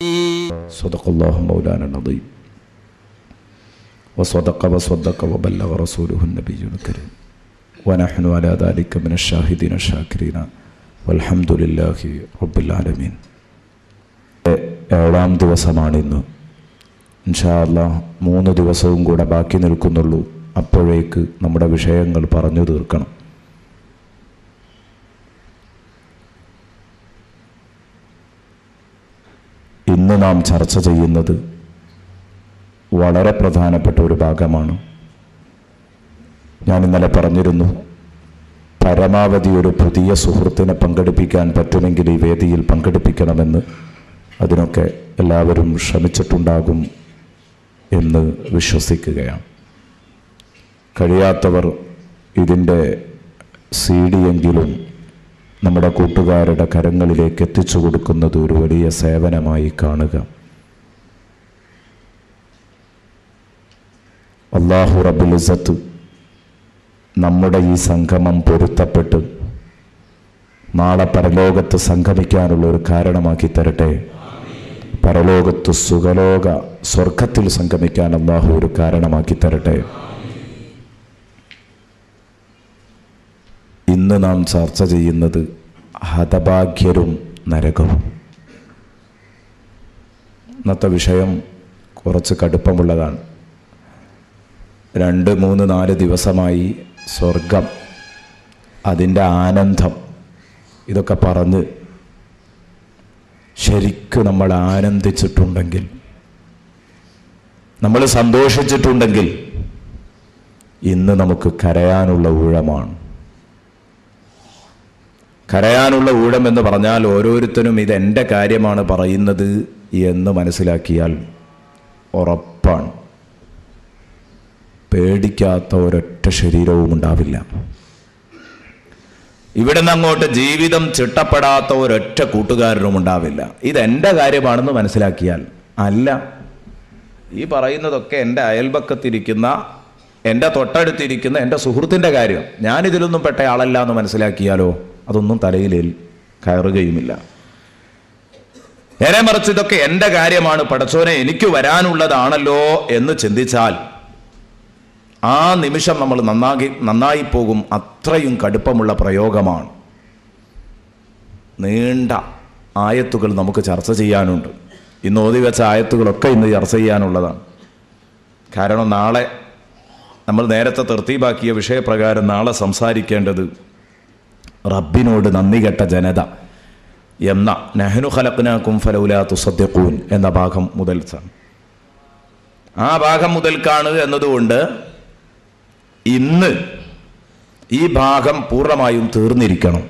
സദഖല്ലാഹു മൗലാന അദീം വസദഖ വസദ്ദഖ വബല്ലഗ റസൂലുഹു നബിയ്യുൽ കരീം വനഹ്നു അലാ ദാലിക മിനശ് ഷാഹിദീന ശാകിരീന വൽഹംദുലില്ലാഹി റബ്ബിൽ ആലമീൻ. 7-ാം ദിവസമാണിന്ന്. ഇൻഷാ അല്ലാഹ് 3 ദിവസവും കൂടെ ബാക്കി നിൽക്കുന്നുള്ളൂ. അപ്പോഴേക്ക് നമ്മുടെ വിഷയങ്ങൾ പറഞ്ഞു തീർക്കണം. ഇന്ന് നാം ചർച്ച ചെയ്യുന്നത് വളരെ പ്രധാനപ്പെട്ട ഒരു ഭാഗമാണ്. ഞാൻ ഇന്നലെ പറഞ്ഞിരുന്നു, പരമാവധി ഒരു പുതിയ സുഹൃത്തിനെ പങ്കെടുപ്പിക്കാൻ പറ്റുമെങ്കിൽ ഈ വേദിയിൽ പങ്കെടുപ്പിക്കണമെന്ന്. അതിനൊക്കെ എല്ലാവരും ശ്രമിച്ചിട്ടുണ്ടാകും എന്ന് വിശ്വസിക്കുകയാണ്. കഴിയാത്തവർ ഇതിൻ്റെ CD എങ്കിലും നമ്മുടെ കൂട്ടുകാരുടെ കരങ്ങളിലേക്ക് എത്തിച്ചു കൊടുക്കുന്നത് ഒരു വലിയ സേവനമായി കാണുക. അല്ലാഹു റബ്ബുൽ ഇസ്സത്ത് നമ്മുടെ ഈ സംഗമം പൊരുത്തപ്പെട്ട് നാളെ പരലോകത്ത് സംഗമിക്കാനുള്ള ഒരു കാരണമാക്കി തരട്ടെ. പരലോകത്ത് സുഖലോക സ്വർഗത്തിൽ സംഗമിക്കാൻ അല്ലാഹു ഒരു കാരണമാക്കി തരട്ടെ. ഇന്ന് നാം ചർച്ച ചെയ്യുന്നത് ഹതഭാഗ്യരും നരകവും. ഇന്നത്തെ വിഷയം കുറച്ച് കടുപ്പമുള്ളതാണ്. 2, 3, 4 ദിവസമായി സ്വർഗം, അതിൻ്റെ ആനന്ദം, ഇതൊക്കെ പറഞ്ഞ് ശരിക്കും നമ്മൾ ആനന്ദിച്ചിട്ടുണ്ടെങ്കിൽ, നമ്മൾ സന്തോഷിച്ചിട്ടുണ്ടെങ്കിൽ ഇന്ന് നമുക്ക് കരയാനുള്ള ഊഴമാണ്. കരയാനുള്ള ഊഴം എന്ന് പറഞ്ഞാൽ ഓരോരുത്തരും ഇതെൻ്റെ കാര്യമാണ് പറയുന്നത് എന്ന് മനസ്സിലാക്കിയാൽ ഉറപ്പാണ് പേടിക്കാത്ത ഒരൊറ്റ ശരീരവും ഉണ്ടാവില്ല. ഇവിടെ നിന്ന് അങ്ങോട്ട് ജീവിതം ചിട്ടപ്പെടാത്ത ഒരൊറ്റ കൂട്ടുകാരനും ഉണ്ടാവില്ല. ഇതെൻ്റെ കാര്യമാണെന്ന് മനസ്സിലാക്കിയാൽ. അല്ല, ഈ പറയുന്നതൊക്കെ എൻ്റെ അയൽപക്കത്തിരിക്കുന്ന, എൻ്റെ തൊട്ടടുത്തിരിക്കുന്ന എൻ്റെ സുഹൃത്തിൻ്റെ കാര്യം, ഞാനിതിലൊന്നും പെട്ട ആളല്ല എന്ന് മനസ്സിലാക്കിയാലോ അതൊന്നും തലയിൽ കയറുകയുമില്ല. നേരെ മറിച്ച് ഇതൊക്കെ എൻ്റെ കാര്യമാണ്, പടച്ചോനെ എനിക്ക് വരാനുള്ളതാണല്ലോ എന്ന് ചിന്തിച്ചാൽ ആ നിമിഷം നമ്മൾ നന്നായി പോകും. അത്രയും കടുപ്പമുള്ള പ്രയോഗമാണ്. നീണ്ട ആയത്തുകൾ നമുക്ക് ചർച്ച ചെയ്യാനുണ്ട്. ഇന്ന് ഓതി വെച്ച ആയത്തുകളൊക്കെ ഇന്ന് ചർച്ച ചെയ്യാനുള്ളതാണ്. കാരണം നാളെ നമ്മൾ നേരത്തെ തർത്തീബാക്കിയ വിഷയപ്രകാരം നാളെ സംസാരിക്കേണ്ടത് റബ്ബിനോട് നന്ദി കെട്ട ജനത എന്ന നഹ്നു ഖലഖ്നാകും ഫലൗലാ തുസദ്ദിഖൂൻ എന്ന ഭാഗം മുതൽക്കാണ്. ആ ഭാഗം മുതൽക്കാണ് എന്നതുകൊണ്ട് ഇന്ന് ഈ ഭാഗം പൂർണ്ണമായും തീർന്നിരിക്കണം.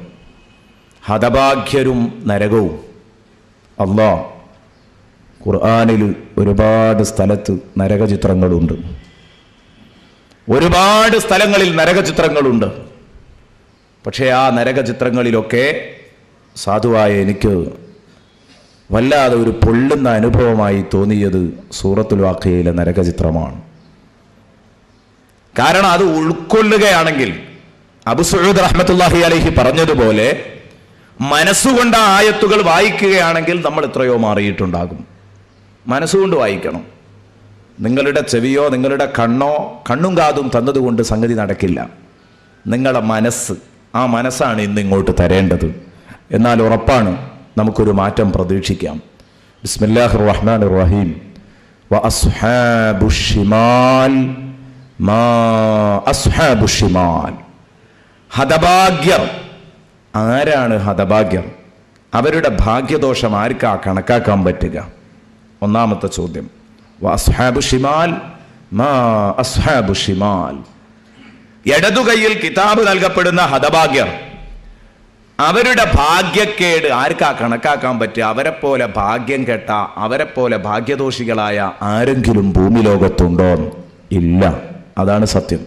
ഹതഭാഗ്യരും നരകവും. അല്ലാഹ് ഖുർആനിൽ ഒരുപാട് സ്ഥലത്ത് നരകചിത്രങ്ങളുണ്ട്. ഒരുപാട് സ്ഥലങ്ങളിൽ നരകചിത്രങ്ങളുണ്ട്. പക്ഷേ ആ നരകചിത്രങ്ങളിലൊക്കെ സാധുവായ എനിക്ക് വല്ലാതെ ഒരു പൊള്ളുന്ന അനുഭവമായി തോന്നിയത് സൂറത്തുൽ വാഖിയയിലെ നരകചിത്രമാണ്. കാരണം അത് ഉൾക്കൊള്ളുകയാണെങ്കിൽ അബൂ സഈദ് റഹ്മത്തുള്ളാഹി അലൈഹി പറഞ്ഞതുപോലെ മനസ്സുകൊണ്ട് ആ ആയത്തുകൾ വായിക്കുകയാണെങ്കിൽ നമ്മൾ എത്രയോ മാറിയിട്ടുണ്ടാകും. മനസ്സുകൊണ്ട് വായിക്കണം. നിങ്ങളുടെ ചെവിയോ നിങ്ങളുടെ കണ്ണും കാതും തന്നതുകൊണ്ട് സംഗതി നടക്കില്ല. നിങ്ങളുടെ മനസ്സ്, ആ മനസ്സാണ് ഇന്ന് ഇങ്ങോട്ട് തരേണ്ടത്. എന്നാൽ ഉറപ്പാണ് നമുക്കൊരു മാറ്റം പ്രതീക്ഷിക്കാം. ബിസ്മില്ലാഹിർ റഹ്മാനിർ റഹീം. വ അസ്ഹാബുശ് ശിമാൽ മാ അസ്ഹാബുശ് ശിമാൽ. ഹതഭാഗ്യർ. ആരാണ് ഹതഭാഗ്യർ? അവരുടെ ഭാഗ്യദോഷം ആർക്കാ കണക്കാക്കാൻ പറ്റുക? ഒന്നാമത്തെ ചോദ്യം. വ അസ്ഹാബുശ് ശിമാൽ മാ അസ്ഹാബുശ് ശിമാൽ. ഇടതു കൈയിൽ കിതാബ് നൽകപ്പെടുന്ന ഹതഭാഗ്യർ, അവരുടെ ഭാഗ്യക്കേട് ആർക്കാ കണക്കാക്കാൻ പറ്റുക? അവരെപ്പോലെ ഭാഗ്യം കെട്ട, അവരെപ്പോലെ ഭാഗ്യദോഷികളായ ആരെങ്കിലും ഭൂമി ലോകത്തുണ്ടോ? ഇല്ല. അതാണ് സത്യം.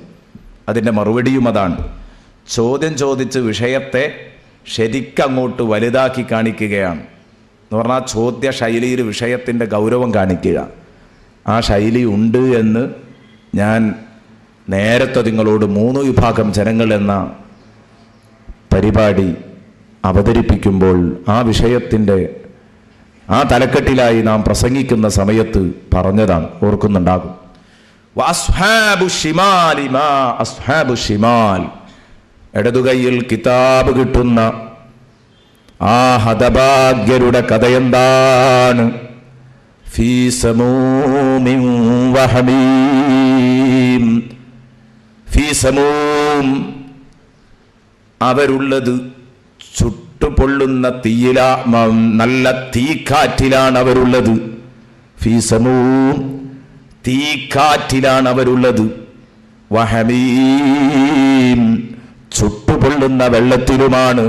അതിൻ്റെ മറുപടിയും അതാണ്. ചോദ്യം ചോദിച്ച് വിഷയത്തെ ശരിക്കങ്ങോട്ട് വലുതാക്കി കാണിക്കുകയാണ്. എന്ന് പറഞ്ഞാൽ ചോദ്യ ശൈലിയിൽ വിഷയത്തിൻ്റെ ഗൗരവം കാണിക്കുക. ആ ശൈലി ഉണ്ട് എന്ന് ഞാൻ നേരത്തെ നിങ്ങളോട് 3 വിഭാഗം ജനങ്ങൾ എന്ന പരിപാടി അവതരിപ്പിക്കുമ്പോൾ ആ വിഷയത്തിൻ്റെ ആ തലക്കെട്ടിലായി നാം പ്രസംഗിക്കുന്ന സമയത്ത് പറഞ്ഞതാണ്, ഓർക്കുന്നുണ്ടാകും. വഅസ്ഹാബു ശിമാലി മാ അസ്ഹാബു ശിമാൽ, ഇടതുകൈയിൽ കിതാബ് കിട്ടുന്ന ആ ഹതഭാഗ്യരുടെ കഥയെന്താണ്? ഫീ സമൂമിൻ വഹമീം, ഫീ സമൂം, അവരുള്ളത് ചുട്ടുപൊള്ളുന്ന തീയില, നല്ല തീക്കാറ്റിലാണ് അവരുള്ളത്. ഫീ സമൂം, തീക്കാറ്റിലാണ് അവരുള്ളത്. വഹമീം, ചുട്ടുപൊള്ളുന്ന വെള്ളത്തിലുമാണ്.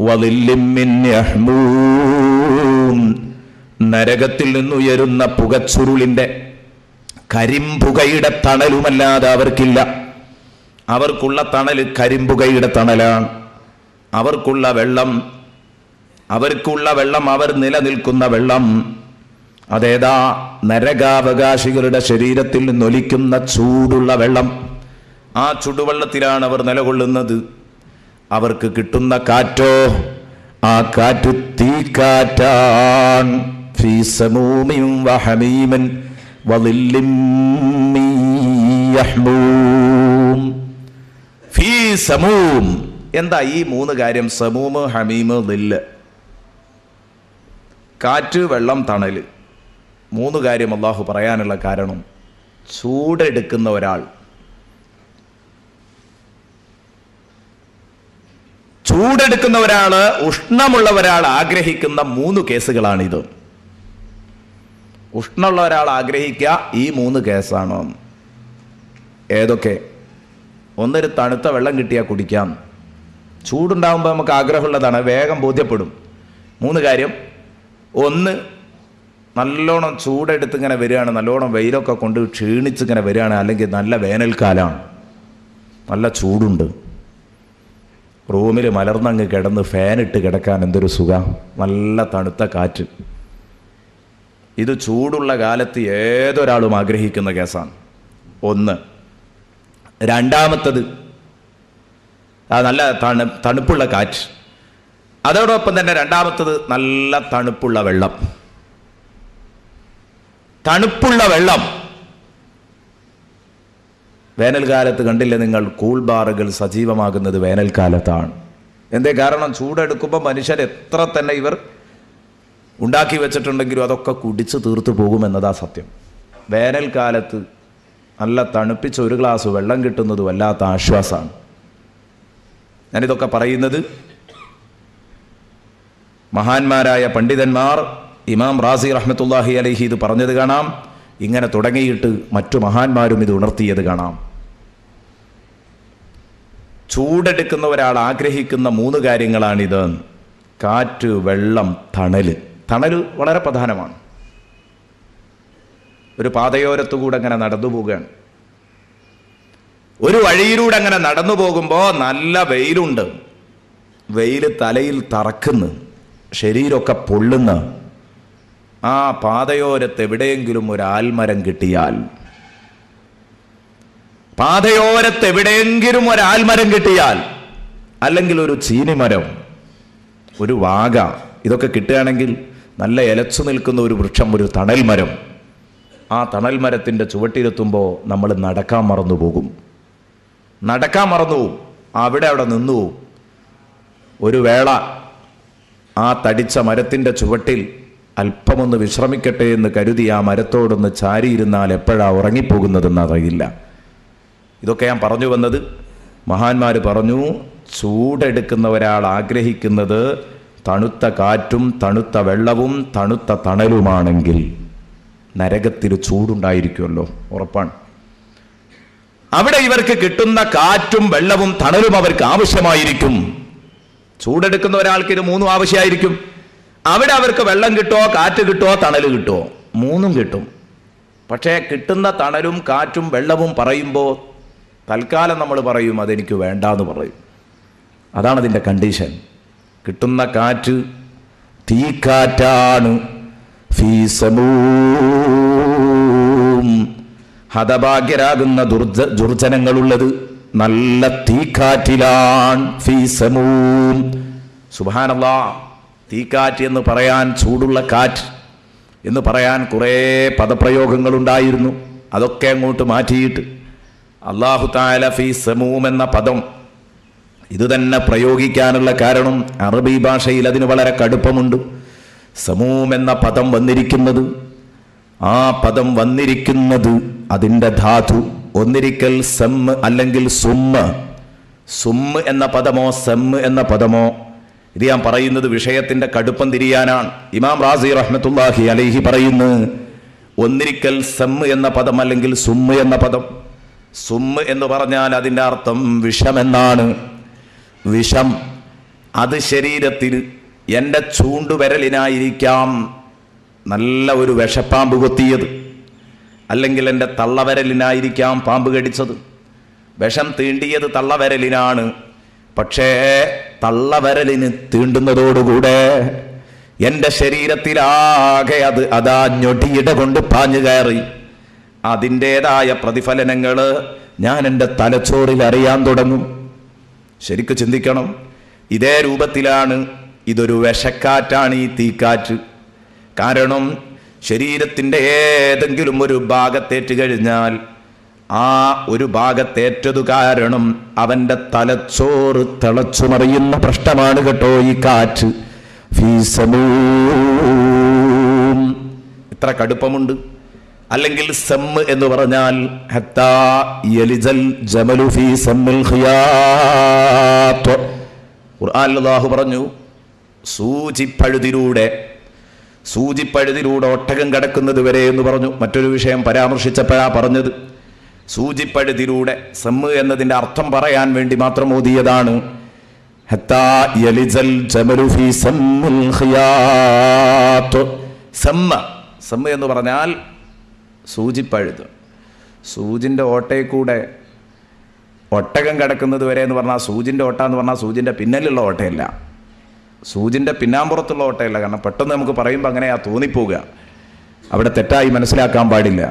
വളില്ലിൻ മിൻ യഹ്മൂം, നരകത്തിൽ നിന്നുയരുന്ന പുകച്ചുരുളിന്റെ കരിമ്പുകയുടെ തണലുമല്ലാതെ അവർക്കില്ല. അവർക്കുള്ള തണൽ കരിമ്പുകയുടെ തണലാണ്. അവർക്കുള്ള വെള്ളം അവർ നിലനിൽക്കുന്ന വെള്ളം അതേതാ? നരകാവകാശികളുടെ ശരീരത്തിൽ നിന്നൊലിക്കുന്ന ചൂടുള്ള വെള്ളം. ആ ചുടുവെള്ളത്തിലാണ് അവർ നിലകൊള്ളുന്നത്. അവർക്ക് കിട്ടുന്ന കാറ്റോ, ആ കാറ്റ് തീക്കാറ്റാൻ. ഫീ സമൂമിൻ വഹമീമിൻ വളില്ലിൻ മിൻ യഹ്മൂം. ഫീ സമൂം, എന്താ ഈ മൂന്ന് കാര്യം? സമൂമ്, ഹമീമ്, ദില്ല്. കാറ്റ്, വെള്ളം, തണല്. മൂന്ന് കാര്യം അള്ളാഹു പറയാനുള്ള കാരണം, ചൂടെടുക്കുന്ന ഒരാൾ, ഉഷ്ണമുള്ള ഒരാൾ ആഗ്രഹിക്കുന്ന മൂന്ന് കേസുകളാണിത്. ഉഷ്ണമുള്ള ഒരാൾ ആഗ്രഹിക്കുക ഈ മൂന്ന് കേസാണ്. ഏതൊക്കെ? ഒന്നൊരു തണുത്ത വെള്ളം കിട്ടിയാൽ കുടിക്കാം. ചൂടുണ്ടാകുമ്പോൾ നമുക്ക് ആഗ്രഹമുള്ളതാണ്, വേഗം ബോധ്യപ്പെടും. മൂന്ന് കാര്യം. ഒന്ന്, നല്ലോണം ചൂടെടുത്ത് ഇങ്ങനെ വരികയാണ്, നല്ലോണം വെയിലൊക്കെ കൊണ്ട് ക്ഷീണിച്ചിങ്ങനെ വരികയാണ്, അല്ലെങ്കിൽ നല്ല വേനൽക്കാലമാണ്, നല്ല ചൂടുണ്ട്, റൂമിൽ മലർന്നങ്ങ് കിടന്ന് ഫാനിട്ട് കിടക്കാൻ എന്തൊരു സുഖം, നല്ല തണുത്ത കാറ്റ്. ഇത് ചൂടുള്ള കാലത്ത് ഏതൊരാളും ആഗ്രഹിക്കുന്ന കേസാണ്. ഒന്ന്. രണ്ടാമത്തത്, നല്ല തണുപ്പുള്ള കാറ്റ്. അതോടൊപ്പം തന്നെ രണ്ടാമത്തത് നല്ല തണുപ്പുള്ള വെള്ളം. തണുപ്പുള്ള വെള്ളം വേനൽക്കാലത്ത് കണ്ടില്ലേ നിങ്ങൾ? കൂൾ ബാറുകൾ സജീവമാകുന്നത് വേനൽക്കാലത്താണ്. എന്തേ കാരണം? ചൂടെടുക്കുമ്പോൾ മനുഷ്യർ എത്ര തന്നെ ഇവർ ഉണ്ടാക്കി വെച്ചിട്ടുണ്ടെങ്കിലും അതൊക്കെ കുടിച്ച് തീർത്തു പോകുമെന്നതാ സത്യം. വേനൽക്കാലത്ത് നല്ല തണുപ്പിച്ച് ഒരു ഗ്ലാസ് വെള്ളം കിട്ടുന്നത് വല്ലാത്ത ആശ്വാസമാണ്. ഞാനിതൊക്കെ പറയുന്നത് മഹാന്മാരായ പണ്ഡിതന്മാർ, ഇമാം റാസി റഹ്മത്തുള്ളാഹി അലൈഹി ഇത് പറഞ്ഞത് കാണാം. ഇങ്ങനെ തുടങ്ങിയിട്ട് മറ്റു മഹാന്മാരും ഇത് ഉണർത്തിയത് കാണാം. ചൂടെടുക്കുന്ന ഒരാൾ ആഗ്രഹിക്കുന്ന മൂന്ന് കാര്യങ്ങളാണിത്: കാറ്റ്, വെള്ളം, തണല്. തണല് വളരെ പ്രധാനമാണ്. ഒരു പാതയോരത്തുകൂടെ അങ്ങനെ നടന്നു പോവുകയാണ്. ഒരു വഴിയിലൂടെ അങ്ങനെ നടന്നു പോകുമ്പോൾ നല്ല വെയിലുണ്ട്. വെയില് തലയിൽ തറക്കുന്നു, ശരീരമൊക്കെ പൊള്ളുന്ന ആ പാതയോരത്ത് എവിടെയെങ്കിലും ഒരു ആൽമരം കിട്ടിയാൽ, പാതയോരത്ത് എവിടെയെങ്കിലും ഒരു ആൽമരം കിട്ടിയാൽ, അല്ലെങ്കിൽ ഒരു ചീനിമരം, ഒരു വാഗ, ഇതൊക്കെ കിട്ടുകയാണെങ്കിൽ നല്ല ഇലച്ചു നിൽക്കുന്ന ഒരു വൃക്ഷം, ഒരു തണൽ മരം, ആ തണൽ മരത്തിൻ്റെ ചുവട്ടിലെത്തുമ്പോൾ നമ്മൾ നടക്കാൻ മറന്നു പോകും. അവിടെ നിന്നു പോകും. ഒരു വേള ആ തടിച്ച മരത്തിൻ്റെ ചുവട്ടിൽ അല്പമൊന്ന് വിശ്രമിക്കട്ടെ എന്ന് കരുതി ആ മരത്തോടൊന്ന് ചാരിയിരുന്നാൽ എപ്പോഴാണ് ഉറങ്ങിപ്പോകുന്നതെന്ന് അറിയില്ല. ഇതൊക്കെ ഞാൻ പറഞ്ഞു വന്നത്, മഹാന്മാർ പറഞ്ഞു, ചൂടെടുക്കുന്ന ഒരാൾ ആഗ്രഹിക്കുന്നത് തണുത്ത കാറ്റും തണുത്ത വെള്ളവും തണുത്ത തണലുമാണെങ്കിൽ നരകത്തിൽ ചൂടുണ്ടായിരിക്കുമല്ലോ, ഉറപ്പാണ്. അവിടെ ഇവർക്ക് കിട്ടുന്ന കാറ്റും വെള്ളവും തണലും അവർക്ക് ആവശ്യമായിരിക്കും. ചൂടെടുക്കുന്ന ഒരാൾക്ക് ഇത് മൂന്നും ആവശ്യമായിരിക്കും. അവിടെ അവർക്ക് വെള്ളം കിട്ടുമോ, കാറ്റ് കിട്ടുമോ, തണൽ കിട്ടുമോ? മൂന്നും കിട്ടും. പക്ഷേ കിട്ടുന്ന തണലും കാറ്റും വെള്ളവും പറയുമ്പോൾ തൽക്കാലം നമ്മൾ പറയും അതെനിക്ക് വേണ്ടാന്ന് പറയും. അതാണ് അതിൻ്റെ കണ്ടീഷൻ. കിട്ടുന്ന കാറ്റ് തീക്കാറ്റാണ്. ഫീ സമൂം, ഹതഭാഗ്യരാകുന്ന ദുർജനങ്ങളുള്ളത് നല്ല തീക്കാറ്റിലാണ്. ഫീ സമൂം. സുബ്ഹാനല്ലാഹ്, തീക്കാറ്റ് എന്ന് പറയാൻ ചൂടുള്ള കാറ്റ് എന്ന് പറയാൻ കുറേ പദപ്രയോഗങ്ങളുണ്ടായിരുന്നു. അതൊക്കെ അങ്ങോട്ട് മാറ്റിയിട്ട് അല്ലാഹു തആല ഫീ സമൂം എന്ന പദം ഇത് തന്നെ പ്രയോഗിക്കാനുള്ള കാരണം അറബി ഭാഷയിൽ അതിന് വളരെ കടുപ്പമുണ്ട്. സമൂം എന്ന പദം വന്നിരിക്കുന്നത്, ആ പദം വന്നിരിക്കുന്നത് അതിൻ്റെ ധാതു ഒന്നിരിക്കൽ സമ്മ് അല്ലെങ്കിൽ സുമ്മ്. സുമ്മ് എന്ന പദമോ സമ്മ് എന്ന പദമോ, ഇത് ഞാൻ പറയുന്നത് വിഷയത്തിൻ്റെ കടുപ്പം തിരിയാനാണ്. ഇമാം റാസി റഹ്മത്തുള്ളാഹി അലൈഹി പറയുന്നു, ഒന്നിരിക്കൽ സമ്മ് എന്ന പദം അല്ലെങ്കിൽ സുമ്മ് എന്ന പദം. സുമ്മ് എന്ന് പറഞ്ഞാൽ അതിൻ്റെ അർത്ഥം വിഷമെന്നാണ്. വിഷം അത് ശരീരത്തിൽ എൻ്റെ ചൂണ്ടുവിരലിനായിരിക്കാം നല്ല ഒരു വിഷപ്പാമ്പ് കൊത്തിയത്, അല്ലെങ്കിൽ എൻ്റെ തള്ളവിരലിനായിരിക്കാം പാമ്പ് കടിച്ചത്. വിഷം തീണ്ടിയത് തള്ളവിരലിനാണ്. പക്ഷേ തള്ളവിരലിന് തീണ്ടുന്നതോടുകൂടെ എൻ്റെ ശരീരത്തിലാകെ അതാ ഞൊടിയിട കൊണ്ട് പാഞ്ഞു കയറി. അതിൻ്റേതായ പ്രതിഫലനങ്ങൾ ഞാൻ എൻ്റെ തലച്ചോറിൽ അറിയാൻ തുടങ്ങും. ശരിക്കും ചിന്തിക്കണം. ഇതേ രൂപത്തിലാണ് ഇതൊരു വിഷക്കാറ്റാണ് ഈ തീക്കാറ്റ്. കാരണം ശരീരത്തിൻ്റെ ഏതെങ്കിലും ഒരു ഭാഗത്തേറ്റ് കഴിഞ്ഞാൽ ആ ഒരു ഭാഗത്തേറ്റതു കാരണം അവൻ്റെ തലച്ചോറ് തിളച്ചുമറിയുന്ന പ്രശ്നമാണ് കേട്ടോ ഈ കാറ്റ്. ഫീസമൂം ഇത്ര കടുപ്പമുണ്ട്. അല്ലെങ്കിൽ സമ്മ് എന്ന് പറഞ്ഞാൽ ഹത്താ യലിജൽ ജമലു ഫീ സമ്മിൽ ഖിയാത്ത്. ഖുർആനിൽ അല്ലാഹു പറഞ്ഞു, സൂചിപ്പഴുതിലൂടെ ഒട്ടകം കടക്കുന്നത് വരെ എന്ന് പറഞ്ഞു. മറ്റൊരു വിഷയം പരാമർശിച്ചപ്പോഴാ പറഞ്ഞത് സൂചിപ്പഴുതിലൂടെ. സമ്മ് എന്നതിൻ്റെ അർത്ഥം പറയാൻ വേണ്ടി മാത്രം ഓതിയതാണ്. ഹത്താ യലിജൽ ജമലു ഫീ സമ്മിൽ ഖിയാത്ത്. സമ്മ് എന്ന് പറഞ്ഞാൽ സൂചിപ്പഴുത്. സൂചിൻ്റെ ഓട്ടയിൽ കൂടെ ഒട്ടകം കിടക്കുന്നത് വരെ എന്ന് പറഞ്ഞാൽ സൂചിൻ്റെ ഓട്ട എന്ന് പറഞ്ഞാൽ സൂചിൻ്റെ പിന്നിലുള്ള ഓട്ടയല്ല, സൂചിൻ്റെ പിന്നാമ്പുറത്തുള്ള ഓട്ടയല്ല. കാരണം പെട്ടെന്ന് നമുക്ക് പറയുമ്പോൾ അങ്ങനെയാ തോന്നിപ്പോവുക. അവിടെ തെറ്റായി മനസ്സിലാക്കാൻ പാടില്ല.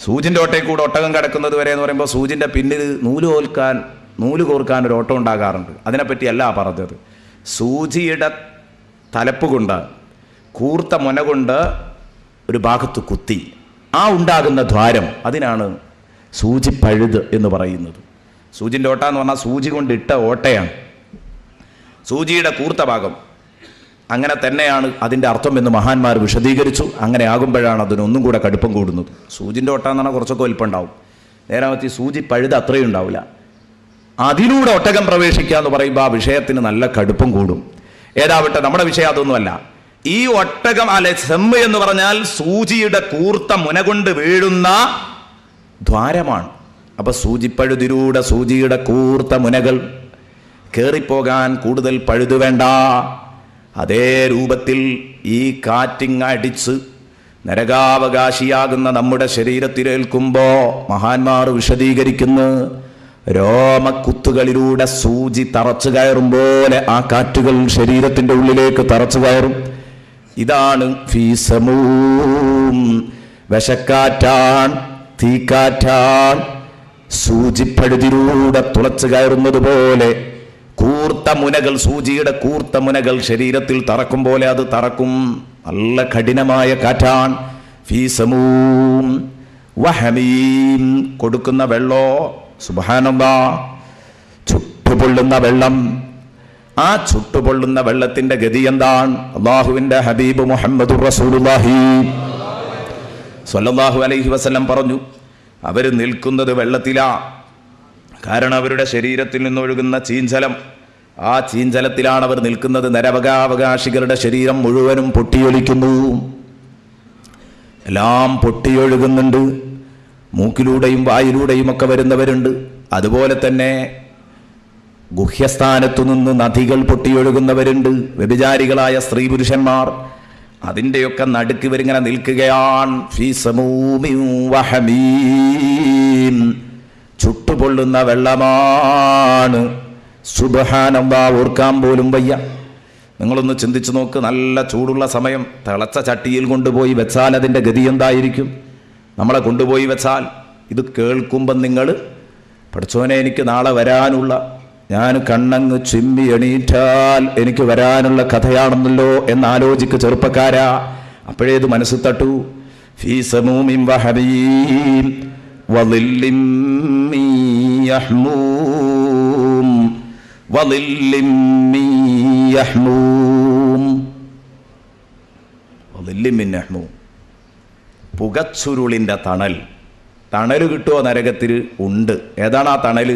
സൂചിൻ്റെ ഓട്ടയിൽ കൂടെ ഒട്ടകം കിടക്കുന്നത് വരെ എന്ന് പറയുമ്പോൾ സൂചിൻ്റെ പിന്നിൽ നൂല് കോർക്കാൻ ഒരു ഓട്ടം ഉണ്ടാകാറുണ്ട്. അതിനെപ്പറ്റിയല്ല പറഞ്ഞത്. സൂചിയുടെ തലപ്പ് കൊണ്ട് കൂർത്ത മുന കൊണ്ട് ഒരു ഭാഗത്ത് കുത്തി ആ ഉണ്ടാകുന്ന ദ്വാരം, അതിനാണ് സൂചിപ്പഴുത് എന്ന് പറയുന്നത്. സൂചിൻ്റെ ഓട്ട എന്ന് പറഞ്ഞാൽ സൂചി കൊണ്ട് ഇട്ട ഓട്ടയാണ്, സൂചിയുടെ കൂർത്ത ഭാഗം. അങ്ങനെ തന്നെയാണ് അതിൻ്റെ അർത്ഥം എന്ന് മഹാന്മാർ വിശദീകരിച്ചു. അങ്ങനെ ആകുമ്പോഴാണ് അതിനൊന്നും കൂടെ കടുപ്പം കൂടുന്നത്. സൂചിൻ്റെ ഓട്ട എന്ന് പറഞ്ഞാൽ കുറച്ചൊക്കെ വലിപ്പം ഉണ്ടാവും, നേരാമത്തി സൂചി പഴുത് അത്രയും ഉണ്ടാവില്ല. അതിലൂടെ ഒട്ടകം പ്രവേശിക്കുക എന്ന് പറയുമ്പോൾ ആ വിഷയത്തിന് നല്ല കടുപ്പം കൂടും. ഏതാവട്ടെ, നമ്മുടെ വിഷയം അതൊന്നുമല്ല. ഈ ഒട്ടകം അല്ലെ സെമ്മ് എന്ന് പറഞ്ഞാൽ സൂചിയുടെ കൂർത്ത മുന കൊണ്ട് വീഴുന്ന ദ്വാരമാണ്. അപ്പൊ സൂചിപ്പഴുതിലൂടെ സൂചിയുടെ കൂർത്ത മുനകൾ കയറിപ്പോകാൻ കൂടുതൽ പഴുതു വേണ്ട. അതേ രൂപത്തിൽ ഈ കാറ്റിങ് അടിച്ച് നരകാവകാശിയാകുന്ന നമ്മുടെ ശരീരത്തിലേൽക്കുമ്പോൾ മഹാന്മാർ വിശദീകരിക്കുന്നു, രോമക്കുത്തുകളിലൂടെ സൂചി തറച്ചു കയറും പോലെ ആ കാറ്റുകൾ ശരീരത്തിൻ്റെ ഉള്ളിലേക്ക് തറച്ചു കയറും. ഇതാണ് ഫീസമൂം. വിഷക്കാറ്റാൻ, തീക്കാറ്റാൻ. സൂചിപ്പഴുതിലൂടെ തുളച്ചു കയറുന്നത് പോലെ കൂർത്ത മുനകൾ, സൂചിയുടെ കൂർത്ത മുനകൾ ശരീരത്തിൽ തറക്കും പോലെ അത് തറക്കും. നല്ല കഠിനമായ കാറ്റാൻ. ഫീസമൂം വഹമീം. കൊടുക്കുന്ന വെള്ളോ സുബ്ഹാനല്ലാഹ്, ചുട്ടുപൊള്ളുന്ന വെള്ളം. ആ ചുട്ടുപൊള്ളുന്ന വെള്ളത്തിന്റെ ഗതി എന്താണ്? അല്ലാഹുവിന്റെ ഹബീബ് മുഹമ്മദുർ റസൂലുള്ളാഹി സ്വല്ലല്ലാഹു അലൈഹി വസല്ലം പറഞ്ഞു, അവർ നിൽക്കുന്നത് വെള്ളത്തിലാ. കാരണം അവരുടെ ശരീരത്തിൽ നിന്നൊഴുകുന്ന ചീഞ്ചലം, ആ ചീഞ്ചലത്തിലാണ് അവർ നിൽക്കുന്നത്. നരകാവകാശികളുടെ ശരീരം മുഴുവനും പൊട്ടിയൊലിക്കുന്നു, എല്ലാം പൊട്ടിയൊഴുകുന്നുണ്ട്. മൂക്കിലൂടെയും വായിലൂടെയും ഒക്കെ വരുന്നവരുണ്ട്. അതുപോലെ തന്നെ ഗുഹ്യസ്ഥാനത്തു നിന്ന് നദികൾ പൊട്ടിയൊഴുകുന്നവരുണ്ട്. വ്യഭിചാരികളായ സ്ത്രീ പുരുഷന്മാർ, അതിൻ്റെയൊക്കെ നടുക്ക് ഇവരിങ്ങനെ നിൽക്കുകയാണ്. ഫീ സമൂമിൻ വഹമീം. ചുട്ടുപൊള്ളുന്ന വെള്ളമാണ്. സുബ്ഹാനല്ലാഹ്, ഓർക്കാൻ പോലും വയ്യ. നിങ്ങളൊന്ന് ചിന്തിച്ചു നോക്ക്. നല്ല ചൂടുള്ള സമയം തിളച്ച ചട്ടിയിൽ കൊണ്ടുപോയി വെച്ചാൽ അതിൻ്റെ ഗതി എന്തായിരിക്കും? നമ്മളെ കൊണ്ടുപോയി വെച്ചാൽ ഇത് കേൾക്കുമ്പം നിങ്ങൾ, പഠിച്ചോനെ എനിക്ക് നാളെ വരാനുള്ള, ഞാൻ കണ്ണങ്ങ് ചിമ്മി എണീറ്റാൽ എനിക്ക് വരാനുള്ള കഥയാണെന്നല്ലോ എന്നാലോചിക്ക് ചെറുപ്പക്കാരാ. അപ്പോഴേത് മനസ്സ് തട്ടു. ഫീ സമൂമിൻ വഹമീം വളില്ലിൻ മിൻ യഹ്മൂം വളില്ലിൻ മിൻ യഹ്മൂം വളില്ലിൻ മിൻ യഹ്മൂം. പുകച്ചുരുളിൻ്റെ തണൽ. തണൽ കിട്ടുമോ നരകത്തിൽ? ഉണ്ട്. ഏതാണ് ആ തണൽ?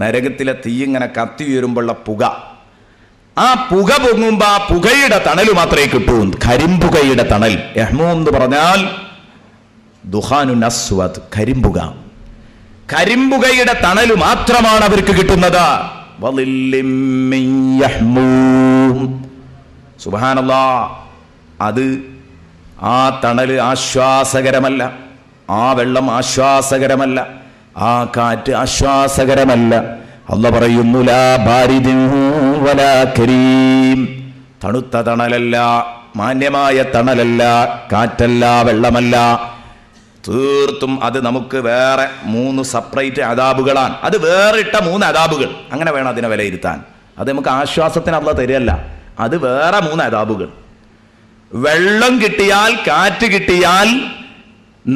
നരകത്തിലെ തീ ഇങ്ങനെ കത്തി ഉയരുമ്പോഴുള്ള പുക. ആ പുക പൊങ്ങുമ്പോൾ ആ പുകയുടെ തണൽ മാത്രമേ കിട്ടൂ. കരിമ്പുകയുടെ തണൽ. യഹ്മൂം എന്ന് പറഞ്ഞാൽ ദുഹാനുൻ അസ്വദ്, കരിമ്പുക. കരിമ്പുകയുടെ തണൽ മാത്രമാണ് അവർക്ക് കിട്ടുന്നത്. വളില്ലിൻ മിൻ യഹ്മൂം. സുബ്ഹാനല്ലാഹ്. അത് ആ തണൽ ആശ്വാസകരമല്ല, ആ വെള്ളം ആശ്വാസകരമല്ല, ആ കാറ്റ് ആശ്വാസകരമല്ല. അല്ലാഹു പറയുന്നു ലാ ബാരിദിൻ വലാ കരീം. തണുത്ത തണലല്ല, മാന്യമായ തണലല്ല, കാറ്റല്ല, വെള്ളമല്ല. തീർത്തും അത് നമുക്ക് വേറെ 3 സെപ്പറേറ്റ് അദാബുകളാണ്. അത് വേറിട്ട 3 അദാബുകൾ. അങ്ങനെ വേണം അതിനെ വിലയിരുത്താൻ. അത് നമുക്ക് ആശ്വാസത്തിന് അല്ലാഹു തരികയല്ല, അത് വേറെ 3 അദാബുകൾ. വെള്ളം കിട്ടിയാൽ, കാറ്റ് കിട്ടിയാൽ,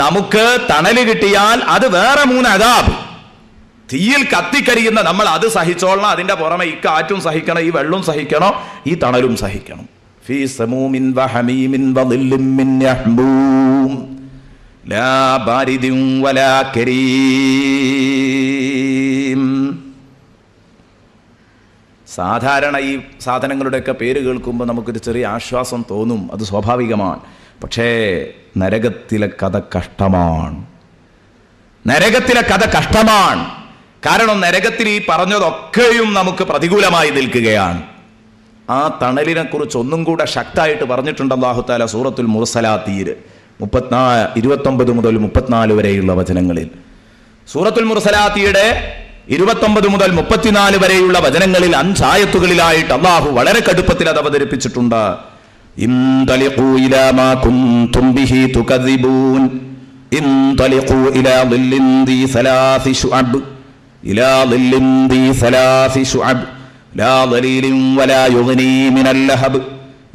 നമുക്ക് തണല് കിട്ടിയാൽ അത് വേറെ 3 അദാബ്. തീയിൽ കത്തിക്കരിയുന്ന നമ്മൾ അത് സഹിച്ചോളണം. അതിന്റെ പുറമെ ഈ കാറ്റും സഹിക്കണം, ഈ വെള്ളവും സഹിക്കണം, ഈ തണലും സഹിക്കണം. ഫീ സമൂമിൻ വഹമീമിൻ വളില്ലിൻ മിൻ യഹ്മൂം ലാ ബാരിദിൻ വലാ കരീം. സാധാരണ ഈ സാധനങ്ങളുടെയൊക്കെ പേര് കേൾക്കുമ്പോൾ നമുക്കൊരു ചെറിയ ആശ്വാസം തോന്നും. അത് സ്വാഭാവികമാണ്. പക്ഷേ നരകത്തിലെ കഥ കഷ്ടമാണ്. നരകത്തിലെ കഥ കഷ്ടമാണ്. കാരണം നരകത്തിൽ ഈ പറഞ്ഞതൊക്കെയും നമുക്ക് പ്രതികൂലമായി നിൽക്കുകയാണ്. ആ തണലിനെ കുറിച്ച് ഒന്നും കൂടെ ശക്തമായിട്ട് പറഞ്ഞിട്ടുണ്ട് അല്ലാഹു തആല സൂറത്തുൽ മുർസലാത്തിൽ 29 മുതൽ 34 വരെയുള്ള വചനങ്ങളിൽ. സൂറത്തുൽ മുർസലാത്തിയുടെ 29 മുതൽ 34 വരെയുള്ള വചനങ്ങളിൽ 5 ആയത്തുകളിലായിട്ട് അല്ലാഹു വളരെ കടുപ്പത്തിൽ അത് അവതരിപ്പിച്ചിട്ടുണ്ട്. ഇൻതലിഖൂ ഇലാ മാ കുൻതും ബിഹി തുകദ്ദിബൂൻ ഇൻതലിഖൂ ഇലാ ളില്ലിൻ ദി സലാസി ശുഅബ് ഇലാ ളില്ലിൻ ദി സലാസി ശുഅബ് ലാ ദലീലിൻ വലാ യുഗ്നി മിനൽ ലഹബ്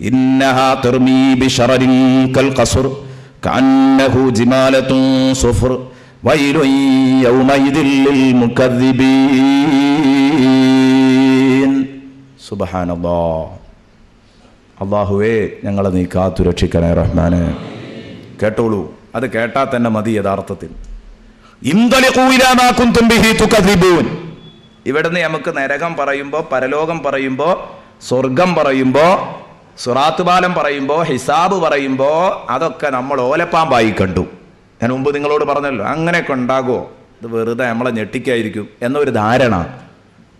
ഇന്നഹാ തർമീ ബിശറരിൻ കൽ ഖസ്ർ കഅന്നഹു ജിമാലത്തുൻ സുഫർ വൈലുൻ യൗമയിദിൽ ലിൽ മുകദ്ദിബീൻ. സുബ്ഹാനല്ലാഹ്. അല്ലാഹുവേ, ഞങ്ങളെ നീ കാത്തു രക്ഷിക്കണേ റഹ്മാനെ. കേട്ടോളൂ, അത് കേട്ടാൽ തന്നെ മതി യഥാർത്ഥത്തിൽ. ഇൻതലിഖൂ ഇലാ മാ കുൻതും ബിഹി തുകദ്ദിബൂൻ. ഇവിടുന്ന് നമുക്ക് നരകം പറയുമ്പോൾ, പരലോകം പറയുമ്പോൾ, സ്വർഗം പറയുമ്പോൾ, സിറാത്ത് പാലം പറയുമ്പോൾ, ഹിസാബ് പറയുമ്പോൾ അതൊക്കെ നമ്മൾ ഓലപ്പാമ്പായി കണ്ടു. ഞാൻ മുമ്പ് നിങ്ങളോട് പറഞ്ഞല്ലോ, അങ്ങനെയൊക്കെ ഉണ്ടാകുമോ, ഇത് വെറുതെ നമ്മളെ ഞെട്ടിക്കായിരിക്കും എന്നൊരു ധാരണ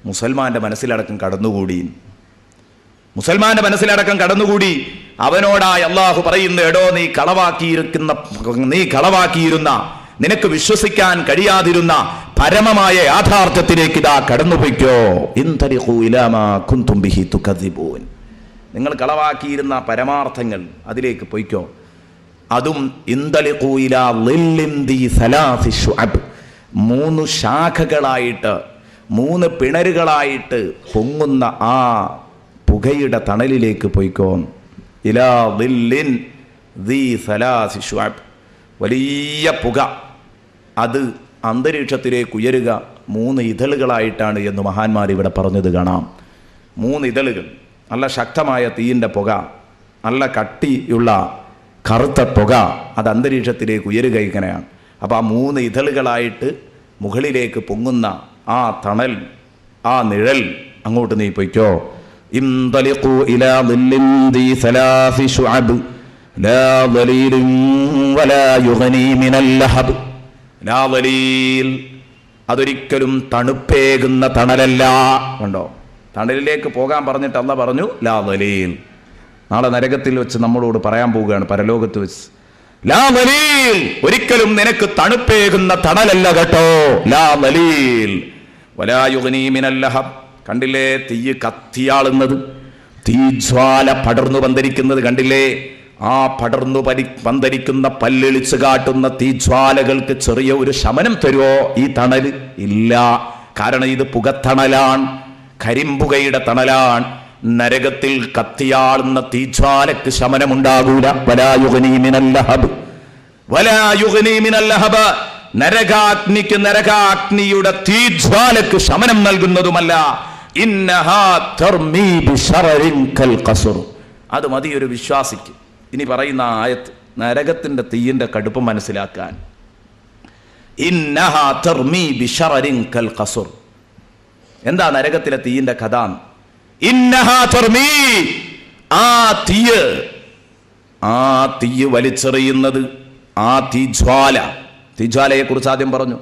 മുസൽമാന്റെ മനസ്സിലടക്കം കടന്നുകൂടി. മുസൽമാന്റെ മനസ്സിലടക്കം കടന്നുകൂടി. അവനോടായി അള്ളാഹു പറയുന്നു, എടോ നീ കളവാക്കിയിരുന്ന നിനക്ക് വിശ്വസിക്കാൻ കഴിയാതിരുന്ന പരമമായ യാഥാർത്ഥ്യത്തിലേക്ക് ഇതാ കടന്നുപോയിക്കോ. ഇൻതലിഖൂ ഇലാ മാ കുൻതും ബിഹി തുകദ്ദിബൂൻ. നിങ്ങൾ കളവാക്കിയിരുന്ന പരമാർത്ഥങ്ങൾ അതിലേക്ക് പോയിക്കോ. അതും ഇൻതലിഖൂ ഇലാ ളില്ലിൻ ദി സലാസി ശുഅബ്. 3 ശാഖകളായിട്ട്, 3 പിണരുകളായിട്ട് പൊങ്ങുന്ന ആ പുകയുടെ തണലിലേക്ക് പോയിക്കോ. ഇലാ ളില്ലിൻ ദി സലാസി ശുഅബ്. വലിയ പുക, അത് അന്തരീക്ഷത്തിലേക്ക് ഉയരുക 3 ഇതളുകളായിട്ടാണ് എന്ന് മഹാന്മാർ ഇവിടെ പറഞ്ഞത് കാണാം. 3 ഇതളുകൾ. നല്ല ശക്തമായ തീയിൻ്റെ പുക, നല്ല കട്ടിയുള്ള കറുത്ത പുക, അത് അന്തരീക്ഷത്തിലേക്ക് ഉയരുക ഇങ്ങനെയാണ്. അപ്പോൾ ആ 3 ഇതളുകളായിട്ട് മുകളിലേക്ക് പൊങ്ങുന്ന ആ തണൽ, ആ നിഴൽ, അങ്ങോട്ട് നീ പൊയ്ക്കോ. ഇൻതലിഖൂ ഇലാ ളില്ലിൻ ദി സലാസി ശുഅബ് ലാ ദലീലിൻ വലാ യുഗ്നി മിനൽ ലഹബ്. ലാ ദലീൽ, അതൊരിക്കലും തണുപ്പേകുന്ന തണലല്ല. കണ്ടോ, തണലിലേക്ക് പോകാൻ പറഞ്ഞിട്ട് അല്ലാഹു പറഞ്ഞു ലാ ദലീൽ. നാളെ നരകത്തിൽ വെച്ച് നമ്മളോട് പറയാൻ പോവുകയാണ്, പരലോകത്ത് വെച്ച്. ലാ ദലീൽ, ഒരിക്കലും നിനക്ക് തണുപ്പേകുന്ന തണലല്ല കേട്ടോ. ലാ ദലീൽ വലാ യുഗ്നി മിനൽ ലഹബ്. കണ്ടില്ലേ തീ കത്തിയാളുന്നത്, തീജ്വാല പടർന്നു പന്തരിക്കുന്നത് കണ്ടില്ലേ? ആ പടർന്നു പന്തരിക്കുന്ന പല്ലിളിച്ച് കാട്ടുന്ന തീജ്വാലകൾക്ക് ചെറിയ ഒരു ശമനം തരുമോ ഈ തണല്? ഇല്ല. കാരണം ഇത് പുകത്തണലാണ്. കരിമ്പുകയുടെ തണലാണ്. നരകത്തിൽ കത്തിയാളുന്ന തീജ്വാലക്ക് ശമനമുണ്ടാകൂല. വലാ യുഗ്നി മിനൽ ലഹബ്, വലാ യുഗ്നി മിനൽ ലഹബ്, നരകാഗ്നിക്ക് നരകാഗ്നിയുടെ തീജ്വാലക്ക് ശമനം നൽകുന്നതുമല്ല. ഇന്നഹാ തർമീ ബിശറരിൻ കൽ ഖസ്ർ. അത് മതി ഒരു വിശ്വാസിക്ക്. ഇനി പറയുന്ന ആയത്ത് നരകത്തിന്റെ തീയിന്റെ കടുപ്പം മനസ്സിലാക്കാൻ. ഇന്നഹാ തർമീ ബിശറരിൻ കൽ ഖസ്ർ. എന്താ നരകത്തിലെ തീയിന്റെ കഥ? ഇന്നഹാ തർമീ, ആ തീയ് വലിച്ചെറിയുന്നത്, ആ തീജ്വാലയെ കുറിച്ച് ആദ്യം പറഞ്ഞു.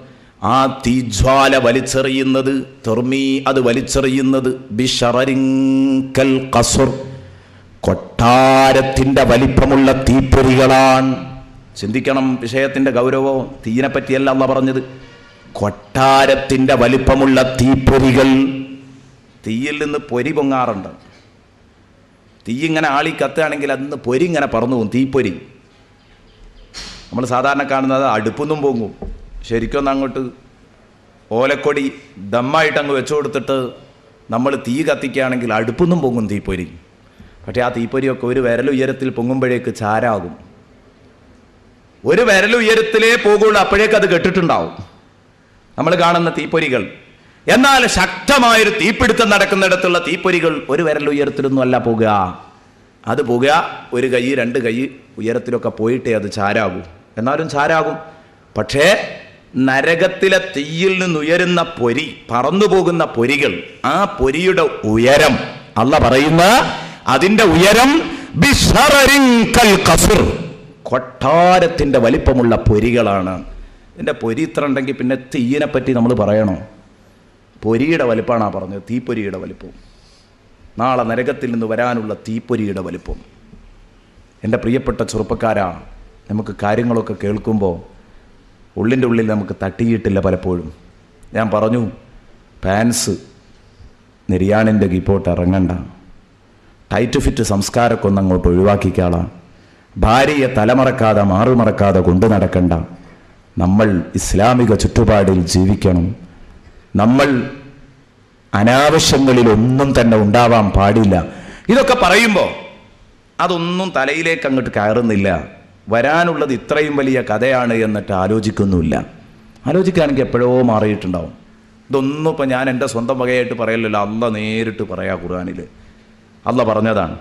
ആ തീജ്വാല വലിച്ചെറിയുന്നത്, തർമീ അത് വലിച്ചെറിയുന്നത്, ബിശറരിൻ കൽ ഖസ്ർ, കൊട്ടാരത്തിന്റെ വലിപ്പമുള്ള തീപ്പൊരികളാണ്. ചിന്തിക്കണം വിഷയത്തിന്റെ ഗൗരവവും. തീയിനെ പറ്റിയല്ല അല്ലാഹ് പറഞ്ഞത്, കൊട്ടാരത്തിന്റെ വലിപ്പമുള്ള തീപ്പൊരികൾ. തീയിൽ നിന്ന് പൊരി പൊങ്ങാറുണ്ട്. തീ ഇങ്ങനെ ആളി കത്തുകയാണെങ്കിൽ അതിന്ന് പൊരി ഇങ്ങനെ പറന്നു പോകും, തീപ്പൊരി. നമ്മൾ സാധാരണ കാണുന്നത് അടുപ്പൊന്നും പൊങ്ങും. ശരിക്കൊന്ന് അങ്ങോട്ട് ഓലക്കൊടി ദമ്മായിട്ട് അങ്ങ് വെച്ചു കൊടുത്തിട്ട് നമ്മൾ തീ കത്തിക്കുകയാണെങ്കിൽ അടുപ്പൊന്നും പൊങ്ങും തീപ്പൊരി. പക്ഷേ ആ തീപ്പൊരിയൊക്കെ ഒരു വിരൽ ഉയരത്തിൽ പൊങ്ങുമ്പോഴേക്ക് ചാരാകും. ഒരു വിരൽ ഉയരത്തിലേ പോകുള്ളൂ, അപ്പോഴേക്ക് അത് കെട്ടിട്ടുണ്ടാവും നമ്മൾ കാണുന്ന തീപ്പൊരികൾ. എന്നാൽ ശക്തമായൊരു തീപിടുത്തം നടക്കുന്നിടത്തുള്ള തീപ്പൊരികൾ ഒരു വിരൽ ഉയരത്തിലൊന്നും അല്ല പോകുക. അത് പോകുക ഒരു കൈ 2 കൈ ഉയരത്തിലൊക്കെ പോയിട്ടേ അത് ചാരാകൂ. എന്നാലും ചാരാകും. പക്ഷേ നരകത്തിലെ തീയിൽ നിന്നുയരുന്ന പൊരി, പറന്നു പോകുന്ന പൊരികൾ, ആ പൊരിയുടെ ഉയരം അല്ലാഹ് പറയുന്ന അതിന്റെ ഉയരം ബിശറരിൻ കൽ ഖസ്ർ, കൊട്ടാരത്തിന്റെ വലിപ്പമുള്ള പൊരികളാണ്. ഇതിന്റെ പൊരി ഇത്ര ഉണ്ടെങ്കിൽ പിന്നെ തീയിനെ പറ്റി നമ്മൾ പറയണോ? പൊരിയുടെ വലിപ്പമാണ് പറഞ്ഞത്, തീപ്പൊരിയുടെ വലിപ്പം. നാളെ നരകത്തിൽ നിന്ന് വരാനുള്ള തീപ്പൊരിയുടെ വലിപ്പം. എൻ്റെ പ്രിയപ്പെട്ട ചെറുപ്പക്കാരാ, നമുക്ക് കാര്യങ്ങളൊക്കെ കേൾക്കുമ്പോൾ ഉള്ളിൻ്റെ ഉള്ളിൽ നമുക്ക് തട്ടിയിട്ടില്ല പലപ്പോഴും. ഞാൻ പറഞ്ഞു, പാൻസ് നിര്യാണിൻ്റെ കീപ്പോട്ട് ഇറങ്ങണ്ട, ടൈറ്റ് ഫിറ്റ് സംസ്കാരമൊക്കെ ഒന്ന് അങ്ങോട്ട് ഒഴിവാക്കിക്കാളാം, ഭാര്യയെ തലമറക്കാതെ മാറുമറക്കാതെ കൊണ്ടു നടക്കണ്ട. നമ്മൾ ഇസ്ലാമിക ചുറ്റുപാടിൽ ജീവിക്കണം. നമ്മൾ അനാവശ്യങ്ങളിലൊന്നും തന്നെ ഉണ്ടാവാൻ പാടില്ല. ഇതൊക്കെ പറയുമ്പോൾ അതൊന്നും തലയിലേക്ക് അങ്ങോട്ട് കയറുന്നില്ല. വരാനുള്ളത് ഇത്രയും വലിയ കഥയാണ് എന്നിട്ട് ആലോചിക്കുന്നുമില്ല. ആലോചിക്കുകയാണെങ്കിൽ എപ്പോഴോ മാറിയിട്ടുണ്ടാവും. ഇതൊന്നും ഇപ്പം ഞാൻ എൻ്റെ സ്വന്തം വകയായിട്ട് പറയലല്ലോ, അള്ളാഹ് നേരിട്ട് പറയാ ഖുർആനിൽ. അള്ളാഹ് പറഞ്ഞതാണ്.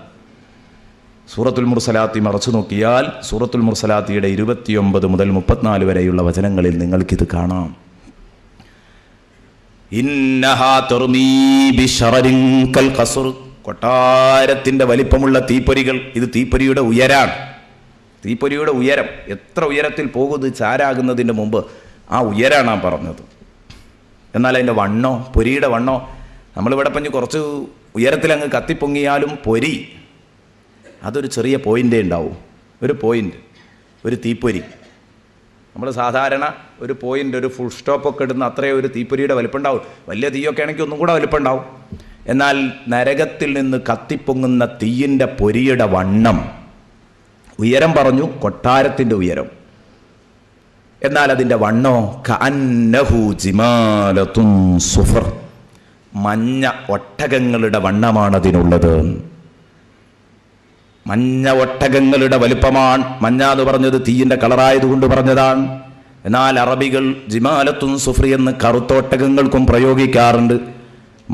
സൂറത്തുൽ മുർസലാത്തി മറച്ചു നോക്കിയാൽ സൂറത്തുൽ മുർസലാത്തിയുടെ 29 മുതൽ 34 വരെയുള്ള വചനങ്ങളിൽ നിങ്ങൾക്കിത് കാണാം. ഇന്നഹാ തർമീ ബിശറരിൻ കൽ ഖസ്ർ, കൊട്ടാരത്തിന്റെ വലിപ്പമുള്ള തീപ്പൊരികൾ. ഇത് തീപ്പൊരിയുടെ ഉയരാണ്. തീപ്പൊരിയുടെ ഉയരം എത്ര ഉയരത്തിൽ പോകുന്നത് ചാരാകുന്നതിന് മുമ്പ് ആ ഉയരാണ് ആ പറഞ്ഞത്. എന്നാൽ അതിൻ്റെ വണ്ണോ, പൊരിയുടെ വണ്ണോ, നമ്മളിവിടെ പറഞ്ഞ് കുറച്ച് ഉയരത്തിലങ്ങ് കത്തിപ്പൊങ്ങിയാലും പൊരി അതൊരു ചെറിയ പോയിൻ്റേ ഉണ്ടാവും. ഒരു പോയിൻ്റ്, ഒരു തീപ്പൊരി. നമ്മൾ സാധാരണ ഒരു പോയിൻ്റ്, ഒരു ഫുൾ സ്റ്റോപ്പൊക്കെ ഇടുന്ന അത്രയും ഒരു തീപ്പൊരിയുടെ വലിപ്പം ഉണ്ടാവും. വലിയ തീയൊക്കെ ആണെങ്കിൽ ഒന്നും കൂടെ വലിപ്പം ഉണ്ടാവും. എന്നാൽ നരകത്തിൽ നിന്ന് കത്തിപ്പൊങ്ങുന്ന തീയിൻ്റെ പൊരിയുടെ വണ്ണം, ഉയരം പറഞ്ഞു, കൊട്ടാരത്തിൻ്റെ ഉയരം. എന്നാൽ അതിൻ്റെ വണ്ണോ കഅന്നഹു ജിമാലത്തുൻ സുഫർ, മഞ്ഞ ഒട്ടകങ്ങളുടെ വണ്ണമാണതിനുള്ളത്. മഞ്ഞ ഒട്ടകങ്ങളുടെ വലുപ്പമാണ്. മഞ്ഞ എന്ന് പറഞ്ഞത് തീയിൻ്റെ കളറായതുകൊണ്ട് പറഞ്ഞതാണ്. എന്നാൽ അറബികൾ ജിമാലത്തുൻ സുഫ്രി എന്ന് കറുത്തോട്ടകങ്ങൾക്കും പ്രയോഗിക്കാറുണ്ട്.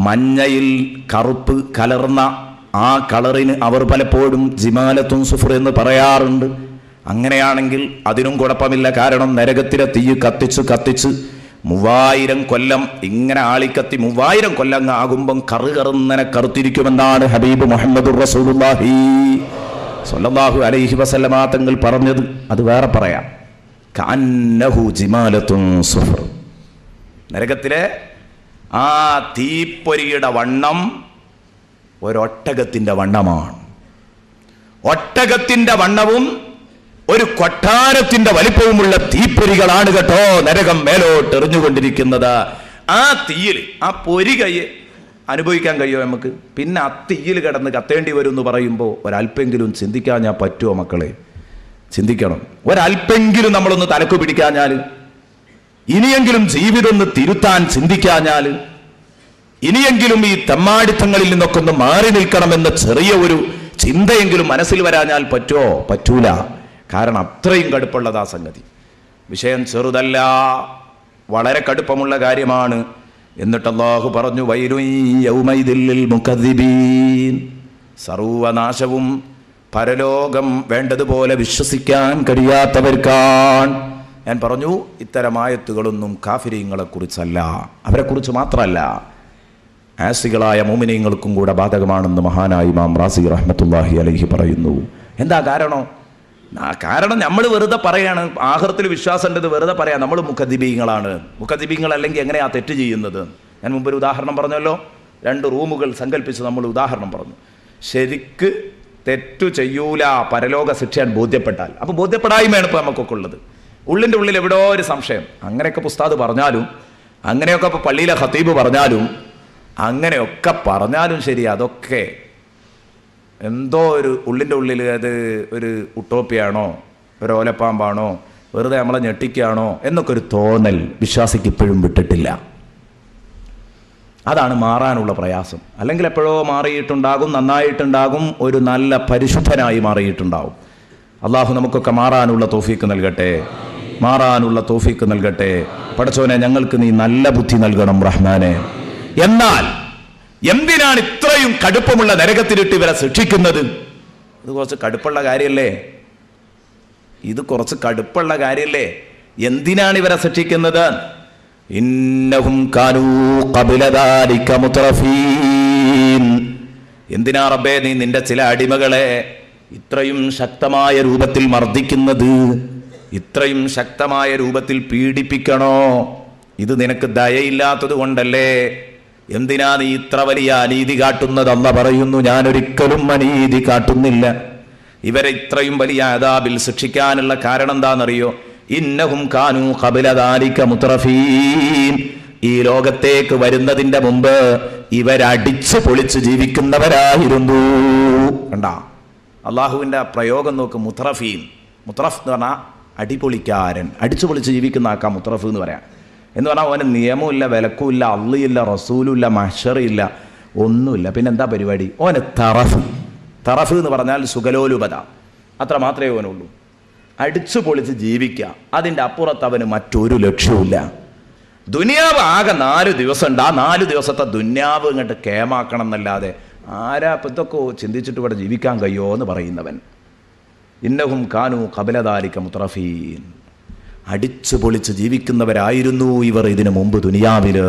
മഞ്ഞയിൽ കറുപ്പ് കലർന്ന ആ കളറിന് അവർ പലപ്പോഴും ജിമാലത്തുൻ സുഫ്ർ എന്ന് പറയാറുണ്ട്. അങ്ങനെയാണെങ്കിൽ അതിനും കുഴപ്പമില്ല. കാരണം നരകത്തിലെ തീ കത്തിച്ച് 3000 കൊല്ലം ഇങ്ങനെ ആളിക്കത്തി 3000 കൊല്ലം ആകുമ്പം കറുകറുന്നനെ കറുത്തിരിക്കുമെന്നാണ് ഹബീബ് മുഹമ്മദുർ റസൂലുള്ളാഹി സ്വല്ലല്ലാഹു അലൈഹി വസല്ലമ തങ്ങൾ പറഞ്ഞത്. അത് വേറെ പറയാം. കഅന്നഹു ജിമാലത്തുൻ സുഫർ, നരകത്തിലെ ആ തീപ്പൊരിയുടെ വണ്ണം ഒരൊട്ടകത്തിൻ്റെ വണ്ണമാണ്. ഒട്ടകത്തിൻ്റെ വണ്ണവും ഒരു കൊട്ടാരത്തിന്റെ വലിപ്പവുമുള്ള തീപ്പൊരികളാണ് കേട്ടോ നരകം മേലോട്ട് എറിഞ്ഞുകൊണ്ടിരിക്കുന്നത്. ആ തീയിൽ ആ പൊരി കൈ അനുഭവിക്കാൻ കഴിയുമോ നമുക്ക്? പിന്നെ ആ തീയിൽ കിടന്ന് കത്തേണ്ടി വരും എന്ന് പറയുമ്പോൾ ഒരല്പെങ്കിലും ചിന്തിക്കാൻ ഞാൻ പറ്റുമോ മക്കളെ? ചിന്തിക്കണം. ഒരല്പെങ്കിലും നമ്മളൊന്ന് തലക്ക് പിടിക്കാഞ്ഞാൽ, ഇനിയെങ്കിലും ജീവിതം ഒന്ന് തിരുത്താൻ ചിന്തിക്കാഞ്ഞാൽ, ഇനിയെങ്കിലും ഈ തെമ്മാടിത്തങ്ങളിൽ നിന്നൊക്കെ ഒന്ന് മാറി നിൽക്കണമെന്ന ചെറിയ ഒരു ചിന്തയെങ്കിലും മനസ്സിൽ വരാഞ്ഞാൽ പറ്റൂല. കാരണം അത്രയും കടുപ്പുള്ളതാ സംഗതി. വിഷയം ചെറുതല്ല, വളരെ കടുപ്പമുള്ള കാര്യമാണ്. എന്നിട്ട് അല്ലാഹു പറഞ്ഞു, വൈലുൻ യൗമൈദിൽ ലിൽ മുകദ്ദിബീൻ, സർവനാശവും പരലോകം വേണ്ടതുപോലെ വിശ്വസിക്കാൻ കഴിയാത്തവർക്കാണ്. ഞാൻ പറഞ്ഞു, ഇത്തരം ആയത്തുകളൊന്നും കാഫിരീങ്ങളെ കുറിച്ചല്ല, അവരെ കുറിച്ച് മാത്രമല്ല, ആസികളായ മുഅ്മിനീങ്ങൾക്കും കൂടെ ബാധകമാണെന്ന് മഹാനായ ഇമാം റാസി റഹ്മത്തുള്ളാഹി അലൈഹി പറയുന്നു. എന്താ കാരണം? കാരണം നമ്മൾ വെറുതെ പറയാണ്, ആഖിറത്തിൽ വിശ്വാസം ഉണ്ടെന്ന് വെറുതെ പറയാം. നമ്മൾ മുകദ്ദിബീങ്ങളാണ്. മുകദ്ദിബീങ്ങൾ അല്ലെങ്കിൽ എങ്ങനെയാ തെറ്റ് ചെയ്യുന്നത്? ഞാൻ മുമ്പൊരു ഉദാഹരണം പറഞ്ഞല്ലോ. 2 റൂമുകൾ സങ്കല്പിച്ച് നമ്മൾ ഉദാഹരണം പറഞ്ഞു. ശരിക്ക് തെറ്റു ചെയ്യൂല, പരലോക ശിക്ഷ ബോധ്യപ്പെട്ടാൽ. അപ്പോൾ ബോധ്യപ്പെടായ്മയാണ് ഇപ്പോൾ നമുക്കൊക്കെ ഉള്ളത്. ഉള്ളിൻ്റെ ഉള്ളിൽ എവിടെയോ ഒരു സംശയം. അങ്ങനെയൊക്കെ ഉസ്താദ് പറഞ്ഞാലും, അങ്ങനെയൊക്കെ ഇപ്പോൾ പള്ളിയിലെ ഖതീബ് പറഞ്ഞാലും, അങ്ങനെയൊക്കെ പറഞ്ഞാലും ശരി, അതൊക്കെ എന്തോ ഒരു ഉള്ളിൻ്റെ ഉള്ളിൽ അത് ഒരു ഉട്ടോപ്പിയാണോ, ഒരു ഓലപ്പാമ്പാണോ, വെറുതെ നമ്മളെ ഞെട്ടിക്കുകയാണോ എന്നൊക്കെ ഒരു തോന്നൽ വിശ്വാസിക്ക് ഇപ്പോഴും വിട്ടിട്ടില്ല. അതാണ് മാറാനുള്ള പ്രയാസം. അല്ലെങ്കിൽ എപ്പോഴോ മാറിയിട്ടുണ്ടാകും, നന്നായിട്ടുണ്ടാകും, ഒരു നല്ല പരിശുദ്ധനായി മാറിയിട്ടുണ്ടാകും. അള്ളാഹു നമുക്കൊക്കെ മാറാനുള്ള തൗഫീക്ക് നൽകട്ടെ, മാറാനുള്ള തൗഫീക്ക് നൽകട്ടെ. പടച്ചോനെ, ഞങ്ങൾക്ക് നീ നല്ല ബുദ്ധി നൽകണം റഹ്മാനെ. എന്നാൽ എന്തിനാണ് ഇത്രയും കടുപ്പമുള്ള നരകത്തിലിട്ട് ഇവരെ ശിക്ഷിക്കുന്നത്? ഇത് കുറച്ച് കടുപ്പുള്ള കാര്യമല്ലേ? എന്തിനാണ് ഇവരെ ശിക്ഷിക്കുന്നത്? ഇന്നഹും കാനൂ ഖബല ദാലിക മുത്രഫീൻ. എന്തിനാ റബ്ബേ നീ നിന്റെ ചില അടിമകളെ ഇത്രയും ശക്തമായ രൂപത്തിൽ മർദ്ദിക്കുന്നത്, ഇത്രയും ശക്തമായ രൂപത്തിൽ പീഡിപ്പിക്കണോ? ഇത് നിനക്ക് ദയയില്ലാത്തത് കൊണ്ടല്ലേ? എന്തിനാ നീ ഇത്ര വലിയ അനീതി കാട്ടുന്നത്? അല്ലാഹു പറയുന്നു, ഞാനൊരിക്കലും അനീതി കാട്ടുന്നില്ല. ഇവരെ ഇത്രയും വലിയ അദാബിൽ ശിക്ഷിക്കാനുള്ള കാരണം എന്താണെന്നറിയോ? ഇന്നഹും കാനൂ ഖബല ദാലിക മുത്രഫീൻ. ഈ ലോകത്തേക്ക് വരുന്നതിന്റെ മുമ്പ് ഇവരടിച്ചു പൊളിച്ച് ജീവിക്കുന്നവരായിരുന്നു. കണ്ടാ, അള്ളാഹുവിൻ്റെ പ്രയോഗം നോക്ക്. മുത്രഫീൻ, മുത്രഫ് എന്ന് പറഞ്ഞാൽ അടിപൊളിക്കാരൻ, അടിച്ചു പൊളിച്ച് ജീവിക്കുന്ന ആക്കാം മുത്രഫ് എന്ന് പറയാം. എന്ന് പറഞ്ഞാൽ അവന് നിയമമില്ല, വിലക്കുമില്ല, അള്ളിയില്ല, റസൂലുമില്ല, മഹ്ശറില്ല, ഒന്നുമില്ല. പിന്നെ എന്താ പരിപാടി? ഓന് തറഫ് എന്ന് പറഞ്ഞാൽ സുഖലോലുപത, അത്ര മാത്രമേ അവനുള്ളൂ. അടിച്ചു പൊളിച്ച് ജീവിക്കുക, അതിൻ്റെ അപ്പുറത്ത് അവന് മറ്റൊരു ലക്ഷ്യവുമില്ല. ദുനിയാവ് ആകെ 4 ദിവസം ഉണ്ട്. ആ 4 ദിവസത്തെ ദുനിയാവ് ഇങ്ങോട്ട് കേമാക്കണം എന്നല്ലാതെ ആരാ ഇതൊക്കെ ചിന്തിച്ചിട്ട് ഇവിടെ ജീവിക്കാൻ കഴിയുമോ എന്ന് പറയുന്നവൻ. ഇന്നഹും കാനൂ ഖബല ദാലിക മുത്രഫീൻ. അടിച്ചു പൊളിച്ച് ജീവിക്കുന്നവരായിരുന്നു ഇവർ ഇതിനു മുമ്പ് ദുനിയാവില്.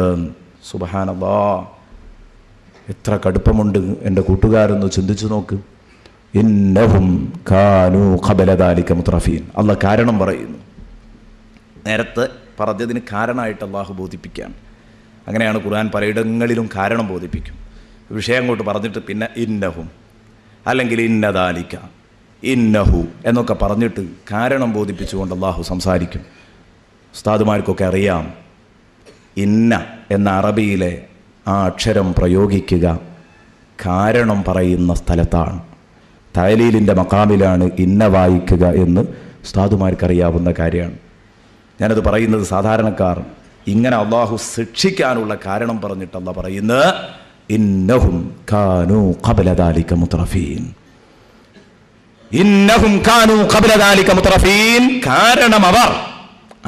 സുബ്ഹാനല്ലാഹ്, എത്ര കടുപ്പമുണ്ട് എൻ്റെ കൂട്ടുകാരൊന്ന് ചിന്തിച്ചു നോക്ക്. ഇന്നഹും കാനൂ ഖബല ദാലിക മുത്രഫീൻ. അല്ലാഹ് കാരണം പറയുന്നു. നേരത്തെ പറഞ്ഞതിന് കാരണമായിട്ട് അള്ളാഹു ബോധിപ്പിക്കുകയാണ്. അങ്ങനെയാണ് ഖുർആൻ പലയിടങ്ങളിലും കാരണം ബോധിപ്പിക്കും. വിഷയം അങ്ങോട്ട് പറഞ്ഞിട്ട് പിന്നെ ഇന്നഹും അല്ലെങ്കിൽ ഇന്ന ദാലിക, ഇന്നഹു എന്നൊക്കെ പറഞ്ഞിട്ട് കാരണം ബോധിപ്പിച്ചുകൊണ്ട് അള്ളാഹു സംസാരിക്കും. ഉസ്താദുമാർക്കൊക്കെ അറിയാം, ഇന്ന എന്ന അറബിയിലെ ആ അക്ഷരം പ്രയോഗിക്കുക കാരണം പറയുന്ന സ്ഥലത്താണ്. തഅലീലിൻ്റെ മഖാമിലാണ് ഇന്ന വായിക്കുക എന്ന് ഉസ്താദുമാർക്കറിയാവുന്ന കാര്യമാണ്. ഞാനത് പറയുന്നത് സാധാരണക്കാർ ഇങ്ങനെ അള്ളാഹു ശിക്ഷിക്കാനുള്ള കാരണം പറഞ്ഞിട്ട് അള്ളാഹ് പറയുന്നത് ഇന്നഹും കാനൂ ഖബല ദാലിക മുത്രഫീൻ. ഇന്നഹും കാനൂ ഖബല ദാലിക മുത്രഫീൻ. കാരണം അവർ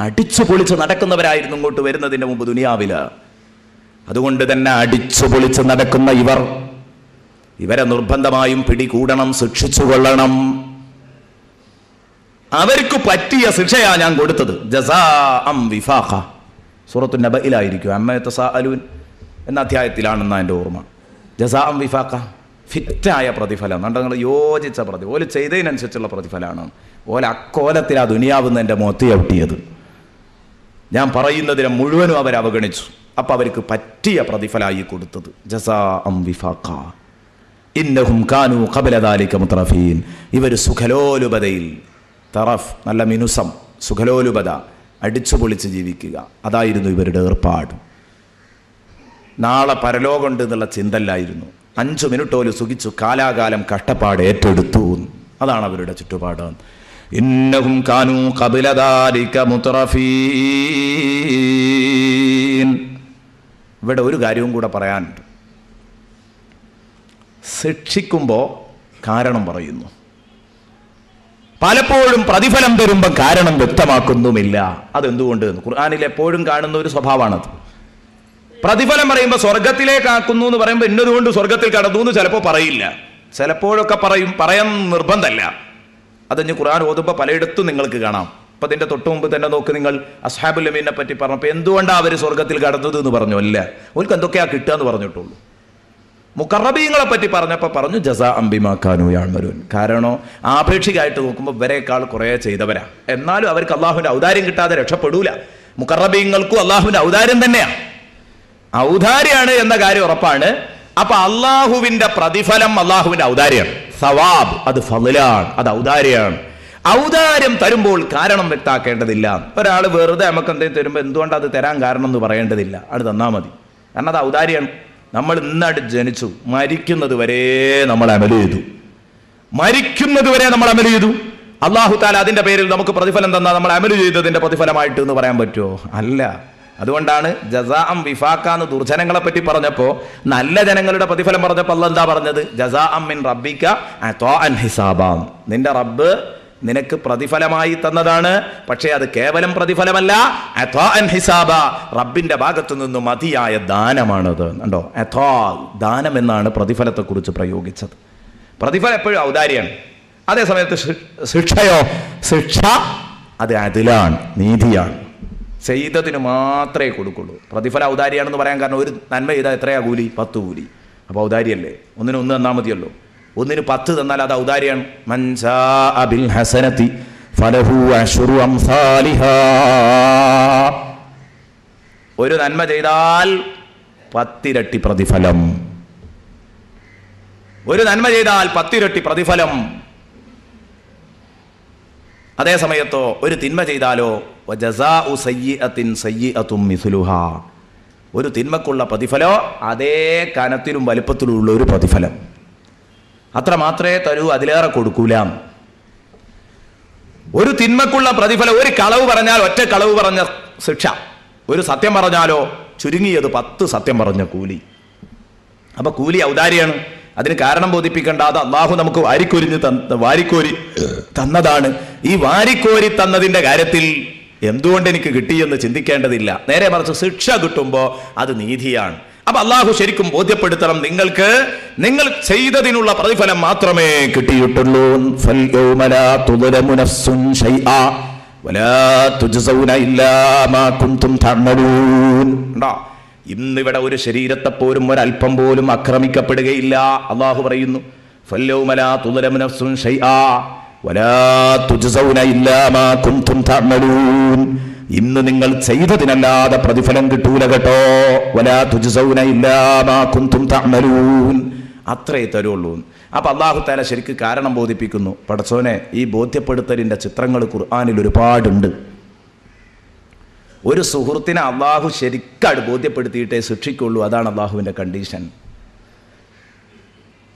അടിച്ചു പൊളിച്ച് നടക്കുന്നവരായിരുന്നു ഇങ്ങോട്ട് വരുന്നതിന് മുമ്പ് ദുനിയാവില്. അതുകൊണ്ട് തന്നെ അടിച്ചു പൊളിച്ച് നടക്കുന്ന ഇവരെ നിർബന്ധമായും പിടികൂടണം, ശിക്ഷിച്ചുകൊള്ളണം. അവർക്ക് പറ്റിയ ശിക്ഷയാ ഞാൻ കൊടുത്തത്. ജസാഅം വിഫാഖ. സൂറത്തുൻ നബയിലായിരിക്കും, അമ്മ യതസാഅലൂൻ എന്ന അധ്യായത്തിലാണെന്നാണ് എൻ്റെ ഓർമ്മ. ജസാഅം വിഫാഖ, ഫിറ്റായ പ്രതിഫലം, നിങ്ങൾ യോജിച്ച പ്രതിഫലം, ഓല് ചെയ്തതിനനുസരിച്ചുള്ള പ്രതിഫലമാണ്. ഓല അക്കോലത്തിൽ ആ ദുനിയാവുന്ന എൻ്റെ മുഖത്ത് ചവിട്ടിയത്. ഞാൻ പറയുന്നതിനെ മുഴുവനും അവർ അവഗണിച്ചു. അപ്പം അവർക്ക് പറ്റിയ പ്രതിഫലമായി കൊടുത്തത് ജസാഅം വിഫാഖ. ഇന്നഹും കാനൂ ഖബല ദാലിക മുത്രഫീൻ. ഇവർ സുഖലോലുപതയിൽ, തറഫ് നല്ല മിനുസം, സുഖലോലുപത, അടിച്ചു പൊളിച്ച് ജീവിക്കുക, അതായിരുന്നു ഇവരുടെ ഏർപ്പാട്. നാളെ പരലോകമുണ്ട് എന്നുള്ള ചിന്തല്ലായിരുന്നു. 5 മിനിറ്റ് പോലും സുഖിച്ചു കാലാകാലം കഷ്ടപ്പാട് ഏറ്റെടുത്തു. അതാണ് അവരുടെ ചുറ്റുപാട്. ഇന്നഹും കാനൂ ഖബല ദാലിക മുത്രഫീൻ. ഇവിടെ ഒരു കാര്യവും കൂടെ പറയാനുണ്ട്. ശിക്ഷിക്കുമ്പോൾ കാരണം പറയുന്നു, പലപ്പോഴും പ്രതിഫലം തരുമ്പോൾ കാരണം വ്യക്തമാക്കുന്നുമില്ല. അതെന്തുകൊണ്ട്? ഖുർആനിൽ എപ്പോഴും കാണുന്ന ഒരു സ്വഭാവമാണത്. പ്രതിഫലം പറയുമ്പോൾ സ്വർഗത്തിലേക്കാക്കുന്നു എന്ന് പറയുമ്പോൾ ഇന്നതുകൊണ്ട് സ്വർഗത്തിൽ കടന്നു എന്ന് ചിലപ്പോൾ പറയില്ല, ചിലപ്പോഴൊക്കെ പറയും. പറയാൻ നിർബന്ധമല്ല. അതിന് ഖുർആൻ ഓതുമ്പോൾ പലയിടത്തും നിങ്ങൾക്ക് കാണാം. അപ്പം അതിൻ്റെ തൊട്ട് മുമ്പ് തന്നെ നോക്ക്, നിങ്ങൾ അസ്ഹാബുൽ യമീനെ പറ്റി പറഞ്ഞപ്പോൾ എന്തുകൊണ്ടാണ് അവർ സ്വർഗത്തിൽ കടന്നത് എന്ന് പറഞ്ഞു? അല്ല, അവർക്ക് എന്തൊക്കെയാണ് കിട്ടുക എന്ന് പറഞ്ഞിട്ടുള്ളൂ. മുഖറബീങ്ങളെ പറ്റി പറഞ്ഞപ്പോൾ പറഞ്ഞു ജസാഅൻ ബിമാ കാനൂ യഅമലൂൻ. കാരണം ആപേക്ഷികമായിട്ട് നോക്കുമ്പോൾ ഇവരെക്കാൾ കുറേ ചെയ്തവരാ, എന്നാലും അവർക്ക് അള്ളാഹുവിൻ്റെ ഔദാര്യം കിട്ടാതെ രക്ഷപ്പെടൂല. മുഖറബീങ്ങൾക്കും അള്ളാഹുവിൻ്റെ ഔദാര്യം തന്നെയാണ്, ഔദാര്യാണ് എന്ന കാര്യം ഉറപ്പാണ്. അപ്പൊ അള്ളാഹുവിന്റെ പ്രതിഫലം അള്ളാഹുവിന്റെ ഔദാര്യമാണ്. സവാബ് അത് ഫളലാണ്, അത് ഔദാര്യമാണ്. ഔദാര്യം തരുമ്പോൾ കാരണം വ്യക്താക്കേണ്ടതില്ല. ഒരാൾ വെറുതെ നമുക്ക് എന്തെങ്കിലും തരുമ്പോൾ എന്തുകൊണ്ട് അത് തരാൻ കാരണം എന്ന് പറയേണ്ടതില്ല, അത് തന്നാൽ മതി. കാരണം അത് ഔദാര്യമാണ്. നമ്മൾ ഇന്നാട് ജനിച്ചു, മരിക്കുന്നത് വരെ നമ്മൾ അമൽ ചെയ്തു, മരിക്കുന്നത് വരെ നമ്മൾ അമൽ ചെയ്തു. അള്ളാഹു താല അതിന്റെ പേരിൽ നമുക്ക് പ്രതിഫലം തന്നാൽ നമ്മൾ അമൽ ചെയ്തതിന്റെ പ്രതിഫലമായിട്ട് എന്ന് പറയാൻ പറ്റുമോ? അല്ല. അതുകൊണ്ടാണ് ജസാഅം വിഫാഖ എന്ന് ദുർജനങ്ങളെ പറ്റി പറഞ്ഞപ്പോൾ നല്ല ജനങ്ങളുടെ പ്രതിഫലം പറഞ്ഞപ്പോൾ അല്ലാഹ് എന്താ പറഞ്ഞത്? ജസാഅം മിൻ റബ്ബിക അതാഅൻ ഹിസാബാ. നിന്റെ റബ്ബ് നിനക്ക് പ്രതിഫലമായി തന്നതാണ്, പക്ഷേ അത് കേവലം പ്രതിഫലമല്ല, അതാഅൻ ഹിസാബ, റബ്ബിന്റെ ഭാഗത്തു നിന്നും മതിയായ ദാനമാണത്. കണ്ടോ, അതാ ദാനം എന്നാണ് പ്രതിഫലത്തെക്കുറിച്ച് പ്രയോഗിച്ചത്. പ്രതിഫലം എപ്പോഴും ഔദാര്യമാണ്. അതേസമയത്ത് ശിക്ഷയോ, ശിക്ഷ അത് അതിലാണ്, നീതിയാണ്. ചെയ്തതിന് മാത്രമേ കൊടുക്കുള്ളൂ. പ്രതിഫലം ഔദാര്യാണെന്ന് പറയാൻ കാരണം ഒരു നന്മ ചെയ്താൽ എത്രയാ കൂലി? 10 കൂലി. അപ്പോൾ ഔദാര്യല്ലേ? ഒന്നിന് 1 തന്നാൽ മതിയല്ലോ. ഒന്നിന് 10 തന്നാൽ അത് ഔദാര്യാണ്. മൻ ജാഅ ബിൽ ഹസനതി ഫലഹു അശ്റു അംസാലിഹാ. ഒരു നന്മ ചെയ്താൽ 10 ഇരട്ടി പ്രതിഫലം. ഒരു നന്മ ചെയ്താൽ 10 ഇരട്ടി പ്രതിഫലം. അതേ സമയത്തോ ഒരു തിന്മ ചെയ്താലോ വജസാഉ സയ്യിഅത്തിൻ സയ്യിഅത്തും മിസ്ലുഹാ. ഒരു തിന്മക്കുള്ള പ്രതിഫലോ അതേ കനത്തിലും വലുപ്പത്തിലുള്ള ഒരു പ്രതിഫലം. അത്ര മാത്രമേ തരൂ, അതിലേറെ കൊടുക്കൂല. ഒരു തിന്മക്കുള്ള പ്രതിഫലം, ഒരു കളവ് പറഞ്ഞാൽ ഒറ്റ കളവ് പറഞ്ഞ ശിക്ഷ, ഒരു സത്യം പറഞ്ഞാലോ ചുരുങ്ങിയത് 10 സത്യം പറഞ്ഞ കൂലി. അപ്പൊ കൂലി ഔദാര്യാണ്. അതിന് കാരണം ബോധിപ്പിക്കേണ്ട, അത് അള്ളാഹു നമുക്ക് വാരിക്കോരി തന്നതാണ്. ഈ വാരിക്കോരി തന്നതിന്റെ കാര്യത്തിൽ എന്തുകൊണ്ട് എനിക്ക് കിട്ടിയെന്ന് ചിന്തിക്കേണ്ടതില്ല. നേരെ മറിച്ച് ശിക്ഷ കിട്ടുമ്പോൾ അത് നീതിയാണ്. അപ്പൊ അള്ളാഹു ശരിക്കും ബോധ്യപ്പെടുത്തണം, നിങ്ങൾക്ക് നിങ്ങൾ ചെയ്തതിനുള്ള പ്രതിഫലം മാത്രമേ കിട്ടിയിട്ടുള്ളൂ. ഇന്നിവിടെ ഒരു ശരീരത്തെ പോലും ഒരല്പം പോലും ആക്രമിക്കപ്പെടുകയില്ല. അള്ളാഹു പറയുന്നു, ഇന്ന് നിങ്ങൾ ചെയ്തതിനല്ലാതെ പ്രതിഫലം കിട്ടൂല കേട്ടോ. വലാ തുജ്സൗന ഇല്ലാ മാ കുന്തും തഅമലൂൻ. അത്രേ തരുള്ളൂ. അപ്പൊ അല്ലാഹു തആല ശരിക്ക് കാരണം ബോധിപ്പിക്കുന്നു. പടച്ചോനെ, ഈ ബോധ്യപ്പെടുത്തലിന്റെ ചിത്രങ്ങൾ ഖുർആനിൽ ഒരുപാടുണ്ട്. ഒരു സുഹൃത്തിനെ അള്ളാഹു ശരിക്കാട് ബോധ്യപ്പെടുത്തിയിട്ടേ ശിക്ഷിക്കുള്ളൂ. അതാണ് അള്ളാഹുവിന്റെ കണ്ടീഷൻ.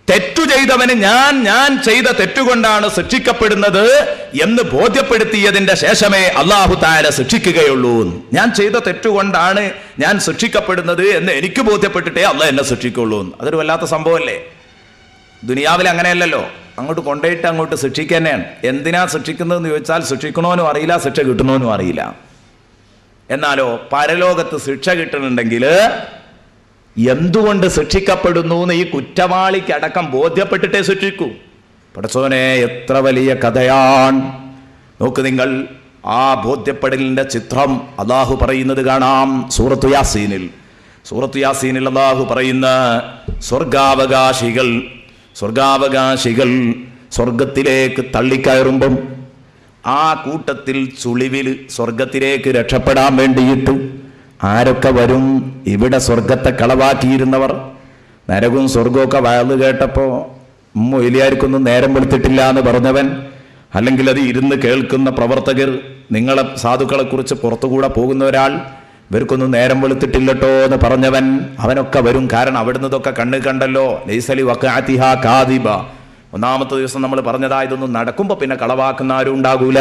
തെറ്റു ചെയ്തവന് ഞാൻ ചെയ്ത തെറ്റുകൊണ്ടാണ് ശിക്ഷിക്കപ്പെടുന്നത് എന്ന് ബോധ്യപ്പെടുത്തിയതിന്റെ ശേഷമേ അള്ളാഹു തആല ശിക്ഷിക്കുകയുള്ളൂ. ഞാൻ ചെയ്ത തെറ്റുകൊണ്ടാണ് ഞാൻ ശിക്ഷിക്കപ്പെടുന്നത് എന്ന് എനിക്ക് ബോധ്യപ്പെട്ടിട്ടേ അള്ളാഹ് എന്നെ ശിക്ഷിക്കുള്ളൂ. അതൊരു വല്ലാത്ത സംഭവമല്ലേ? ദുനിയാവിൽ അങ്ങനെയല്ലല്ലോ, അങ്ങോട്ട് കൊണ്ടുപോയിട്ട് അങ്ങോട്ട് ശിക്ഷിക്കുക തന്നെയാണ്. എന്തിനാ ശിക്ഷിക്കുന്നതെന്ന് ചോദിച്ചാൽ ശിക്ഷിക്കണോനും അറിയില്ല, ശിക്ഷ കിട്ടണോനും അറിയില്ല. എന്നാലോ പരലോകത്ത് ശിക്ഷ കിട്ടുന്നുണ്ടെങ്കിൽ എന്തുകൊണ്ട് ശിക്ഷിക്കപ്പെടുന്നു എന്ന് ഈ കുറ്റവാളിക്കടക്കം ബോധ്യപ്പെട്ടിട്ടേ ശിക്ഷിക്കൂ. പടച്ചോനെ, എത്ര വലിയ കഥയാണ്. നോക്ക് നിങ്ങൾ, ആ ബോധ്യപ്പെടലിന്റെ ചിത്രം അള്ളാഹു പറയുന്നത് കാണാം സൂറത്തു യാസീനിൽ. അള്ളാഹു പറയുന്ന സ്വർഗാവകാശികൾ സ്വർഗത്തിലേക്ക് തള്ളിക്കയറുമ്പം ആ കൂട്ടത്തിൽ ചുളിവിൽ സ്വർഗത്തിലേക്ക് രക്ഷപ്പെടാൻ വേണ്ടിയിട്ട് ആരൊക്കെ വരും? ഇവിടെ സ്വർഗത്തെ കളവാക്കിയിരുന്നവർ. നരകവും സ്വർഗമൊക്കെ വയല് കേട്ടപ്പോൾ മൊയ്ലിയാർക്കൊന്നും നേരം വെളുത്തിട്ടില്ല എന്ന് പറഞ്ഞവൻ, അല്ലെങ്കിൽ അത് ഇരുന്ന് കേൾക്കുന്ന പ്രവർത്തകർ, നിങ്ങളെ സാധുക്കളെ കുറിച്ച് പുറത്തുകൂടെ പോകുന്ന ഒരാൾ, ഇവർക്കൊന്നും നേരം വെളുത്തിട്ടില്ലട്ടോ എന്ന് പറഞ്ഞവൻ, അവനൊക്കെ വരും. കാരണം അവിടുന്ന് ഇതൊക്കെ കണ്ണ് കണ്ടല്ലോ. ലൈസലി വഖഅതിഹാ കാദിബ. ഒന്നാമത്തെ ദിവസം നമ്മൾ പറഞ്ഞതാ, ഇതൊന്നും നടക്കുമ്പോൾ പിന്നെ കളവാക്കുന്ന ആരും ഉണ്ടാകൂല.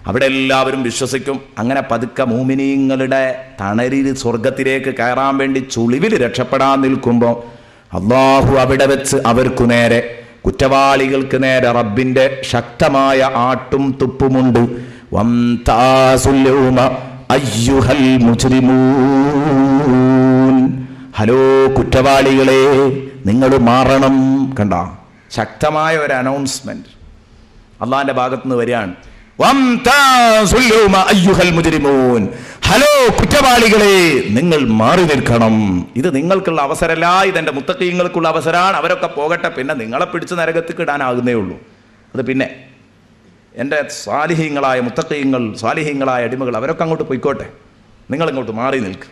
അവിടെ എല്ലാവരും വിശ്വസിക്കും. അങ്ങനെ പതുക്കെ മൂമിനീങ്ങളുടെ തണലിൽ സ്വർഗത്തിലേക്ക് കയറാൻ വേണ്ടി ചുളിവിൽ രക്ഷപ്പെടാൻ നിൽക്കുമ്പോൾ അള്ളാഹു അവിടെ വെച്ച് അവർക്കു നേരെ, കുറ്റവാളികൾക്ക് നേരെ റബ്ബിന്റെ ശക്തമായ ആട്ടും തുപ്പുമുണ്ട്. വംതാസുൽ യൗമ അയ്യുഹൽ മുജ്രിമൂൻ, ഹലോ കുറ്റവാളികളെ നിങ്ങൾ മാറണം. കണ്ട, ശക്തമായ ഒരു അനൗൺസ്മെന്റ് അള്ളാഹിന്റെ ഭാഗത്ത് നിന്ന് വരികയാണ്. വംതാസുൽ യൗമ അയ്യുഹൽ മുജ്രിമൂൻ, ഹലോ കുറ്റവാളികളെ നിങ്ങൾ മാറി നിൽക്കണം. ഇത് നിങ്ങൾക്കുള്ള അവസരമല്ല, ഇതെന്റെ മുത്തഖീങ്ങൾക്കുള്ള അവസരമാണ്. അവരൊക്കെ പോകട്ടെ, പിന്നെ നിങ്ങളെ പിടിച്ച് നരകത്തിക്ക് ഇടാനാകുന്നേ ഉള്ളൂ. അത് പിന്നെ എൻ്റെ സ്വാലിഹീങ്ങളായ മുത്തഖീങ്ങൾ, സ്വാലിഹീങ്ങളായ അടിമകൾ അവരൊക്കെ അങ്ങോട്ട് പോയിക്കോട്ടെ, നിങ്ങളിങ്ങോട്ട് മാറി നിൽക്കും.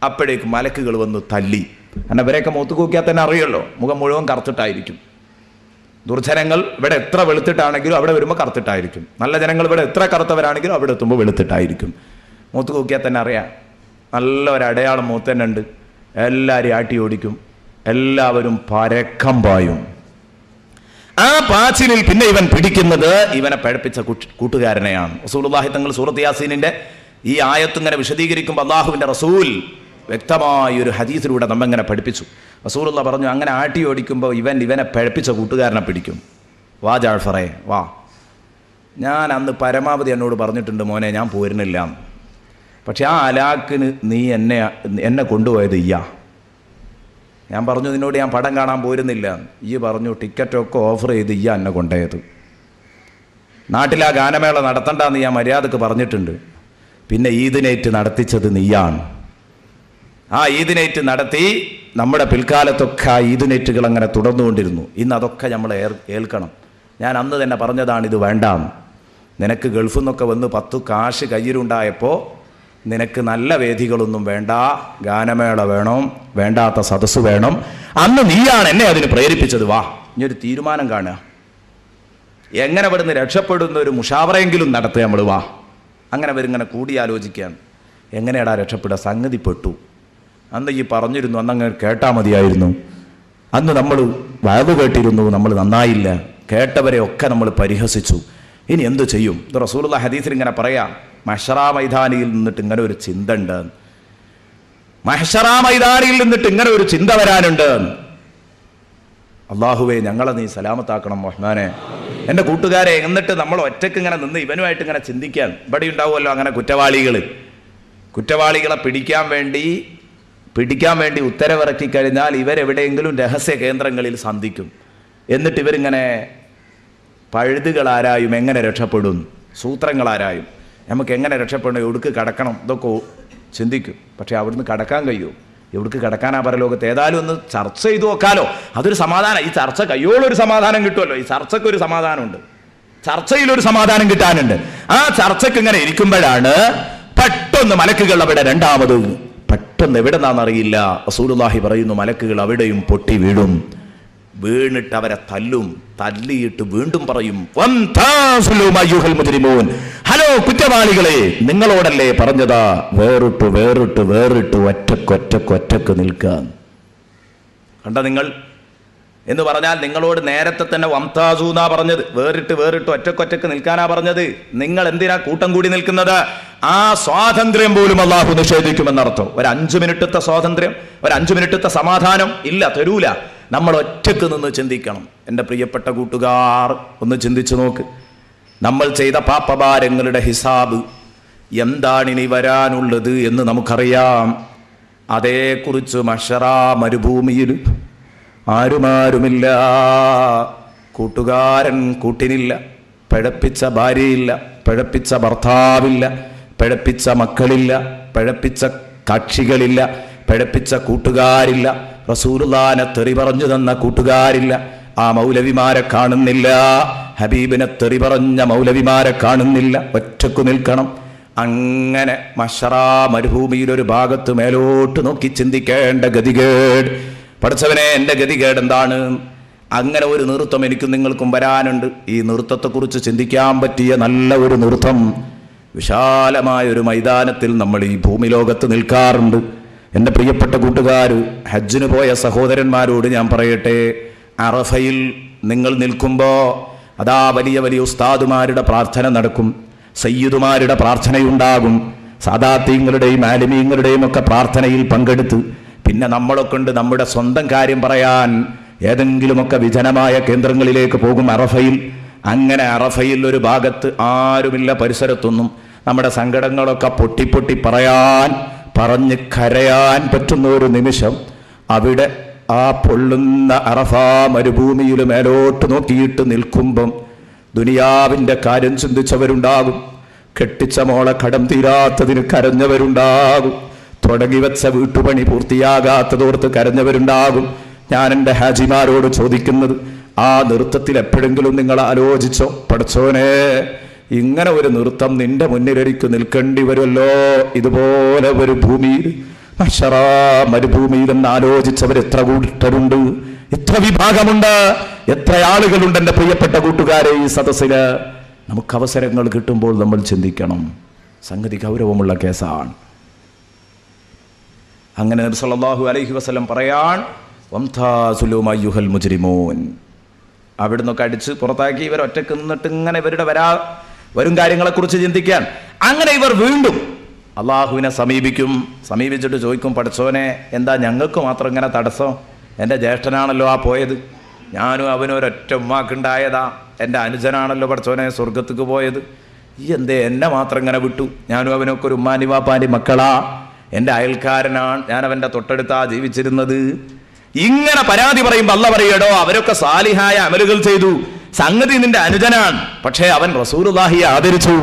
അപ്പോഴേക്ക് മലക്കുകൾ വന്ന് തല്ലി. കാരണം ഇവരെയൊക്കെ മുഖത്ത് നോക്കിയാൽ തന്നെ അറിയല്ലോ, മുഖം മുഴുവൻ കറുത്തിട്ടായിരിക്കും. ദുർജനങ്ങൾ ഇവിടെ എത്ര വെളുത്തിട്ടാണെങ്കിലും അവിടെ വരുമ്പോൾ കറുത്തിട്ടായിരിക്കും. നല്ല ജനങ്ങൾ ഇവിടെ എത്ര കറുത്തവരാണെങ്കിലും അവിടെ എത്തുമ്പോൾ വെളുത്തിട്ടായിരിക്കും. മൂത്ത് നോക്കിയാൽ തന്നെ അറിയാം, നല്ല ഒരു അടയാളം മൂത്ത് തന്നെ ഉണ്ട്. എല്ലാവരും ആട്ടി ഓടിക്കും, എല്ലാവരും പരക്കം പായും. ആ പാച്ചിലിൽ പിന്നെ ഇവൻ പിടിക്കുന്നത് ഇവനെ പഴപ്പിച്ച കൂട്ടുകാരനെയാണ്. റസൂലുള്ളാഹി തങ്ങൾ സൂറത്ത് യാസീനിന്റെ ഈ ആയത്ത് ഇങ്ങനെ വിശദീകരിക്കുമ്പോൾ അള്ളാഹുവിന്റെ റസൂൽ വ്യക്തമായ ഒരു ഹദീസിലൂടെ നമ്മങ്ങനെ പഠിപ്പിച്ചു. റസൂലുള്ള പറഞ്ഞു, അങ്ങനെ ആട്ടി ഓടിക്കുമ്പോൾ ഇവനെ പഴപ്പിച്ച കൂട്ടുകാരനെ പിടിക്കും. വാ ജാഫറേ വാ, ഞാൻ അന്ന് പരമാവധി എന്നോട് പറഞ്ഞിട്ടുണ്ട് മോനെ ഞാൻ പോരുന്നില്ല, പക്ഷെ ആ അലാക്കിന് നീ എന്നെ കൊണ്ടുപോയത് ഇയ്യാ. ഞാൻ പറഞ്ഞു നിന്നോട് ഞാൻ പടം കാണാൻ പോരുന്നില്ല. ഈ പറഞ്ഞു ടിക്കറ്റൊക്കെ ഓഫർ ചെയ്ത് ഇയ്യ എന്നെ കൊണ്ടുപോയത്. നാട്ടിൽ ആ ഗാനമേള നടത്തണ്ടെന്ന് ഞാൻ മര്യാദക്ക് പറഞ്ഞിട്ടുണ്ട്. പിന്നെ ഈദ് നൈറ്റ് നടത്തിച്ചത് നീയാണ്. ആ ഈദ് നൈറ്റ് നടത്തി നമ്മുടെ പിൽക്കാലത്തൊക്കെ ആ ഈദ് നൈറ്റുകൾ അങ്ങനെ തുടർന്നുകൊണ്ടിരുന്നു. ഇന്ന് അതൊക്കെ നമ്മൾ ഏൽക്കണം. ഞാൻ അന്ന് തന്നെ പറഞ്ഞതാണ്, ഇത് വേണ്ടാം. നിനക്ക് ഗൾഫിൽ നിന്നൊക്കെ വന്ന് 10 കാശ് കയ്യിലുണ്ടായപ്പോൾ നിനക്ക് നല്ല വേദികളൊന്നും വേണ്ട, ഗാനമേള വേണം, വേണ്ടാത്ത സദസ്സ് വേണം. അന്ന് നീയാണ് എന്നെ അതിന് പ്രേരിപ്പിച്ചത്. വാ, ഇനിയൊരു തീരുമാനം കാണുക, എങ്ങനെ ഇവിടുന്ന് രക്ഷപ്പെടുന്ന ഒരു മുഷാവറയെങ്കിലും നടത്തുക നമ്മൾ. വാ, അങ്ങനെ അവരിങ്ങനെ കൂടിയാലോചിക്കുകയാണ്, എങ്ങനെയാടാ രക്ഷപ്പെടുക. സംഗതി പെട്ടു. അന്ന് ഈ പറഞ്ഞിരുന്നു, അന്നങ്ങനെ കേട്ടാൽ മതിയായിരുന്നു. അന്ന് നമ്മൾ വയവ് കേട്ടിരുന്നു, നമ്മൾ നന്നായില്ല, കേട്ടവരെ ഒക്കെ നമ്മൾ പരിഹസിച്ചു. ഇനി എന്തു ചെയ്യും? ഇത് റസൂലുള്ളാഹി ഹദീസിൽ ഇങ്ങനെ പറയാം, മഹ്ശറാ മൈതാനിയിൽ നിന്നിട്ട് ഇങ്ങനെ ഒരു ചിന്ത ഉണ്ട്. മഹ്ശറാ മൈതാനിയിൽ നിന്നിട്ട് ഇങ്ങനെ ഒരു ചിന്ത വരാനുണ്ട്. അള്ളാഹുവേ ഞങ്ങളെ നീ സലാമത്താക്കണം റഹ്മാനെ. എൻ്റെ കൂട്ടുകാരെ, എന്നിട്ട് നമ്മൾ ഒറ്റയ്ക്ക് ഇങ്ങനെ നിന്ന് ഇവനുമായിട്ട് ഇങ്ങനെ ചിന്തിക്കാൻ. ഇവിടെ ഉണ്ടാവുമല്ലോ അങ്ങനെ കുറ്റവാളികളെ പിടിക്കാൻ വേണ്ടി ഉത്തരവിറക്കി കഴിഞ്ഞാൽ ഇവരെവിടെയെങ്കിലും രഹസ്യ കേന്ദ്രങ്ങളിൽ സന്ധിക്കും. എന്നിട്ട് ഇവരിങ്ങനെ പഴുതുകളാരായും എങ്ങനെ രക്ഷപ്പെടും, സൂത്രങ്ങളാരായും നമുക്ക് എങ്ങനെ രക്ഷപ്പെടണം, എവിടേക്ക് കടക്കണം, ഇതൊക്കെ ചിന്തിക്കും. പക്ഷെ അവിടുന്ന് കടക്കാൻ കഴിയുമോ? എവിടേക്ക് കടക്കാനാ പരലോകത്ത്? ഏതായാലും ഒന്ന് ചർച്ച ചെയ്തു നോക്കാലോ, അതൊരു സമാധാനം. ഈ ചർച്ച കയ്യോളൊരു സമാധാനം കിട്ടുമല്ലോ. ഈ ചർച്ചയ്ക്കൊരു സമാധാനമുണ്ട്, ചർച്ചയിലൊരു സമാധാനം കിട്ടാനുണ്ട്. ആ ചർച്ചയ്ക്ക് ഇങ്ങനെ ഇരിക്കുമ്പോഴാണ് പെട്ടെന്ന് മലക്കുകൾ അവിടെ രണ്ടാമത് പെട്ടെന്ന് എവിടെ നിന്നാണെന്നറിയില്ല റസൂലുള്ളാഹി പറയുന്നു, മലക്കുകൾ അവിടെയും പൊട്ടി വീണിട്ട് അവരെ തല്ലിയിട്ട് വീണ്ടും പറയും, ഹലോ കുറ്റവാളികളെ, നിങ്ങളോടല്ലേ പറഞ്ഞതാ വേറിട്ട് ഒറ്റക്ക് നിൽക്കാൻ. കണ്ട നിങ്ങൾ എന്ന് പറഞ്ഞാൽ നിങ്ങളോട് നേരത്തെ തന്നെ വംതാസു എന്നാ പറഞ്ഞത്, വേറിട്ട് ഒറ്റക്ക് നിൽക്കാനാ പറഞ്ഞത്. നിങ്ങൾ എന്തിനാ കൂട്ടം കൂടി നിൽക്കുന്നത്? ആ സ്വാതന്ത്ര്യം പോലും അള്ളാഹു നിഷേധിക്കുമെന്നർത്ഥം. ഒരു 5 മിനിറ്റത്തെ സ്വാതന്ത്ര്യം, ഒരു 5 മിനിറ്റത്തെ സമാധാനം ഇല്ല, തരൂല. നമ്മൾ ഒറ്റക്ക് നിന്ന് ചിന്തിക്കണം. എൻ്റെ പ്രിയപ്പെട്ട കൂട്ടുകാർ, ഒന്ന് ചിന്തിച്ചു നോക്ക്. നമ്മൾ ചെയ്ത പാപഭാരങ്ങളുടെ ഹിസാബ് എന്താണിനി വരാനുള്ളത് എന്ന് നമുക്കറിയാം. അതേക്കുറിച്ച് മഹ്ശറാ മരുഭൂമിയിൽ ആരുമില്ല. കൂട്ടുകാരൻ കൂട്ടിനില്ല, പിഴപ്പിച്ച ഭാര്യയില്ല, പിഴപ്പിച്ച ഭർത്താവില്ല, പിഴപ്പിച്ച മക്കളില്ല, പിഴപ്പിച്ച കക്ഷികളില്ല, പിഴപ്പിച്ച കൂട്ടുകാരില്ല, റസൂലുള്ളാഹിനെ തെറി പറഞ്ഞു തന്ന കൂട്ടുകാരില്ല. ആ മൗലവിമാരെ കാണുന്നില്ല, ഹബീബിനെ തെറി പറഞ്ഞ മൗലവിമാരെ കാണുന്നില്ല. ഒറ്റക്കു നിൽക്കണം. അങ്ങനെ മഹ്ശറാ മരുഭൂമിയിൽ ഒരു ഭാഗത്ത് മേലോട്ട് നോക്കി ചിന്തിക്കേണ്ട ഗതികേട്. പഠിച്ചവനെ, എൻ്റെ ഗതികേട് എന്താണ്? അങ്ങനെ ഒരു നൃത്തം എനിക്കും നിങ്ങൾക്കും വരാനുണ്ട്. ഈ നൃത്തത്തെക്കുറിച്ച് ചിന്തിക്കാൻ പറ്റിയ നല്ല ഒരു നൃത്തം വിശാലമായ ഒരു മൈതാനത്തിൽ നമ്മൾ ഈ ഭൂമി ലോകത്ത് നിൽക്കാറുണ്ട്. എൻ്റെ പ്രിയപ്പെട്ട കൂട്ടുകാർ, ഹജ്ജിന് പോയ സഹോദരന്മാരോട് ഞാൻ പറയട്ടെ, അറഫയിൽ നിങ്ങൾ നിൽക്കുമ്പോൾ അതാ വലിയ ഉസ്താദുമാരുടെ പ്രാർത്ഥന നടക്കും. സയ്യിദുമാരുടെ പ്രാർത്ഥനയുണ്ടാകും, സാദാത്യങ്ങളുടെയും ആലിമീങ്ങളുടെയും ഒക്കെ പ്രാർത്ഥനയിൽ പങ്കെടുത്ത് പിന്നെ നമ്മളൊക്കെ ഉണ്ട് നമ്മുടെ സ്വന്തം കാര്യം പറയാൻ ഏതെങ്കിലുമൊക്കെ വിജനമായ കേന്ദ്രങ്ങളിലേക്ക് പോകും അറഫയിൽ. അങ്ങനെ അറഫയിൽ ഒരു ഭാഗത്ത് ആരുമില്ല പരിസരത്തൊന്നും നമ്മുടെ സങ്കടങ്ങളൊക്കെ പൊട്ടി പറഞ്ഞ് കരയാൻ പറ്റുന്ന ഒരു നിമിഷം അവിടെ ആ പൊള്ളുന്ന അറഫാ മരുഭൂമിയിൽ മേലോട്ട് നോക്കിയിട്ട് നിൽക്കുമ്പം ദുനിയാവിൻ്റെ കാര്യം ചിന്തിച്ചവരുണ്ടാകും, കെട്ടിച്ച മോളെ കടം തീരാത്തതിന് കരഞ്ഞവരുണ്ടാകും, തുടങ്ങി വെച്ച വീട്ടുപണി പൂർത്തിയാകാത്തതോർത്ത് കരഞ്ഞവരുണ്ടാകും. ഞാൻ എൻ്റെ ഹാജിമാരോട് ചോദിക്കുന്നത്, ആ നൃത്തത്തിൽ എപ്പോഴെങ്കിലും നിങ്ങൾ ആലോചിച്ചോ, പഠിച്ചോനെ ഇങ്ങനെ ഒരു നൃത്തം നിന്റെ മുന്നിലൊരിക്കൽ നിൽക്കേണ്ടി വരുമല്ലോ, ഇതുപോലെ ഒരു ഭൂമിയിൽ അക്ഷറാ മരുഭൂമിയിലെന്ന് ആലോചിച്ചവർ എത്ര കൂട്ടരുണ്ട്, എത്ര വിഭാഗമുണ്ട്, എത്ര ആളുകളുണ്ട് എൻ്റെ പ്രിയപ്പെട്ട കൂട്ടുകാരെ ഈ സദസ്സില്. നമുക്ക് അവസരങ്ങൾ കിട്ടുമ്പോൾ നമ്മൾ ചിന്തിക്കണം, സംഗതി ഗൗരവമുള്ള കേസാണ്. അങ്ങനെ നബി സല്ലല്ലാഹു അലൈഹി വസല്ലം പറയാൻ വംതാസുലും അയ്യുഹൽ മുജ്രിമൂൻ, അവിടുന്നൊക്കെ അടിച്ച് പുറത്താക്കി ഇവർ ഒറ്റക്ക് നിന്നിട്ട് ഇങ്ങനെ ഇവരുടെ വരും കാര്യങ്ങളെക്കുറിച്ച് ചിന്തിക്കാൻ. അങ്ങനെ ഇവർ വീണ്ടും അള്ളാഹുവിനെ സമീപിച്ചിട്ട് ചോദിക്കും, പഠിച്ചോനെ എന്താ ഞങ്ങൾക്ക് മാത്രം ഇങ്ങനെ തടസ്സം? എൻ്റെ ജ്യേഷ്ഠനാണല്ലോ ആ പോയത്, ഞാനും അവനും ഒരൊറ്റ ഉമ്മാക്കുണ്ടായതാ, എൻ്റെ അനുജനാണല്ലോ പഠിച്ചോനെ സ്വർഗത്തേക്ക് പോയത്, ഈ എന്തേ എന്നെ മാത്രം ഇങ്ങനെ വിട്ടു? ഞാനും അവനൊക്കെ ഒരു ഉമ്മാനി വാപ്പാനി മക്കളാ, എൻ്റെ അയൽക്കാരനാണ്, ഞാൻ അവൻ്റെ തൊട്ടടുത്താ ജീവിച്ചിരുന്നത്. ഇങ്ങനെ പരാതി പറയുമ്പോൾ അള്ളാഹ് പറയടോ അവരൊക്കെ സാലിഹായ അമലുകൾ ചെയ്തു, സംഗതി നിന്റെ അനുജനാണ്, പക്ഷേ അവൻ റസൂലുള്ളാഹിയെ ആദരിച്ചു.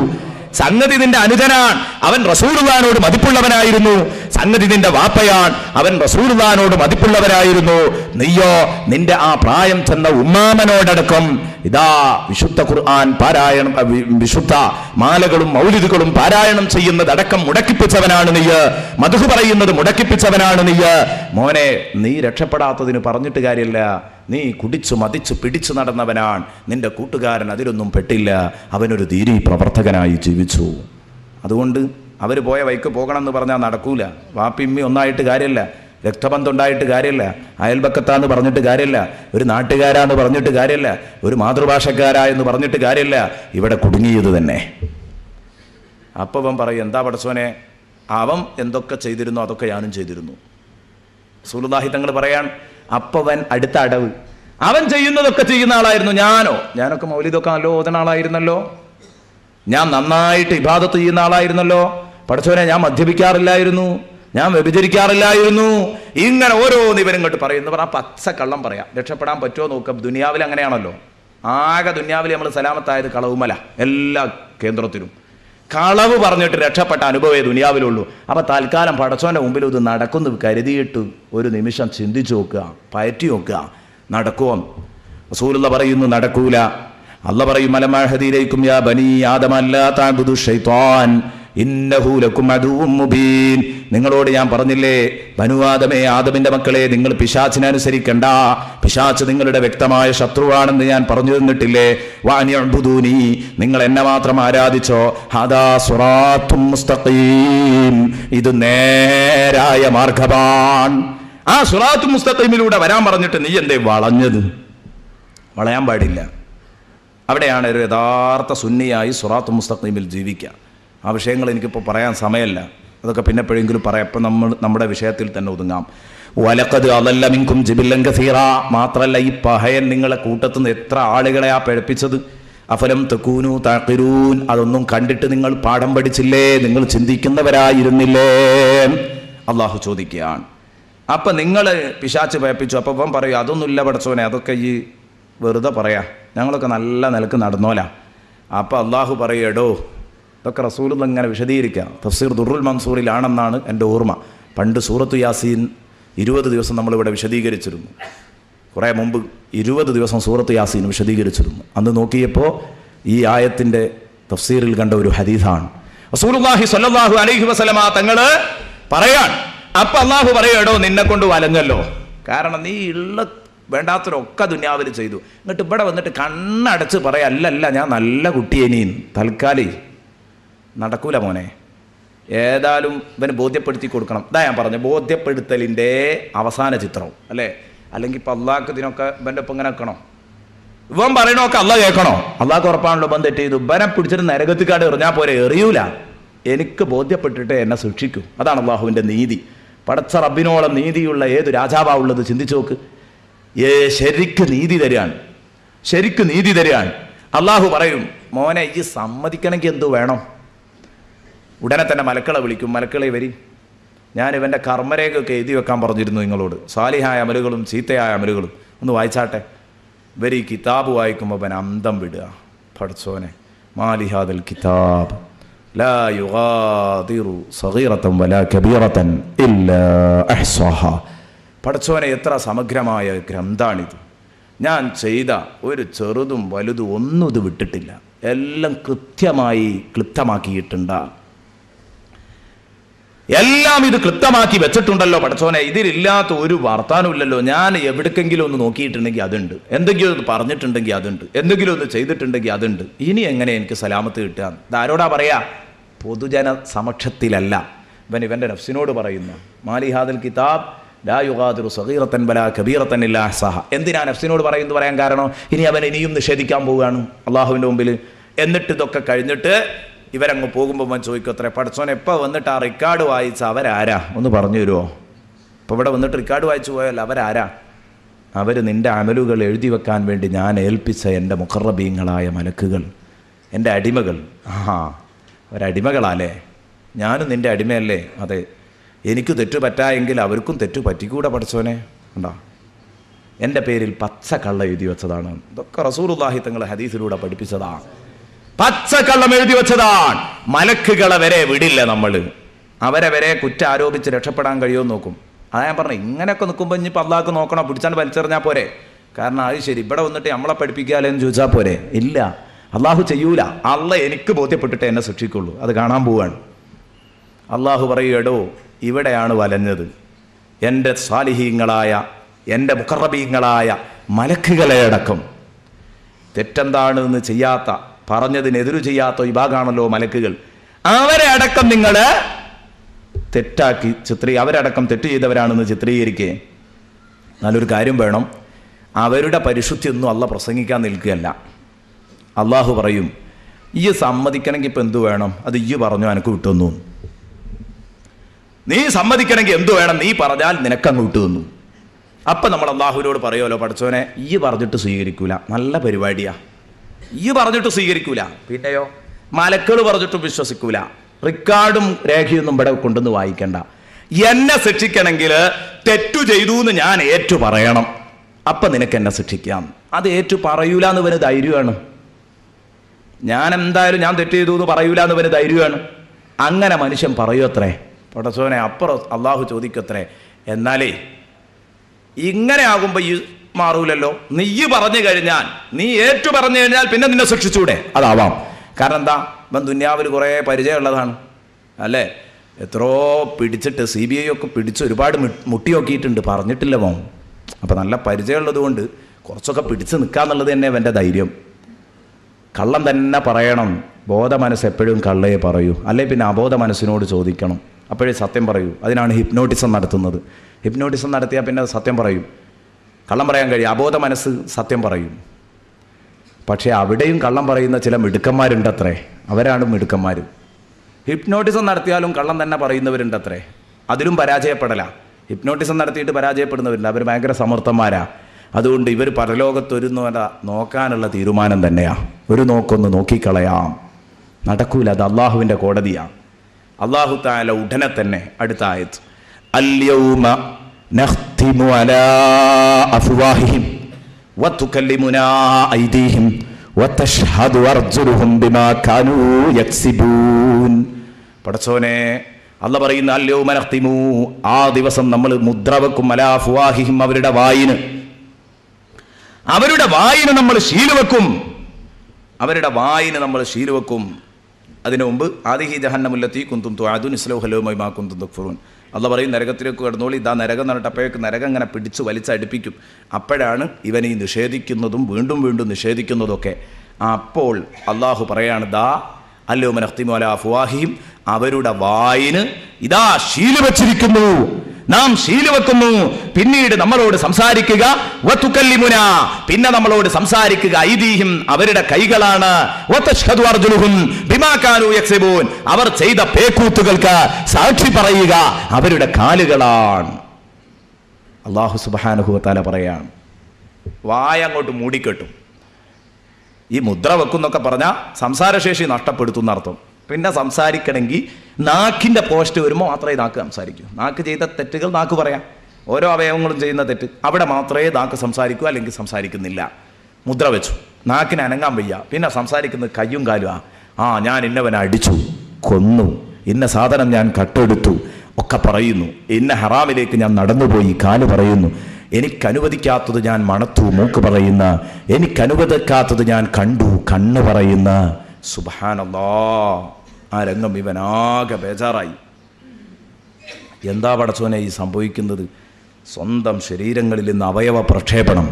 സംഗതി നിന്റെ അനുജനാൻ, അവൻ റസൂലുള്ളാഹിനോട് മതിപ്പുള്ളവനായിരുന്നു. സംഗതി നിന്റെ വാപ്പയാൻ, അവൻ റസൂലുള്ളാഹിനോട് മതിപ്പുള്ളവരായിരുന്നു. നീയോ നിന്റെ ആ പ്രായം ചെന്ന ഉമ്മാമനോടടക്കം ഇതാ വിശുദ്ധ ഖുർആൻ പാരായണം, വിശുദ്ധ മാലകളും മൗലിദുകളും പാരായണം ചെയ്യുന്നതടക്കം മുടക്കിപ്പിച്ചവനാണ് നീ, മദ്ഹ് പറയുന്നത് മുടക്കിപ്പിച്ചവനാണ് നീ. മോനെ നീ രക്ഷപ്പെടാത്തതിന് പറഞ്ഞിട്ട് കാര്യമില്ല, നീ കുടിച്ചു മതിച്ചു പിടിച്ചു നടന്നവനാണ്, നിന്റെ കൂട്ടുകാരൻ അതിലൊന്നും പെട്ടില്ല, അവനൊരു ദീനീ പ്രവർത്തകനായി ജീവിച്ചു. അതുകൊണ്ട് അവർ പോയ വഴിക്ക് പോകണം എന്ന് പറഞ്ഞാൽ നടക്കൂല. വാപ്പിമ്മി ഒന്നായിട്ട് കാര്യമില്ല, രക്തബന്ധം ഉണ്ടായിട്ട് കാര്യമില്ല, അയൽപക്കത്താന്ന് പറഞ്ഞിട്ട് കാര്യമില്ല, ഒരു നാട്ടുകാരാന്ന് പറഞ്ഞിട്ട് കാര്യമില്ല, ഒരു മാതൃഭാഷക്കാരായെന്ന് പറഞ്ഞിട്ട് കാര്യമില്ല, ഇവിടെ കുടുങ്ങിയത് തന്നെ. അപ്പം അവൻ പറയും, എന്താ പടച്ചോനെ അവൻ എന്തൊക്കെ ചെയ്തിരുന്നു അതൊക്കെ ഞാനും ചെയ്തിരുന്നു. റസൂലുള്ളാഹി തങ്ങൾ പറയാൻ, അപ്പവൻ അടുത്ത അടവ്, അവൻ ചെയ്യുന്നതൊക്കെ ചെയ്യുന്ന ആളായിരുന്നു. ഞാനൊക്കെ മൗലിദൊക്കെ നല്ല ഓതുന്ന ആളായിരുന്നല്ലോ, ഞാൻ നന്നായിട്ട് ഇബാദത്ത് ചെയ്യുന്ന ആളായിരുന്നല്ലോ, പഠിച്ചവനെ ഞാൻ മദ്യപിക്കാറില്ലായിരുന്നു, ഞാൻ വ്യഭിചരിക്കാറില്ലായിരുന്നു. ഇങ്ങനെ ഓരോ ഇവരും ഇങ്ങോട്ട് പറയുന്നു. പറഞ്ഞാൽ പച്ച കള്ളം പറയാം, രക്ഷപ്പെടാൻ പറ്റുമോ നോക്കാം. ദുനിയാവിൽ അങ്ങനെയാണല്ലോ, ആകെ ദുനിയാവിൽ നമ്മൾ സലാമത്തായത് കളവുമല, എല്ലാ കേന്ദ്രത്തിലും കളവ് പറഞ്ഞിട്ട് രക്ഷപ്പെട്ട അനുഭവമേ ദുനിയാവിലുള്ളൂ. അപ്പം തൽക്കാലം പടച്ചോൻ്റെ മുമ്പിൽ ഇത് നടക്കുന്നു കരുതിയിട്ട് ഒരു നിമിഷം ചിന്തിച്ചു നോക്കുക, പയറ്റി നോക്കുക, നടക്കുമോ? റസൂലുള്ളാഹി പറയുന്നു നടക്കൂല. അല്ലാഹ് പറയും, അലമഹദിയിലേക്കും യാ ബനി ആദമ അല്ലാ തഅബുദു ശൈത്താൻ ഇന്നഹു ലക്കും അദുവ്വും മുബീൻ. നിങ്ങളോട് ഞാൻ പറഞ്ഞില്ലേ, ബനു ആദമേ, ആദമിന്റെ മക്കളെ, നിങ്ങൾ പിശാചിനെ അനുസരിക്കണ്ട, പിശാച് നിങ്ങളുടെ വ്യക്തമായ ശത്രുവാണെന്ന് ഞാൻ പറഞ്ഞു തന്നിട്ടില്ലേ. വഅനിഅ്ബുദൂനി, നിങ്ങൾ എന്നെ മാത്രം ആരാധിച്ചോ. ഹദാ സിറാത്തും മുസ്തഖീം, ഇത് നേരായ മാർഗ്ഗമാണ്. ആ സിറാത്തും മുസ്തഖീമിലൂടെ വരാൻ പറഞ്ഞിട്ട് നീ എന്തേ വളഞ്ഞത്? വളയാൻ പാടില്ല. അവിടെയാണ് ഒരു യഥാർത്ഥ സുന്നിയായി സിറാത്തും മുസ്തഖീമിൽ ജീവിക്കുക. ആ വിഷയങ്ങൾ എനിക്കിപ്പോൾ പറയാൻ സമയമല്ല, അതൊക്കെ പിന്നെ എപ്പോഴെങ്കിലും പറയാം. ഇപ്പം നമ്മുടെ വിഷയത്തിൽ തന്നെ ഒതുങ്ങാം. വലഖദ് അളല്ല മിൻകും ജിബില്ലൻ കസീറ, മാത്രമല്ല ഈ പഹയൻ നിങ്ങളെ കൂട്ടത്തു നിന്ന് എത്ര ആളുകളെ ആ പഴപ്പിച്ചത്. അഫലം തകൂനു തഖിറൂൻ, അതൊന്നും കണ്ടിട്ട് നിങ്ങൾ പാഠം പഠിച്ചില്ലേ, നിങ്ങൾ ചിന്തിക്കുന്നവരായിരുന്നില്ലേ? അള്ളാഹു ചോദിക്കുകയാണ്. അപ്പം നിങ്ങൾ പിശാച്ച് പഴപ്പിച്ചു. അപ്പം ഇവൻ പറയും, അതൊന്നുമില്ല പടച്ചോനെ, അതൊക്കെ ഈ വെറുതെ പറയാ, ഞങ്ങളൊക്കെ നല്ല നിലക്ക് നടന്നോല. അപ്പം അള്ളാഹു പറയടോ, ഇതൊക്കെ റസൂലുള്ളാഹി ഇങ്ങനെ വിശദീകരിക്കുക. തഫ്സീർ ദുർറുൽ മൻസൂറിലാണെന്നാണ് എൻ്റെ ഓർമ്മ. പണ്ട് സൂറത്തു യാസീൻ 20 ദിവസം നമ്മളിവിടെ വിശദീകരിച്ചിരുന്നു. കുറേ മുമ്പ് 20 ദിവസം സൂറത്തു യാസീൻ വിശദീകരിച്ചിരുന്നു. അന്ന് നോക്കിയപ്പോൾ ഈ ആയത്തിൻ്റെ തഫ്സീറിൽ കണ്ട ഒരു ഹദീസാണ്. റസൂലുള്ളാഹി സ്വല്ലല്ലാഹു അലൈഹി വസല്ലമ തങ്ങൾ പറയാൻ, അപ്പം അള്ളാഹു പറയടോ നിന്നെ കൊണ്ട് വലഞ്ഞല്ലോ, കാരണം നീ ഉള്ള വേണ്ടാത്തവരൊക്കെ ദുനിയാവിൽ ചെയ്തു, എന്നിട്ട് ഇവിടെ വന്നിട്ട് കണ്ണടച്ച് പറയാം അല്ലല്ല ഞാൻ നല്ല കുട്ടിയേനീ. തൽക്കാലി നടക്കൂല മോനെ, ഏതായാലും ഇവന് ബോധ്യപ്പെടുത്തി കൊടുക്കണം. ഇതാ ഞാൻ പറഞ്ഞു, ബോധ്യപ്പെടുത്തലിൻ്റെ അവസാന ചിത്രം അല്ലേ? അല്ലെങ്കിൽ ഇപ്പം അള്ളാഹ്ക്ക് ഇതിനൊക്കെ ഇവൻ്റെ ഒപ്പം ഇങ്ങനെ വെക്കണം. ഇവൻ പറയണോക്കെ അള്ളാഹ് കേൾക്കണോ? അള്ളാഹ്ക്ക് ഉറപ്പാണല്ലോ ഇവൻ തെറ്റ് ചെയ്തു. ഇവനെ പിടിച്ചിട്ട് നരകത്തിക്കാട് എറിഞ്ഞാൽ പോരെ, എറിയൂല. എനിക്ക് ബോധ്യപ്പെട്ടിട്ട് എന്നെ ശിക്ഷിക്കും. അതാണ് അള്ളാഹുവിൻ്റെ നീതി. പടച്ച റബ്ബിനോളം നീതിയുള്ള ഏത് രാജാവാ ഉള്ളത്? ചിന്തിച്ചു നോക്ക്. ശരിക്ക് നീതി തരികയാണ്, ശരിക്ക് നീതി തരികയാണ്. അള്ളാഹു പറയും, മോനെ ഈ സമ്മതിക്കണമെങ്കിൽ എന്തു വേണം? ഉടനെ തന്നെ മലക്കളെ വിളിക്കും. മലക്കളെ വരി, ഞാൻ ഇവൻ്റെ കർമ്മരേഖയൊക്കെ എഴുതി വെക്കാൻ പറഞ്ഞിരുന്നു നിങ്ങളോട്, സാലിഹായ അമലുകളും ചീത്തയായ അമലുകളും ഒന്ന് വായിച്ചാട്ടെ. ഇവർ ഈ കിതാബ് വായിക്കുമ്പോൾ അവൻ അന്തം വിടുക. പഠിച്ചോനെ, മാലിഹാദൽ കിതാബ് ലാ യുഗാദിറു സഗീറതൻ വലാ കബീറതൻ ഇല്ലാ അഹ്സാഹാ. പഠിച്ചോനെ, എത്ര സമഗ്രമായ ഗ്രന്ഥാണിത്. ഞാൻ ചെയ്ത ഒരു ചെറുതും വലുതും ഒന്നും ഇത് വിട്ടിട്ടില്ല, എല്ലാം കൃത്യമായി ക്ലിപ്തമാക്കിയിട്ടുണ്ട്. എല്ലാം ഇത് ക്ലിപ്തമാക്കി വെച്ചിട്ടുണ്ടല്ലോ പഠിച്ചോനെ. ഇതിലില്ലാത്ത ഒരു വർത്താനമില്ലല്ലോ. ഞാൻ എവിടേക്കെങ്കിലും ഒന്ന് നോക്കിയിട്ടുണ്ടെങ്കിൽ അതുണ്ട്, എന്തെങ്കിലും ഒന്ന് പറഞ്ഞിട്ടുണ്ടെങ്കിൽ അതുണ്ട്, എന്തെങ്കിലും ഒന്ന് ചെയ്തിട്ടുണ്ടെങ്കിൽ അതുണ്ട്. ഇനി എങ്ങനെ എനിക്ക് സലാമത്ത് കിട്ടുക? ഇതാരോടാ പറയാ? പൊതുജന സമക്ഷത്തിലല്ല. ഇവൻ്റെ നഫ്സിനോട് പറയുന്നു, മാലിഹാദൽ കിതാബ് ലാ യുഗാദിറു സഗീറതൻ വലാ കബീറതൻ ഇല്ലാ അഹ്സാഹാ. എന്തിനാ നഫ്സിനോട് പറയാൻ കാരണം? ഇനിയും നിഷേധിക്കാൻ പോവുകയാണ് അള്ളാഹുവിൻ്റെ മുമ്പിൽ. എന്നിട്ട് ഇതൊക്കെ കഴിഞ്ഞിട്ട് ഇവരങ്ങ് പോകുമ്പോൾ ഞാൻ ചോദിക്കത്രേ, പഠിച്ചോൻ എപ്പോൾ വന്നിട്ട് ആ റിക്കാർഡ് വായിച്ച അവരാരാ ഒന്ന് പറഞ്ഞു തരുമോ? ഇപ്പോൾ ഇവിടെ വന്നിട്ട് റിക്കാർഡ് വായിച്ചു പോയാൽ അവരാരാ? അവർ നിൻ്റെ അമലുകൾ എഴുതി വെക്കാൻ വേണ്ടി ഞാൻ ഏൽപ്പിച്ച എൻ്റെ മുഖറബീങ്ങളായ മലക്കുകൾ, എൻ്റെ അടിമകൾ. അവരടിമകളാലേ? ഞാനും നിൻ്റെ അടിമയല്ലേ? അതെ. എനിക്ക് തെറ്റു പറ്റായെങ്കിൽ അവർക്കും തെറ്റു പറ്റിക്കൂടെ പഠിച്ചോനെ? ഉണ്ടോ? എൻ്റെ പേരിൽ പച്ചക്കള്ള എഴുതി വെച്ചതാണ്. ഇതൊക്കെ റസൂലുള്ളാഹി തങ്ങൾ ഹദീസിലൂടെ പഠിപ്പിച്ചതാണ്. പച്ചക്കള്ളം എഴുതി വെച്ചതാണ്. മലക്കുകളെ വരെ വിടില്ല നമ്മൾ. അവരെ വരെ കുറ്റം ആരോപിച്ച് രക്ഷപ്പെടാൻ കഴിയുമെന്ന് നോക്കും. അതാ ഞാൻ പറഞ്ഞു, ഇങ്ങനെയൊക്കെ നിൽക്കുമ്പോൾ ഇനിയിപ്പോൾ അള്ളാഹ്ക്ക് നോക്കണം, പിടിച്ചാൽ വലിച്ചെറിഞ്ഞാൽ പോരെ. കാരണം അത് ശരി, ഇവിടെ വന്നിട്ട് നമ്മളെ പഠിപ്പിക്കാലെന്ന് ചോദിച്ചാൽ പോരെ? ഇല്ല, അള്ളാഹു ചെയ്യൂല. അള്ളാഹ് എനിക്ക് ബോധ്യപ്പെട്ടിട്ട് എന്നെ ശിക്ഷിക്കുള്ളൂ. അത് കാണാൻ പോവാണ്. അള്ളാഹു പറയുകടോ, ഇവിടെയാണ് വലഞ്ഞത്. എൻ്റെ സാലിഹീങ്ങളായ, എൻ്റെ മുഖറബീങ്ങളായ മലക്കുകളെ അടക്കം തെറ്റെന്താണെന്ന് ചെയ്യാത്ത, പറഞ്ഞതിനെതിരു ചെയ്യാത്ത വിഭാഗമാണല്ലോ മലക്കുകൾ. അവരെ അടക്കം നിങ്ങൾ തെറ്റാക്കി അവരടക്കം തെറ്റ് ചെയ്തവരാണെന്ന് ചിത്രീകരിക്കേ. നല്ലൊരു കാര്യം വേണം, അവരുടെ പരിശുദ്ധിയൊന്നും അള്ളാഹ് പ്രസംഗിക്കാൻ നിൽക്കുകയല്ല. അള്ളാഹു പറയും, ഈ സമ്മതിക്കണമെങ്കിൽ ഇപ്പം എന്തു വേണം? അത് ഈ പറഞ്ഞു എനിക്ക് വിട്ടുതന്നു. നീ സമ്മതിക്കണമെങ്കിൽ എന്തു വേണം? നീ പറഞ്ഞാൽ നിനക്കങ്ങ് വിട്ടുതന്നു. അപ്പം നമ്മൾ അള്ളാഹുവിനോട് പറയുമല്ലോ, പഠിച്ചോനെ ഈ പറഞ്ഞിട്ട് സ്വീകരിക്കൂല, നല്ല പരിപാടിയാ, ഈ പറഞ്ഞിട്ട് സ്വീകരിക്കൂല. പിന്നെയോ മലക്കൾ പറഞ്ഞിട്ടും വിശ്വസിക്കൂല. റിക്കാർഡും രേഖയൊന്നും ഇവിടെ കൊണ്ടുവന്ന് വായിക്കണ്ട. എന്നെ ശിക്ഷിക്കണമെങ്കിൽ തെറ്റു ചെയ്തു എന്ന് ഞാൻ ഏറ്റു പറയണം, അപ്പം നിനക്ക് എന്നെ ശിക്ഷിക്കാം. അത് ഏറ്റു പറയൂല എന്ന് വന് ധൈര്യമാണ്. ഞാൻ എന്തായാലും ഞാൻ തെറ്റ് ചെയ്തു എന്ന് പറയൂല എന്ന് വന് ധൈര്യമാണ്. അങ്ങനെ മനുഷ്യൻ പറയൂ അത്രേ പടച്ചോനെ. അപ്പുറം അള്ളാഹു ചോദിക്കത്രേ, എന്നാലേ ഇങ്ങനെ ആകുമ്പോൾ ഈ മാറൂലല്ലോ. നീ പറഞ്ഞു കഴിഞ്ഞാൽ, നീ ഏറ്റു പറഞ്ഞു കഴിഞ്ഞാൽ പിന്നെ നിന്നെ ശിക്ഷിച്ചൂടെ? അതാവാം. കാരണം എന്താ? ഇവൻ ദുന്യാവിൽ കുറേ പരിചയമുള്ളതാണ് അല്ലേ? എത്രയോ പിടിച്ചിട്ട് CBI ഒക്കെ പിടിച്ച് ഒരുപാട് മുട്ടി നോക്കിയിട്ടുണ്ട്, പറഞ്ഞിട്ടില്ല മോൻ. അപ്പം നല്ല പരിചയമുള്ളത് കൊണ്ട് കുറച്ചൊക്കെ പിടിച്ച് നിൽക്കാന്നുള്ളത് തന്നെ അവൻ്റെ ധൈര്യം. കള്ളം തന്നെ പറയണം. ബോധ മനസ്സ് എപ്പോഴും കള്ളയെ പറയൂ, അല്ലെ പിന്നെ അബോധ മനസ്സിനോട് ചോദിക്കണം, അപ്പോഴേ സത്യം പറയൂ. അതിനാണ് ഹിപ്നോട്ടിസം നടത്തുന്നത്. ഹിപ്നോട്ടിസം നടത്തിയാൽ പിന്നെ സത്യം പറയും. കള്ളം പറയാൻ കഴിയും. അബോധ മനസ്സ് സത്യം പറയും. പക്ഷേ അവിടെയും കള്ളം പറയുന്ന ചില മിടുക്കന്മാരുണ്ടത്രേ. അവരാണ് മിടുക്കന്മാർ. ഹിപ്നോട്ടിസം നടത്തിയാലും കള്ളം തന്നെ പറയുന്നവരുണ്ടത്രേ. അതിലും പരാജയപ്പെടല. ഹിപ്നോട്ടിസം നടത്തിയിട്ട് പരാജയപ്പെടുന്നവരുണ്ട്. അവർ ഭയങ്കര സമർത്ഥന്മാരാ. അതുകൊണ്ട് ഇവർ പരലോകത്തൊരു നോക്കാനുള്ള തീരുമാനം തന്നെയാണ്. ഒരു നോക്കൊന്ന് നോക്കിക്കളയാം, നടക്കൂല. അത് അള്ളാഹുവിൻ്റെ കോടതിയാണ്. അള്ളാഹു തആല ഉടനെ തന്നെ അടുത്ത ആയത്ത്, അൽയൗമ നഖ്തിമു അലാ അഫ്വാഹിഹിം വതുകല്ലിമുനാ ഐദീഹിം വതശ്ഹദു അർജുലുഹും ബിമാ കാനൂ യക്സിബൂൻ. പടച്ചോനെ, അല്ലാഹ് പറയുന്ന അൽയൗമ നഖ്തിമു, ആ ദിവസം നമ്മൾ മുദ്ര വെക്കും, അലാ അഫ്വാഹിഹിം, അവരുടെ വായിന് നമ്മൾ ശീലുവെക്കും. അവരുടെ വായിന് നമ്മൾ ശീലുവെക്കും. അതിനു മുമ്പ് ആദിഹി ജഹന്നമുല്ലത്തി കുന്തും തുഅദുൻ ഇസ്ലൗഹലൗമ മാ കുന്തും തക്ഫുറൂൻ. അള്ളാഹ് പറയും, നരകത്തിലേക്ക് കടന്നോളി. ഇതാ നരകം എന്നിട്ട് അപ്പോഴേക്ക് നരകം ഇങ്ങനെ പിടിച്ച് വലിച്ചടിപ്പിക്കും. അപ്പോഴാണ് ഇവൻ ഈ നിഷേധിക്കുന്നതും വീണ്ടും വീണ്ടും നിഷേധിക്കുന്നതൊക്കെ. അപ്പോൾ അള്ളാഹു പറയാണ്, ദാ അൽയൗമ നഖ്തിമു അലാ അഫ്വാഹിഹിം, അവരുടെ വായിന് ഇതാ ശീലു വെച്ചിരിക്കുന്നു. നാം ശീലവെക്കുന്നു. പിന്നീട് നമ്മളോട് സംസാരിക്കുക, വതുകല്ലിമുന, പിന്നെ നമ്മളോട് സംസാരിക്കുക ഐദീഹിം, അവരുടെ കൈകളാണ്, വതശ്ഹദു അർജുലുഹും ബിമാ കാനൂ യക്സിബൂൻ, അവർ ചെയ്ത പേക്കൂത്തുകൾക്ക് സാക്ഷി പറയുക അവരുടെ കാലുകളാണ്. അല്ലാഹു സുബ്ഹാനഹു വ തആല പറയാണ്, വായ അങ്ങോട്ട് മൂടിക്കെട്ടും. ഈ മുദ്ര വെക്കുന്നൊക്കെ പറഞ്ഞാൽ സംസാരശേഷി നഷ്ടപ്പെടുത്തുന്ന അർത്ഥം. പിന്നെ സംസാരിക്കണമെങ്കിൽ നാക്കിൻ്റെ പോസ്റ്റ് വരുമ്പോൾ മാത്രമേ നാക്ക് സംസാരിക്കൂ. നാക്ക് ചെയ്ത തെറ്റുകൾ നാക്ക് പറയാം, ഓരോ അവയവങ്ങളും ചെയ്യുന്ന തെറ്റ് അവിടെ മാത്രമേ നാക്ക് സംസാരിക്കൂ, അല്ലെങ്കിൽ സംസാരിക്കുന്നില്ല. മുദ്ര വെച്ചു, നാക്കിന് അനങ്ങാൻ വയ്യ, പിന്നെ സംസാരിക്കുന്നത് കയ്യും കാലുവാ. ഞാൻ ഇന്നവനെ അടിച്ചു, കൊന്നു, ഇന്ന സാധനം ഞാൻ കട്ടെടുത്തു ഒക്കെ പറയുന്നു. ഇന്ന ഹറാമിലേക്ക് ഞാൻ നടന്നുപോയി, കാല് പറയുന്നു. എനിക്കനുവദിക്കാത്തത് ഞാൻ മണത്തു, മൂക്ക് പറയുന്ന. എനിക്കനുവദിക്കാത്തത് ഞാൻ കണ്ടു, കണ്ണ് പറയുന്ന. സുബ്ഹാനല്ലാഹ്, ആ രംഗം ഇവനാകെ ബേജാറായി. എന്താ പടച്ചോനെ ഈ സംഭവിക്കുന്നത്? സ്വന്തം ശരീരങ്ങളിൽ നിന്ന് അവയവ പ്രക്ഷേപണം.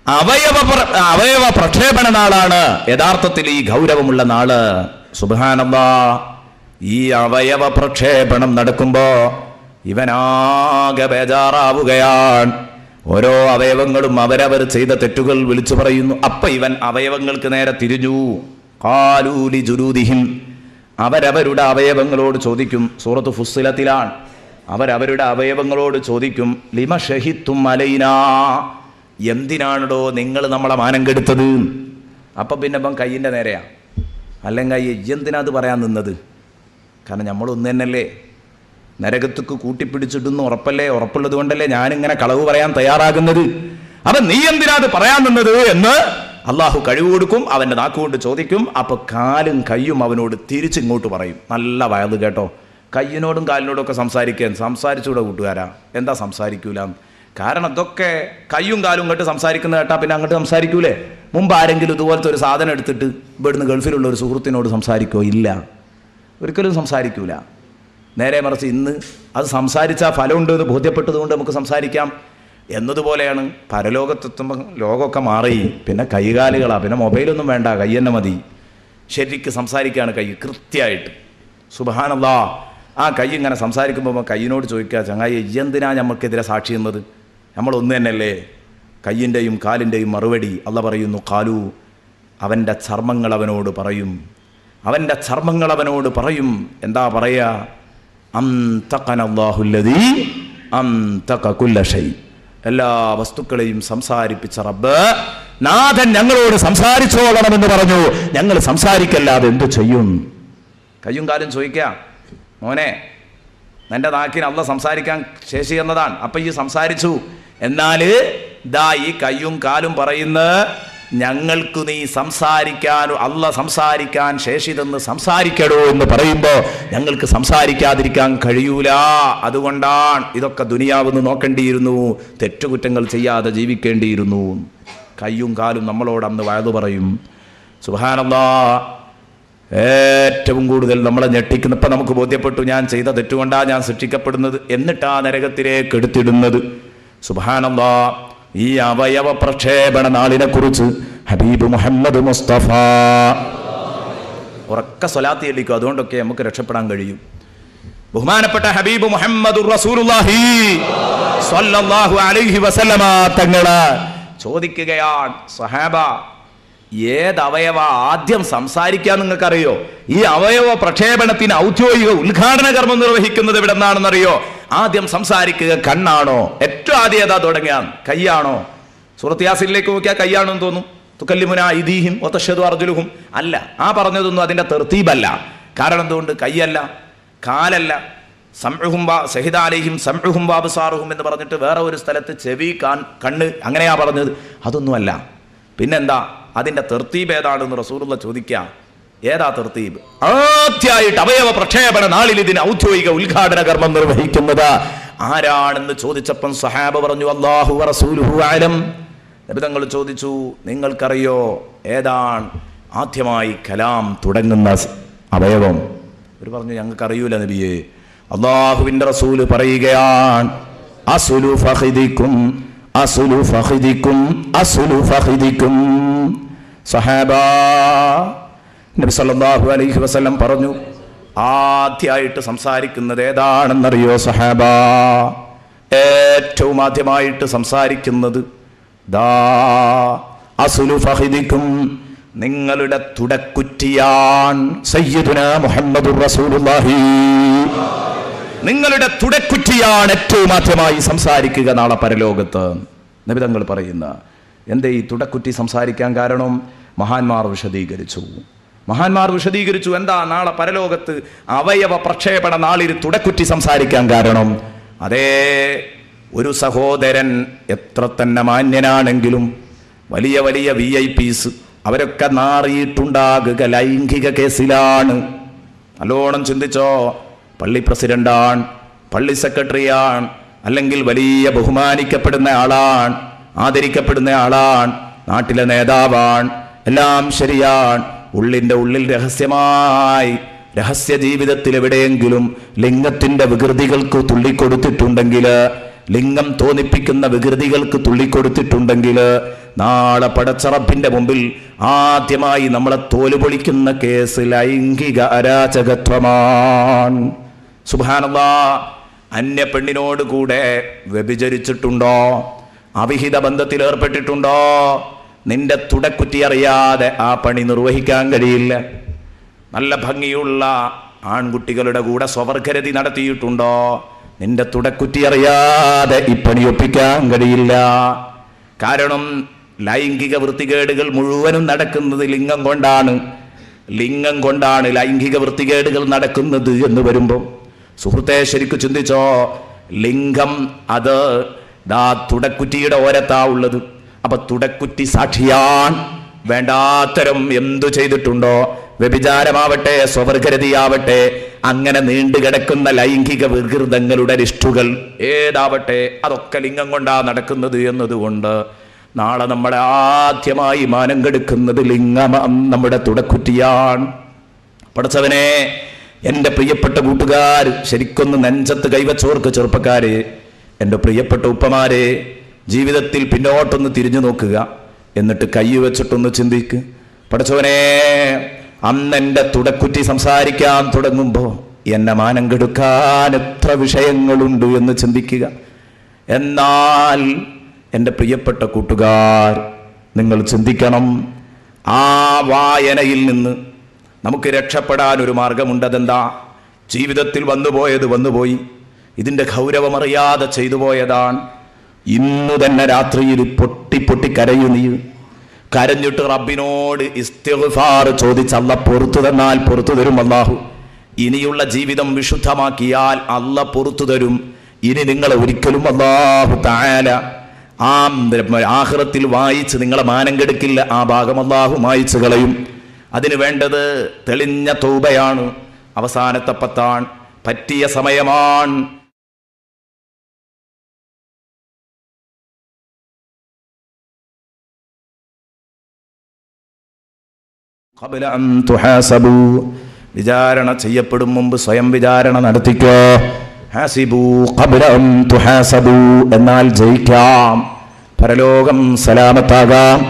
അവയവ പ്രക്ഷേപണ നാളാണ് യഥാർത്ഥത്തിൽ ഈ ഗൗരവമുള്ള നാള്. സുബ്ഹാനല്ലാഹ്, ഈ അവയവ പ്രക്ഷേപണം നടക്കുമ്പോ ഇവനാകെ ബേജാറാവുകയാണ്. ഓരോ അവയവങ്ങളും അവരവർ ചെയ്ത തെറ്റുകൾ വിളിച്ചു പറയുന്നു. അപ്പൊ ഇവൻ അവയവങ്ങൾക്ക് നേരെ തിരിഞ്ഞു. ഖാലൂലി ജുലൂദിഹിം, അവരവരുടെ അവയവങ്ങളോട് ചോദിക്കും. സൂറത്ത് ഫുസ്സിലത്തിലാണ്. അവരവരുടെ അവയവങ്ങളോട് ചോദിക്കും, ലിമ ഷഹിത്തും അലൈനാ, എന്തിനാണോ നിങ്ങൾ നമ്മളെ മാനം കെടുത്തത്? അപ്പം പിന്നെ ഇപ്പം കയ്യിൻ്റെ നേരെയാ, അല്ലെങ്കിൽ എന്തിനാ അത് പറയാൻ നിന്നത്? കാരണം നമ്മളൊന്നു തന്നെയല്ലേ, നരകത്തേക്ക് കൂട്ടിപ്പിടിച്ചിടുന്ന ഉറപ്പുള്ളത് കൊണ്ടല്ലേ ഞാനിങ്ങനെ കളവ് പറയാൻ തയ്യാറാകുന്നത്. അപ്പം നീ എന്തിനാ അത് പറയാൻ നിന്നത് എന്ന് അള്ളാഹു കഴിവ് കൊടുക്കും. അവൻ്റെ നാക്കുകൊണ്ട് ചോദിക്കും. അപ്പോൾ കാലും കയ്യും അവനോട് തിരിച്ചിങ്ങോട്ട് പറയും. നല്ല വയത് കേട്ടോ, കയ്യിനോടും കാലിനോടും ഒക്കെ സംസാരിച്ചുകൂടെ കൂട്ടുകാരാ? എന്താ സംസാരിക്കൂല? കാരണം അതൊക്കെ കയ്യും കാലും ഇങ്ങോട്ട് സംസാരിക്കുന്ന കേട്ടാ പിന്നെ അങ്ങോട്ട് സംസാരിക്കൂലേ? മുമ്പ് ആരെങ്കിലും ഇതുപോലത്തെ ഒരു സാധനം എടുത്തിട്ട് ഇവിടുന്ന് ഗൾഫിലുള്ള ഒരു സുഹൃത്തിനോട് സംസാരിക്കോ? ഇല്ല, ഒരിക്കലും സംസാരിക്കൂല. നേരെ മറിച്ച് ഇന്ന് അത് സംസാരിച്ചാൽ ഫലമുണ്ട് എന്ന് ബോധ്യപ്പെട്ടതുകൊണ്ട് നമുക്ക് സംസാരിക്കാം എന്നതുപോലെയാണ്. പരലോകത്തെത്തുമ്പോൾ ലോകമൊക്കെ മാറി, പിന്നെ കൈകാലുകളാണ്, പിന്നെ മൊബൈലൊന്നും വേണ്ട, കൈ തന്നെ മതി. ശരിക്ക് സംസാരിക്കുകയാണ് കൈ കൃത്യമായിട്ട്. സുബ്ഹാനല്ലാഹ്, ആ കൈ ഇങ്ങനെ സംസാരിക്കുമ്പോൾ കയ്യിനോട് ചോദിക്കുക, ചങ്ങായി എന്തിനാ നമുക്കെതിരെ സാക്ഷി എന്നത്? നമ്മളൊന്നു തന്നെയല്ലേ? കയ്യിൻ്റെയും കാലിൻ്റെയും മറുപടി അല്ലാഹ് പറയുന്നു, ഖാലു, അവൻ്റെ ചർമ്മങ്ങൾ അവനോട് പറയും. അവൻ്റെ ചർമ്മങ്ങൾ അവനോട് പറയും. എന്താ പറയുക? അംതഖനല്ലാഹുല്ലദീ അംതഖ കുല്ല ഷൈ, എല്ലാ വസ്തുക്കളെയും സംസാരിപ്പിച്ച റബ്ബ് നാഥൻ ഞങ്ങളോട് സംസാരിച്ചോളണമെന്ന് പറഞ്ഞു. ഞങ്ങൾ സംസാരിക്കല്ലാതെ എന്തു ചെയ്യും? കയ്യും കാലും ചോദിക്കുക, മോനെ നിന്റെ നാക്കിന് അല്ലാഹ് സംസാരിക്കാൻ ശേഷി എന്നതാണ്. അപ്പം ഈ സംസാരിച്ചു, എന്നാൽ ദാ ഈ കയ്യും കാലും പറയുന്ന ഞങ്ങൾക്ക് നീ സംസാരിക്കാൻ, അല്ലാഹ് സംസാരിക്കാൻ ശേഷി തന്ന് സംസാരിക്കടോ എന്ന് പറയുമ്പോൾ ഞങ്ങൾക്ക് സംസാരിക്കാതിരിക്കാൻ കഴിയൂല. അതുകൊണ്ടാണ് ഇതൊക്കെ ദുനിയാവെന്ന് നോക്കേണ്ടിയിരുന്നു, തെറ്റുകുറ്റങ്ങൾ ചെയ്യാതെ ജീവിക്കേണ്ടിയിരുന്നു. കയ്യും കാലും നമ്മളോട് അന്ന് വയത് പറയും. സുബ്ഹാനല്ലാഹ്, ഏറ്റവും കൂടുതൽ നമ്മളെ ഞെട്ടിക്കുന്ന, ഇപ്പം നമുക്ക് ബോധ്യപ്പെട്ടു ഞാൻ ചെയ്ത തെറ്റുകൊണ്ടാണ് ഞാൻ ശിക്ഷിക്കപ്പെടുന്നത്, എന്നിട്ടാ നരകത്തിലേക്ക് എടുത്തിടുന്നത്. സുബ്ഹാനല്ലാഹ്, ഈ അവയവ പ്രക്ഷേപണ നാളിനെ കുറിച്ച് ഹബീബ് മുഹമ്മദ് മുസ്തഫ ഉറക്ക സ്വലാത്തി ചൊല്ലിക്കും, അതുകൊണ്ടൊക്കെ നമുക്ക് രക്ഷപ്പെടാൻ കഴിയും. ബഹുമാനപ്പെട്ട ഹബീബ് മുഹമ്മദ് റസൂലുള്ളാഹി സ്വല്ലല്ലാഹു അലൈഹി വസല്ലമ തങ്ങള് ചോദിക്കുകയാണ്, സഹാബ ഏത് അവയവ ആദ്യം സംസാരിക്കാൻ നിങ്ങൾക്കറിയോ? ഈ അവയവ പ്രക്ഷേപണത്തിന് ഔദ്യോഗിക ഉദ്ഘാടന കർമ്മം നിർവഹിക്കുന്നത് എവിടെ നിന്നാണെന്നറിയോ? ആദ്യം സംസാരിക്കുക കണ്ണാണോ? ഏറ്റവും ആദ്യം ഏതാ തുടങ്ങിയാൽ? കയ്യാണോ? സൂറത്ത് യാസീനിലേക്ക് നോക്കിയാൽ കയ്യാണെന്ന് തോന്നും. തുകല്ലിമുന ഐദീഹിം വതശ്ഹദു അർജുലുഹും അല്ല, ആ പറഞ്ഞതൊന്നും അതിൻ്റെ തെർത്തീബല്ല. കാരണം എന്തുകൊണ്ട്? കയ്യല്ല, കാലല്ല. സംഉഹും ശഹിദ അലൈഹിം സംഉഹും വഅബ്സാറുഹും എന്ന് പറഞ്ഞിട്ട് വേറെ ഒരു സ്ഥലത്ത് ചെവി, കണ്ണ്, അങ്ങനെയാ പറഞ്ഞത്. അതൊന്നുമല്ല. പിന്നെന്താ അതിൻ്റെ തെർത്തീബ് ഏതാണെന്ന് റസൂലുള്ള ചോദിക്കുക. ഏതാ തെർത്തീബ്? ആദ്യമായിട്ട് അവയവ പ്രക്ഷേപണ നാളിൽ ഇതിന് ഔദ്യോഗിക ഉദ്ഘാടന കർമ്മം നിർവഹിക്കുന്നത് ആരാണെന്ന് ചോദിച്ചപ്പം സഹാബ പറഞ്ഞു, അല്ലാഹു വറസൂലുഹു അലം. നബി തങ്ങൾ ചോദിച്ചു, നിങ്ങൾക്കറിയോ ഏതാണ് ആദ്യമായി കലാം തുടങ്ങുന്ന അവയവം? അവർ പറഞ്ഞു, ഞങ്ങൾക്കറിയൂല നബിയെ. അല്ലാഹുവിൻ്റെ റസൂല് പറയുകയാണ്, അസ്ലു ഫഖിദിക്കും അസ്ലു ഫഖിദിക്കും അസ്ലു ഫഖിദിക്കും. സഹാബ, നബി സല്ലല്ലാഹു അലൈഹി വസല്ലം പറഞ്ഞു, ആദ്യമായിട്ട് സംസാരിക്കുന്നത് ഏതാണെന്നറിയോ സഹാബ? ഏറ്റവും ആദ്യമായിട്ട് സംസാരിക്കുന്നത് ദാ അസ്ലു ഫഖിദിക്കും, നിങ്ങളുടെ തുടക്കുറ്റിയാൻ സയ്യിദുനാ മുഹമ്മദുർ റസൂലുള്ളാഹി. നിങ്ങളുടെ തുടക്കുറ്റിയാണ് ഏറ്റവും ആദ്യമായി സംസാരിക്കുക നാളെ പരലോകത്ത്. നബി തങ്ങൾ പറയുന്ന എന്തേ ഈ തുടക്കുറ്റി സംസാരിക്കാൻ കാരണം? മഹാന്മാർ വിശദീകരിച്ചു. എന്താ നാളെ പരലോകത്ത് അവയവ പ്രക്ഷേപണ നാളിൽ തുടക്കുറ്റി സംസാരിക്കാൻ കാരണം? അതേ, ഒരു സഹോദരൻ എത്ര തന്നെ മാന്യനാണെങ്കിലും വലിയ വലിയ VIPs അവരൊക്കെ നാറിയിട്ടുണ്ടാകുക ലൈംഗിക കേസിലാണ്. നല്ലോണം ചിന്തിച്ചോ. പള്ളി പ്രസിഡന്റാണ്, പള്ളി സെക്രട്ടറിയാണ്, അല്ലെങ്കിൽ വലിയ ബഹുമാനിക്കപ്പെടുന്ന ആളാണ്, ആദരിക്കപ്പെടുന്ന ആളാണ്, നാട്ടിലെ നേതാവാണ്, എല്ലാം ശരിയാണ്. ഉള്ളിൻ്റെ ഉള്ളിൽ രഹസ്യമായി രഹസ്യ ജീവിതത്തിൽ എവിടെയെങ്കിലും ലിംഗത്തിൻ്റെ വികൃതികൾക്ക് തുള്ളിക്കൊടുത്തിട്ടുണ്ടെങ്കിൽ, ലിംഗം തോന്നിപ്പിക്കുന്ന വികൃതികൾക്ക് തുള്ളിക്കൊടുത്തിട്ടുണ്ടെങ്കിൽ, നാളെ പടച്ചറപ്പിന്റെ മുമ്പിൽ ആദ്യമായി നമ്മളെ തോലുപൊളിക്കുന്ന കേസ് ലൈംഗിക അരാജകത്വമാണ്. സുബ്ഹാനല്ലാഹ്. അന്യ പെണ്ണിനോട് കൂടെ വ്യഭിചരിച്ചിട്ടുണ്ടോ? അവിഹിത ബന്ധത്തിൽ ഏർപ്പെട്ടിട്ടുണ്ടോ? നിന്റെ തുടക്കുറ്റി അറിയാതെ ആ പണി നിർവഹിക്കാൻ കഴിയില്ല. നല്ല ഭംഗിയുള്ള ആൺകുട്ടികളുടെ കൂടെ സ്വവർഗരതി നടത്തിയിട്ടുണ്ടോ? നിന്റെ തുടക്കുറ്റി അറിയാതെ ഈ പണി ഒപ്പിക്കാൻ കഴിയില്ല. കാരണം ലൈംഗിക വൃത്തികേടുകൾ മുഴുവനും നടക്കുന്നത് ലിംഗം കൊണ്ടാണ് ലൈംഗിക വൃത്തികേടുകൾ നടക്കുന്നത് എന്ന് വരുമ്പോൾ സുഹൃത്തെ ശരിക്കും ചിന്തിച്ചോ. ലിംഗം അത് തുടക്കുറ്റിയുടെ ഓരത്താ ഉള്ളത്. അപ്പൊ തുടക്കുറ്റി സാക്ഷിയാൻ വേണ്ടാത്തരം എന്തു ചെയ്തിട്ടുണ്ടോ? വ്യഭിചാരമാവട്ടെ, സ്വവർഗരതിയാവട്ടെ, അങ്ങനെ നീണ്ടുകിടക്കുന്ന ലൈംഗിക വികൃതങ്ങളുടെ ലിസ്റ്റുകൾ ഏതാവട്ടെ, അതൊക്കെ ലിംഗം കൊണ്ടാ നടക്കുന്നത് എന്നതുകൊണ്ട് നാളെ നമ്മളെ ആദ്യമായി മാനം കെടുക്കുന്നത് ലിംഗം, നമ്മുടെ തുടക്കുറ്റിയാണ്. പടച്ചവനെ, എൻ്റെ പ്രിയപ്പെട്ട കൂട്ടുകാർ, ശരിക്കൊന്ന് നെഞ്ചത്ത് കൈവച്ചോർക്ക് ചെറുപ്പക്കാരെ, എൻ്റെ പ്രിയപ്പെട്ട ഉപ്പമാരെ, ജീവിതത്തിൽ പിന്നോട്ടൊന്ന് തിരിഞ്ഞു നോക്കുക. എന്നിട്ട് കൈ വെച്ചിട്ടൊന്ന് ചിന്തിക്ക്. പടച്ചവനെ, അന്ന് എൻ്റെ തുടക്കുറ്റി സംസാരിക്കാൻ തുടങ്ങുമ്പോൾ എന്നെ മാനം കെടുക്കാൻ എത്ര വിഷയങ്ങളുണ്ട് എന്ന് ചിന്തിക്കുക. എന്നാൽ എൻ്റെ പ്രിയപ്പെട്ട കൂട്ടുകാർ, നിങ്ങൾ ചിന്തിക്കണം, ആ വായനയിൽ നിന്ന് നമുക്ക് രക്ഷപ്പെടാൻ ഒരു മാർഗമുണ്ട്. അതെന്താ? ജീവിതത്തിൽ വന്നുപോയി, ഇതിൻ്റെ ഗൗരവമറിയാതെ ചെയ്തു പോയതാണ്. ഇന്നു തന്നെ രാത്രിയിൽ പൊട്ടി കരയൂ. നീ കരഞ്ഞിട്ട് റബ്ബിനോട് ഇസ്തിഗ്ഫാർ ചോദിച്ച് അല്ല പൊറുത്തു തന്നാൽ പൊറുത്തു തരും അല്ലാഹു. ഇനിയുള്ള ജീവിതം വിശുദ്ധമാക്കിയാൽ അല്ല പൊറുത്തു തരും. ഇനി നിങ്ങളെ ഒരിക്കലും അല്ലാഹു തആല ആഖിറത്തിൽ വായിച്ച് നിങ്ങളെ മാനം കെടുക്കില്ല. ആ ഭാഗം അല്ലാഹു മായിച്ചു കളയും. അതിന് വേണ്ടത് തെളിഞ്ഞ തൗബയാണ്. അവസാനത്തെ പത്താണ്, പറ്റിയ സമയമാണ്. ഖബല അൻ തുഹാസബു, വിചാരണ ചെയ്യപ്പെടും മുമ്പ് സ്വയം വിചാരണ നടത്തിക്കോ. ഹാസിബു ഖബല അൻ തുഹാസബു, എന്നാൽ ജയിക്കാം, പരലോകം സലാമത്താകാം.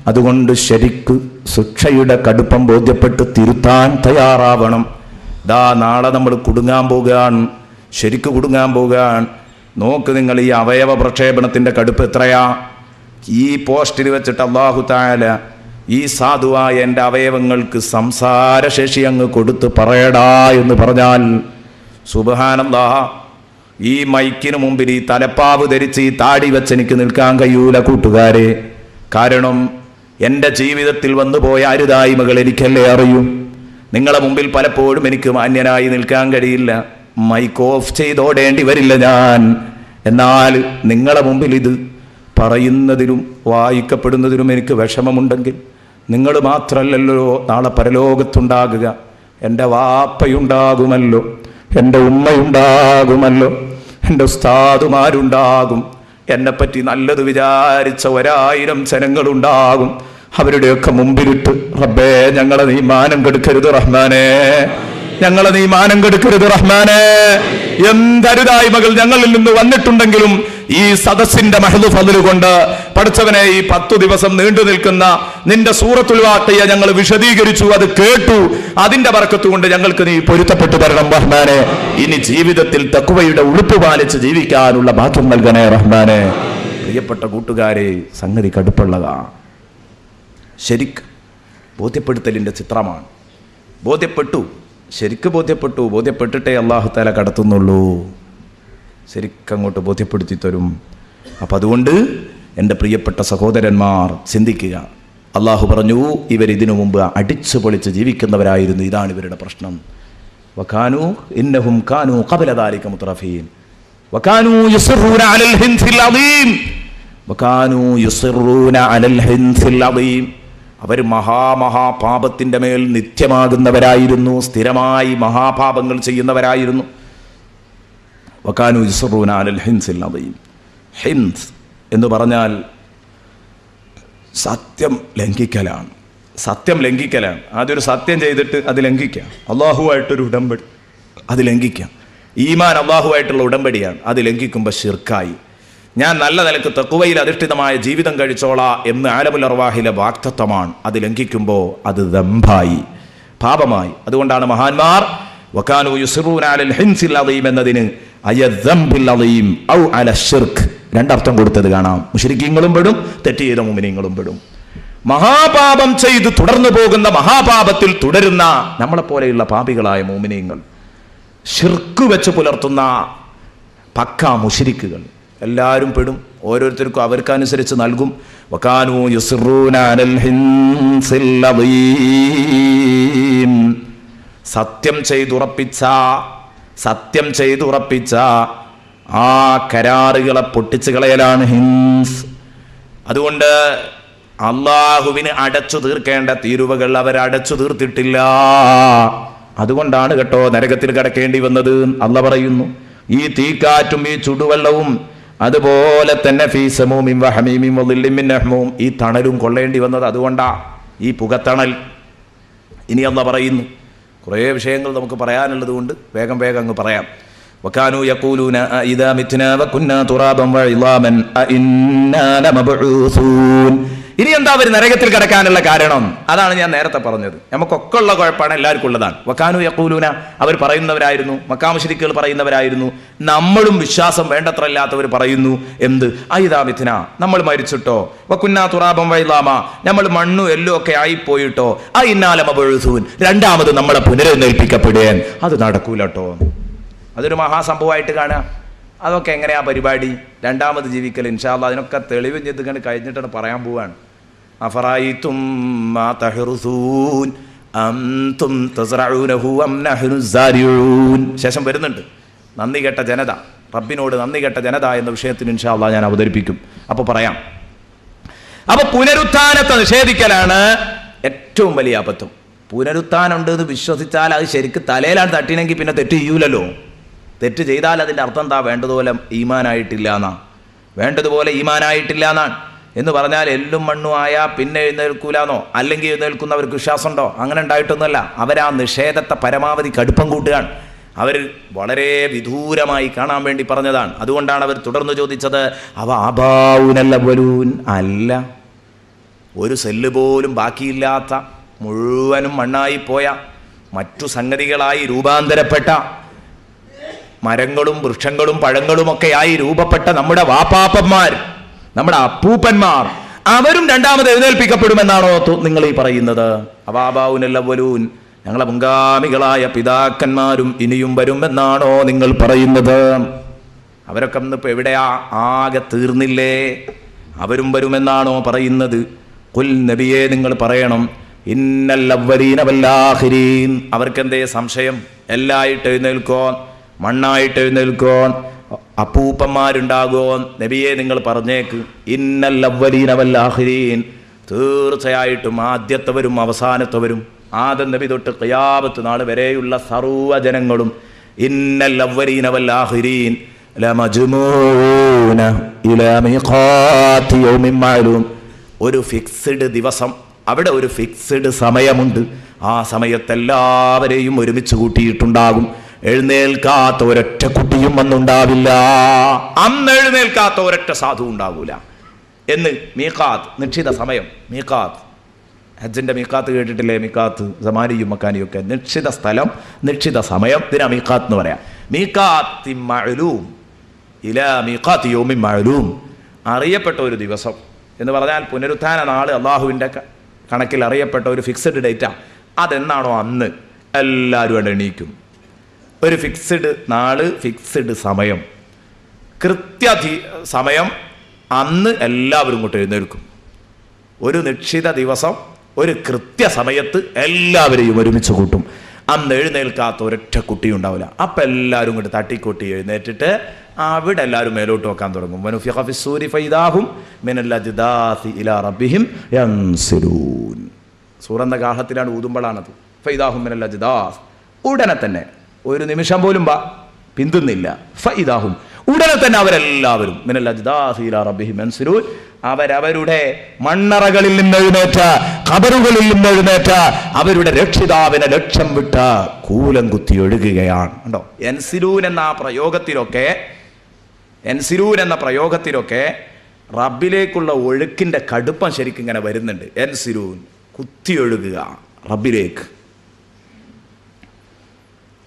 അതുകൊണ്ട് ശരിക്ക് ശിക്ഷയുടെ കടുപ്പം ബോധ്യപ്പെട്ട് തിരുത്താൻ തയ്യാറാവണം. നാളെ നമ്മൾ കുടുങ്ങാൻ പോകുകയാണ്, ശരിക്ക് കുടുങ്ങാൻ പോകുകയാണ്. നോക്ക് നിങ്ങൾ, ഈ അവയവ പ്രക്ഷേപണത്തിൻ്റെ കടുപ്പ് എത്രയാ. ഈ പോസ്റ്റിൽ വെച്ചിട്ട് അല്ലാഹു തആല ഈ സാധുവായ എൻ്റെ അവയവങ്ങൾക്ക് സംസാരശേഷി അങ്ങ് കൊടുത്ത് പറയടാ എന്ന് പറഞ്ഞാൽ, സുബ്ഹാനല്ലാഹ്, ഈ മൈക്കിന് മുമ്പിൽ ഈ തലപ്പാവ് ധരിച്ച് ഈ താടി വെച്ച് എനിക്ക് നിൽക്കാൻ കഴിയൂല കൂട്ടുകാരെ. കാരണം എൻ്റെ ജീവിതത്തിൽ വന്നുപോയ അരുതായ്മകൾ എനിക്കല്ലേ അറിയൂ. നിങ്ങളെ മുമ്പിൽ പലപ്പോഴും എനിക്ക് മാന്യനായി നിൽക്കാൻ കഴിയില്ല, മൈക്ക് ഓഫ് ചെയ്തോടേണ്ടി വരില്ല ഞാൻ. എന്നാൽ നിങ്ങളെ മുമ്പിൽ ഇത് പറയുന്നതിലും വായിക്കപ്പെടുന്നതിലും എനിക്ക് വിഷമമുണ്ടെങ്കിൽ നിങ്ങൾ മാത്രമല്ലല്ലോ നാളെ പരലോകത്തുണ്ടാകുക. എൻ്റെ വാപ്പയുണ്ടാകുമല്ലോ, എൻ്റെ ഉമ്മയുണ്ടാകുമല്ലോ, എൻ്റെ ഉസ്താദുമാരുണ്ടാകും, എന്നെപ്പറ്റി നല്ലത് വിചാരിച്ച 1000 ജനങ്ങളുണ്ടാകും. അവരുടെയൊക്കെ മുമ്പിലിട്ട് റബ്ബേ, ഞങ്ങളെ നീ മാനം കെടുക്കരുത് റഹ്മാനേ, ഞങ്ങളെ നീ മാനം കെടുക്കരുത് റഹ്മാനേ. എന്തരുതായ്മകൾ ഞങ്ങളിൽ നിന്ന് വന്നിട്ടുണ്ടെങ്കിലും ഈ സദസ്സിന്റെ മഹ്ദു ഫദ്ൽ കൊണ്ട് പഠിച്ചവനെ ഈ 10 ദിവസം നീണ്ടു നിൽക്കുന്ന നിന്റെ സൂറത്തുൽ വാഖിയ ഞങ്ങൾ വിശദീകരിച്ചു, അത് കേട്ടു. അതിന്റെ ബർക്കത്ത് കൊണ്ട് ഞങ്ങൾക്ക് നീ പൊരുത്തപ്പെട്ടു തരണം റഹ്മാനെ. ഇനി ജീവിതത്തിൽ തഖ്വയുടെ ഉടുപ്പ് പാലിച്ച് ജീവിക്കാനുള്ള ഭാഗ്യം നൽകണേ റഹ്മാനെ. പ്രിയപ്പെട്ട കൂട്ടുകാരെ, സംഗതി കടുപ്പുള്ളതാ. ശരിക്ക് ബോധ്യപ്പെടുത്തലിന്റെ ചിത്രമാണ്. ശരിക്ക് ബോധ്യപ്പെട്ടിട്ടേ അല്ലാഹു തആല കടത്തുന്നുള്ളൂ. ശരിക്കങ്ങോട്ട് ബോധ്യപ്പെടുത്തി തരും. അപ്പം അതുകൊണ്ട് എൻ്റെ പ്രിയപ്പെട്ട സഹോദരന്മാർ ചിന്തിക്കുക. അള്ളാഹു പറഞ്ഞു, ഇവരിതിനു മുമ്പ് അടിച്ചു പൊളിച്ച് ജീവിക്കുന്നവരായിരുന്നു. ഇതാണ് ഇവരുടെ പ്രശ്നം. വകാനൂ ഇന്നഹും കാനൂ ഖബല ദാലിക മുത്രഫീൻ വകാനൂ യുസിറൂന അലൽ ഹിൻസിൽ അദീം വകാനൂ യുസിറൂന അലൽ ഹിൻസിൽ അദീം. അവർ മഹാപാപത്തിൻ്റെ മേൽ നിത്യമാകുന്നവരായിരുന്നു, സ്ഥിരമായി മഹാപാപങ്ങൾ ചെയ്യുന്നവരായിരുന്നു. വകാനൂ യുസിറൂന അലൽ ഹിൻസിൽ അദീം. ഹിൻസ് എന്ന് പറഞ്ഞാൽ സത്യം ലംഘിക്കലാണ്. ആദ്യൊരു സത്യം ചെയ്തിട്ട് അത് ലംഘിക്കാം. അള്ളാഹുവായിട്ടൊരു ഉടമ്പടി, അത് ലംഘിക്കാം. ഈമാൻ അള്ളാഹുവായിട്ടുള്ള ഉടമ്പടിയാണ്, അത് ലംഘിക്കുമ്പോൾ ശിർക്കായി. ഞാൻ നല്ല നിലക്ക് തഖ്വയിൽ അധിഷ്ഠിതമായ ജീവിതം കഴിച്ചോളാം എന്ന് ആലമുൽ അർവാഹിലെ വാക്തത്വമാണ്. അത് ലംഘിക്കുമ്പോൾ അത് ദംഭായി, പാപമായി. അതുകൊണ്ടാണ് മഹാന്മാർ വകാനൂ യുസിറൂന അലൽ ഹിൻസിൽ അദീം എന്നതിന് അയദ്ദംബിൽ അദീം ഔ അല ശിർക്ക് രണ്ടർത്ഥം കൊടുത്തത് കാണാം. മുശ്രിക്കീങ്ങളും പെടും, തെറ്റ് ചെയ്ത മുഅ്മിനീങ്ങളും പെടും. മഹാപാപം ചെയ്ത് തുടർന്നു പോകുന്ന, മഹാപാപത്തിൽ തുടരുന്ന നമ്മളെപ്പോലെയുള്ള പാപികളായ മുഅ്മിനീങ്ങൾ, ശിർക്ക് വെച്ച് പുലർത്തുന്ന പക്കാ മുശ്രിക്കുകൾ എല്ലാവരും പെടും. ഓരോരുത്തർക്കും അവർക്കനുസരിച്ച് നൽകും. വകാനൂ യുസിറൂന അലൽ ഹിൻസിൽ അദീം. സത്യം ചെയ്തുറപ്പിച്ച ആ കരാറുകളെ പൊട്ടിച്ചു കളയലാണ് ഹിൻസ്. അതുകൊണ്ട് അള്ളാഹുവിന് അടച്ചു തീർക്കേണ്ട തീരുവകൾ അവർ അടച്ചു തീർത്തിട്ടില്ല. അതുകൊണ്ടാണ് കേട്ടോ നരകത്തിൽ കടക്കേണ്ടി വന്നത്. അള്ളാഹ് പറയുന്നു, ഈ തീക്കാറ്റും ഈ ചുടുവെള്ളവും അതുപോലെ തന്നെ ഫീ സമൂമിൻ വഹമീമിൻ വളില്ലിൻ മിൻ ഹമൂം, ഈ തണലും കൊള്ളേണ്ടി വന്നത് അതുകൊണ്ടാ, ഈ പുകത്തണൽ. ഇനി അള്ളാഹ് പറയുന്നു, കുറേ വിഷയങ്ങൾ നമുക്ക് പറയാനുള്ളത് കൊണ്ട് വേഗം അങ്ങ് പറയാം. വകാനൂ യഖൂലൂന ഇദാ മിത്നാ വകുന്നാ തുറാബൻ വഇളാമൻ അഇന്നാ ലമബ്ഊസൂൻ. ഇനി എന്താ അവർ നരകത്തിൽ കിടക്കാനുള്ള കാരണം? അതാണ് ഞാൻ നേരത്തെ പറഞ്ഞത്. നമുക്കൊക്കെ ഉള്ള കുഴപ്പമാണ്, എല്ലാവർക്കും ഉള്ളതാണ്. വകാനൂ യഖൂലൂന, അവർ പറയുന്നവരായിരുന്നു, മക്കാ മുശ്രിക്കുകൾ പറയുന്നവരായിരുന്നു. നമ്മളും വിശ്വാസം വേണ്ടത്ര ഇല്ലാത്തവർ പറയുന്നു. എന്ത്? ഇദാ മിത്നാ, നമ്മൾ മരിച്ചിട്ടോ, വകുന്നാ തുറാബൻ വഇളാമ, നമ്മൾ മണ്ണും എല്ലും ഒക്കെ ആയിപ്പോയിട്ടോ, അഇന്നാ ലമബ്ഊസൂൻ, രണ്ടാമത് നമ്മളെ പുനരുദ്ധരിപ്പിക്കപ്പെടുകയാൻ. അത് നടക്കൂലട്ടോ. അതൊരു മഹാസംഭവമായിട്ട് കാണുക. അതൊക്കെ എങ്ങനെയാ പരിപാടി? രണ്ടാമത് ജീവിക്കൽ ഇൻഷാ അല്ലാഹ് അതിനൊക്കെ തെളിവ് ചെയ്ത് കഴിഞ്ഞിട്ടാണ് പറയാൻ പോവാണ്. അഫറഅയ്തും മാ തഹ്റുസൂൻ അൻതും തസ്റഊനഹു അം നഹ്നു സാരിഊൻ. ശേഷം വരുന്നുണ്ട് നന്ദി കെട്ട ജനത, റബ്ബിനോട് നന്ദി കെട്ട ജനത എന്ന വിഷയത്തിന് ഇൻഷാ അല്ലാഹ് ഞാൻ അവതരിപ്പിക്കും. അപ്പോൾ പറയാം. അപ്പോൾ പുനരുത്ഥാനത്തെ നിഷേധിക്കലാണ് ഏറ്റവും വലിയ അബദ്ധം. പുനരുത്ഥാനം ഉണ്ട് എന്ന് വിശ്വസിച്ചാൽ അത് ശരിക്കും തലയിലാണ് തട്ടിനെങ്കിൽ പിന്നെ തെറ്റ് ചെയ്യൂലല്ലോ. തെറ്റ് ചെയ്താൽ അതിൻ്റെ അർത്ഥം എന്താ? വേണ്ടതുപോലെ ഈമാനായിട്ടില്ല എന്നാണ്. എന്ന് പറഞ്ഞാൽ എല്ലും മണ്ണും ആയാൽ പിന്നെ എഴുന്നേൽക്കൂലെന്നോ, അല്ലെങ്കിൽ എഴുന്നേൽക്കുന്നവർക്ക് വിശ്വാസമുണ്ടോ? അങ്ങനെ ഉണ്ടായിട്ടൊന്നുമല്ല. അവരാ നിഷേധത്തെ പരമാവധി കടുപ്പം കൂട്ടുകയാണ്. അവർ വളരെ വിദൂരമായി കാണാൻ വേണ്ടി പറഞ്ഞതാണ്. അതുകൊണ്ടാണ് അവർ തുടർന്ന് ചോദിച്ചത്, അവ ആബാവുനല്ലവലൂൻ, അല്ല, ഒരു സെല്ല് പോലും ബാക്കിയില്ലാത്ത, മുഴുവനും മണ്ണായി പോയ, മറ്റു സംഗതികളായി രൂപാന്തരപ്പെട്ട, മരങ്ങളും വൃക്ഷങ്ങളും പഴങ്ങളുമൊക്കെയായി രൂപപ്പെട്ട നമ്മുടെ വാപ്പാപ്പന്മാർ, നമ്മുടെ അപ്പൂപ്പന്മാർ, അവരും രണ്ടാമത് എഴുന്നേൽപ്പിക്കപ്പെടുമെന്നാണോ നിങ്ങൾ ഈ പറയുന്നത്? അവാബാവുനല്ലവലൂൻ, ഞങ്ങളെ മുൻഗാമികളായ പിതാക്കന്മാരും ഇനിയും വരുമെന്നാണോ നിങ്ങൾ പറയുന്നത്? അവരൊക്കെ ഇന്നിപ്പോൾ എവിടെയാ? ആകെ തീർന്നില്ലേ? അവരും വരുമെന്നാണോ പറയുന്നത്? ഖുൽ, നബിയെ നിങ്ങൾ പറയണം, ഇന്നൽ അവ്വലീന വൽ ആഖിരീൻ. അവർക്കെന്തേ സംശയം? എല്ലായിട്ട് എഴുന്നേൽക്കോ, മണ്ണായിട്ട് എഴുന്നേൽക്കോ, അപ്പൂപ്പന്മാരുണ്ടാകുമോ? നബിയെ നിങ്ങൾ പറഞ്ഞേക്ക്, ഇന്നൽ അവ്വലീന വൽ ആഖിരീൻ, തീർച്ചയായിട്ടും ആദ്യത്തവരും അവസാനത്തവരും, ആദം നബി തൊട്ട് ഖിയാമത്ത് നാൾ വരെയുള്ള സർവ്വജനങ്ങളും, ഇന്നൽ അവ്വലീന വൽ ആഖിരീൻ ലമജ്മൂന ഇലാ മീഖാതി യൗമിൻ മഅലൂം. ഒരു ഫിക്സ്ഡ് ദിവസം, അവിടെ ഒരു ഫിക്സ്ഡ് സമയമുണ്ട്. ആ സമയത്തെല്ലാവരെയും ഒരുമിച്ച് കൂട്ടിയിട്ടുണ്ടാകും. എഴുന്നേൽക്കാത്ത ഒരൊറ്റ കുട്ടിയും അന്നുണ്ടാവില്ല. അന്ന് എഴുന്നേൽക്കാത്ത ഒരൊറ്റ സാധു ഉണ്ടാവൂല എന്ന്. മീഖാത്ത് നിശ്ചിത സമയം. മീഖാത്ത് ഹജ്ജിന്റെ മീഖാത്ത് കേട്ടിട്ടില്ലേ? മീഖാത്ത് സമാനിയും മക്കാനിയും ഒക്കെ നിശ്ചിത സ്ഥലം, നിശ്ചിത സമയം. ഇതിനാ മീഖാത്ത് എന്ന് പറയാം. മീഖാത്തി മഅലൂം ഇലാ മീഖാത്തി യൗമിൻ മഅലൂം. അറിയപ്പെട്ട ഒരു ദിവസം എന്ന് പറഞ്ഞാൽ പുനരുത്ഥാന നാള് അള്ളാഹുവിൻ്റെ കണക്കിൽ അറിയപ്പെട്ട ഒരു ഫിക്സഡ് ഡേറ്റാണ്. അതെന്നാണോ അന്ന് എല്ലാവരും അവിടെ എണീക്കും. ഒരു ഫിക്സഡ് നാള്, ഫിക്സഡ് സമയം, സമയം. അന്ന് എല്ലാവരും ഇങ്ങോട്ട് എഴുന്നേൽക്കും. ഒരു നിശ്ചിത ദിവസം, ഒരു കൃത്യസമയത്ത് എല്ലാവരെയും ഒരുമിച്ച് കൂട്ടും. അന്ന് എഴുന്നേൽക്കാത്ത ഒരൊറ്റ കുട്ടി ഉണ്ടാവില്ല. അപ്പം എല്ലാവരും ഇങ്ങോട്ട് തട്ടിക്കൊട്ടി എഴുന്നേറ്റിട്ട് അവിടെ എല്ലാവരും മേലോട്ട് വെക്കാൻ തുടങ്ങും. വനുഫിഖ ഫിസ്സൂരി ഫൈദാഹും മിനൽ അജ്ദാസി ഇലാ റബ്ബിഹിം യൻസിലൂൻ. സൂറന്ന ഗാഹത്തിലാണ് ഊതുമ്പോഴാണത്. ഫൈദാഹും മിനൽ അജ്ദാസ്. ഉടനെ തന്നെ, ഒരു നിമിഷം പോലും പിന്തുന്നില്ല. ഫൈദാഹും, ഉടനെ തന്നെ അവരെല്ലാവരും മിനൽ അജ്ദാസി ഇലാ റബ്ബിഹിം യൻസിലൂൻ. അവരവരുടെ മണ്ണറകളിൽ നിന്ന് എഴുന്നേറ്റ്, ഖബറുകളിൽ നിന്ന് എഴുന്നേറ്റ് അവരുടെ രക്ഷിതാവിനെ ലക്ഷ്യം വിട്ട് കൂലം കുത്തി ഒഴുകുകയാണ്. കണ്ടോ, എൻസിലൂൻ എന്ന പ്രയോഗത്തിലൊക്കെ റബ്ബിലേക്കുള്ള ഒഴുക്കിന്റെ കടുപ്പം ശരിക്കും ഇങ്ങനെ വരുന്നുണ്ട്. എൻസിലൂൻ, കുത്തി ഒഴുകുക റബ്ബിലേക്ക്.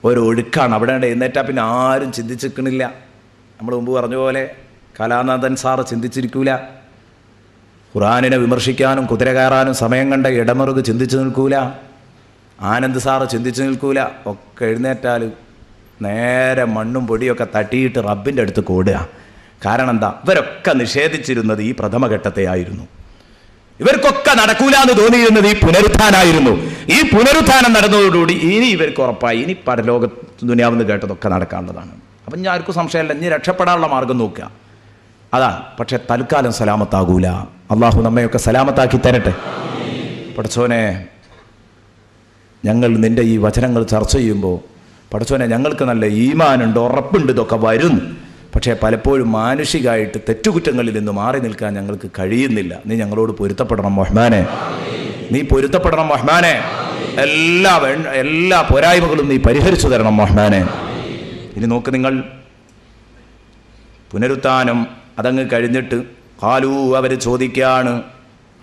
ഒരു ഒഴുക്കാണ്. അവിടെ എഴുന്നേറ്റാൽ പിന്നെ ആരും ചിന്തിച്ചിരിക്കണില്ല. നമ്മൾ മുമ്പ് പറഞ്ഞ പോലെ കലാനന്ദൻ സാറ് ചിന്തിച്ചിരിക്കൂല. ഖുർആനിനെ വിമർശിക്കാനും കുതിര കയറാനും സമയം കണ്ട ഇടമറുത് ചിന്തിച്ചു നിൽക്കൂല. ആനന്ദ് സാറ് ചിന്തിച്ചു നിൽക്കൂല. ഒക്കെ എഴുന്നേറ്റാൽ നേരെ മണ്ണും പൊടിയൊക്കെ തട്ടിയിട്ട് റബ്ബിൻ്റെ അടുത്ത് ഓടുക. കാരണം എന്താ? ഇവരൊക്കെ നിഷേധിച്ചിരുന്നത് ഈ പ്രഥമഘട്ടത്തെ ആയിരുന്നു. ഇവർക്കൊക്കെ നടക്കൂല എന്ന് തോന്നിയിരുന്നത് ഈ പുനരുത്ഥാനായിരുന്നു. ഈ പുനരുത്ഥാനം നടന്നതോടുകൂടി ഇനി ഇവർക്ക് ഉറപ്പായി ഇനി പരലോക ദുനിയാവെന്ന് കേട്ടതൊക്കെ നടക്കാനുള്ളതാണ്. അപ്പം ഞാൻ ആർക്കും സംശയമല്ല, ഇനി രക്ഷപ്പെടാനുള്ള മാർഗം നോക്കുക, അതാണ്. പക്ഷെ തൽക്കാലം സലാമത്താകൂല. അള്ളാഹു നമ്മയൊക്കെ സലാമത്താക്കി തരട്ടെ. പടച്ചോനെ, ഞങ്ങൾ നിൻ്റെ ഈ വചനങ്ങൾ ചർച്ച ചെയ്യുമ്പോൾ പടച്ചോനെ ഞങ്ങൾക്ക് നല്ല ഈമാനുണ്ട്, ഉറപ്പുണ്ട്, ഇതൊക്കെ വരുന്നു. പക്ഷേ പലപ്പോഴും മാനുഷികമായിട്ട് തെറ്റുകുറ്റങ്ങളിൽ നിന്ന് മാറി നിൽക്കാൻ ഞങ്ങൾക്ക് കഴിയുന്നില്ല. നീ ഞങ്ങളോട് പൊരുത്തപ്പെടണം റഹ്മാനെ, നീ പൊരുത്തപ്പെടണം റഹ്മാനെ. എല്ലാ പോരായ്മകളും നീ പരിഹരിച്ചു തരണം റഹ്മാനെ. ഇനി നോക്ക് നിങ്ങൾ, പുനരുത്ഥാനം അതങ്ങ് കഴിഞ്ഞിട്ട് ഖാലൂ, അവർ ചോദിക്കുകയാണ്,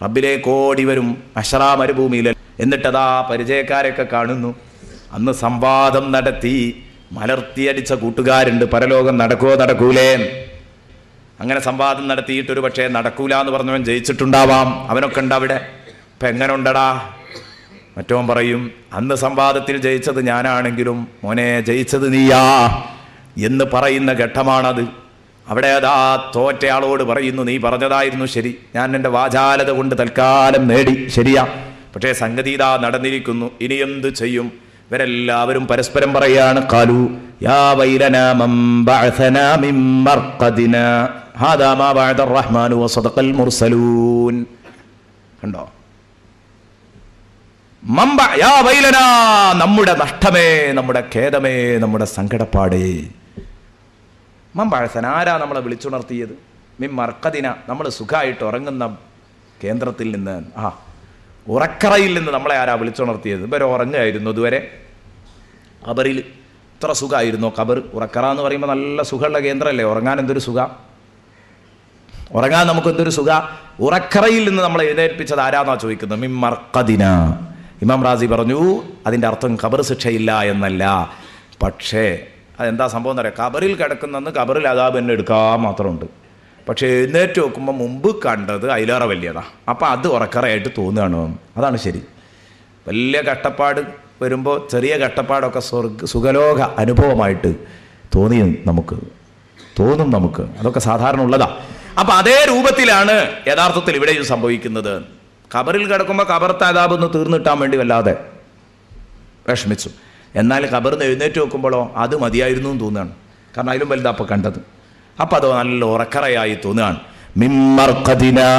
റബ്ബിലേക്കോടി വരും അശ്റാ മരുഭൂമിയിൽ. എന്നിട്ടതാ പരിചയക്കാരൊക്കെ കാണുന്നു. അന്ന് സംവാദം നടത്തി മലർത്തിയടിച്ച കൂട്ടുകാരുണ്ട്. പരലോകം നടക്കുമോ നടക്കൂലേ? അങ്ങനെ സംവാദം നടത്തിയിട്ടൊരു പക്ഷേ നടക്കൂല എന്ന് പറഞ്ഞവൻ ജയിച്ചിട്ടുണ്ടാവാം. അവനൊക്കെ ഉണ്ട് അവിടെ. ഇപ്പം എങ്ങനെ ഉണ്ടടാ? മറ്റവൻ പറയും, അന്ന് സംവാദത്തിൽ ജയിച്ചത് ഞാനാണെങ്കിലും മോനെ ജയിച്ചത് നീയാ എന്ന് പറയുന്ന ഘട്ടമാണത്. അവിടെ അതാ തോറ്റയാളോട് പറയുന്നു, നീ പറഞ്ഞതായിരുന്നു ശരി, ഞാൻ എൻ്റെ വാചാലത കൊണ്ട് തൽക്കാലം നേടി, ശരിയാ, പക്ഷേ സംഗതി ഇതാ നടന്നിരിക്കുന്നു, ഇനി എന്ത് ചെയ്യും? ഇവരെല്ലാവരും പരസ്പരം പറയാണ്, ഖാലു യാ വൈലനാ മൻ ബഅസനാ മിൻ മർഖദിനാ ഹാദാ മാ ബഅദ റഹ്മാനു വസദഖൽ മുർസലൂൻ. കണ്ടോ? യാ വൈലനാ, നമ്മുടെ നഷ്ടമേ, നമ്മുടെ ഖേദമേ, നമ്മുടെ സങ്കടപ്പാടേ. മമ്പഴസൻ, ആരാ നമ്മളെ വിളിച്ചുണർത്തിയത്? മിൻ മർഖദിന, നമ്മൾ സുഖമായിട്ട് ഉറങ്ങുന്ന കേന്ദ്രത്തിൽ നിന്ന്, ഉറക്കറയിൽ നിന്ന് നമ്മളെ ആരാ വിളിച്ചുണർത്തിയത്? ഇവരെ ഉറങ്ങുമായിരുന്നു ഇതുവരെ. ഖബറിൽ ഇത്ര സുഖമായിരുന്നു. ഖബർ, ഉറക്കറ എന്ന് പറയുമ്പോൾ നല്ല സുഖമുള്ള കേന്ദ്രമല്ലേ? ഉറങ്ങാൻ എന്തൊരു സുഖ, ഉറങ്ങാൻ നമുക്ക് എന്തൊരു സുഖ. ഉറക്കറയിൽ നിന്ന് നമ്മളെ എഴുന്നേൽപ്പിച്ചത് ആരാന്നാ ചോദിക്കുന്നത്? മിൻ മർഖദിന. ഇമാം റാസി പറഞ്ഞു, അതിൻ്റെ അർത്ഥം ഖബർ ശിക്ഷയില്ല എന്നല്ല. പക്ഷേ അതെന്താ സംഭവം എന്ന് പറയാം, ഖബറിൽ കിടക്കുന്നെന്ന് ഖബറിൽ അദാബ് തന്നെ എടുക്കാൻ മാത്രമുണ്ട്. പക്ഷേ എഴുന്നേറ്റ് നോക്കുമ്പോൾ മുമ്പ് കണ്ടത് അതിലേറെ വലിയതാണ്. അപ്പം അത് ഉറക്കറയായിട്ട് തോന്നുകയാണ്. അതാണ് ശരി. വലിയ കഷ്ടപ്പാട് വരുമ്പോൾ ചെറിയ കഷ്ടപ്പാടൊക്കെ സുഖലോക അനുഭവമായിട്ട് തോന്നും നമുക്ക്. അതൊക്കെ സാധാരണ ഉള്ളതാണ്. അപ്പം അതേ രൂപത്തിലാണ് യഥാർത്ഥത്തിൽ ഇവിടെയും സംഭവിക്കുന്നത്. ഖബറിൽ കിടക്കുമ്പോൾ ഖബറത്തെ അദാബൊന്ന് തീർന്നിട്ടാൻ വേണ്ടി വല്ലാതെ വിഷമിച്ചു. എന്നാൽ ഖബറിന്ന് എഴുന്നേറ്റ് നോക്കുമ്പോഴോ അത് മതിയായിരുന്നു എന്ന് തോന്നുകയാണ്. കാരണം അതിലും വലുതാ അപ്പം കണ്ടത്. അപ്പം അതോ നല്ല ഉറക്കറയായി തോന്നുകയാണ്. മിൻ മർഖദിനാ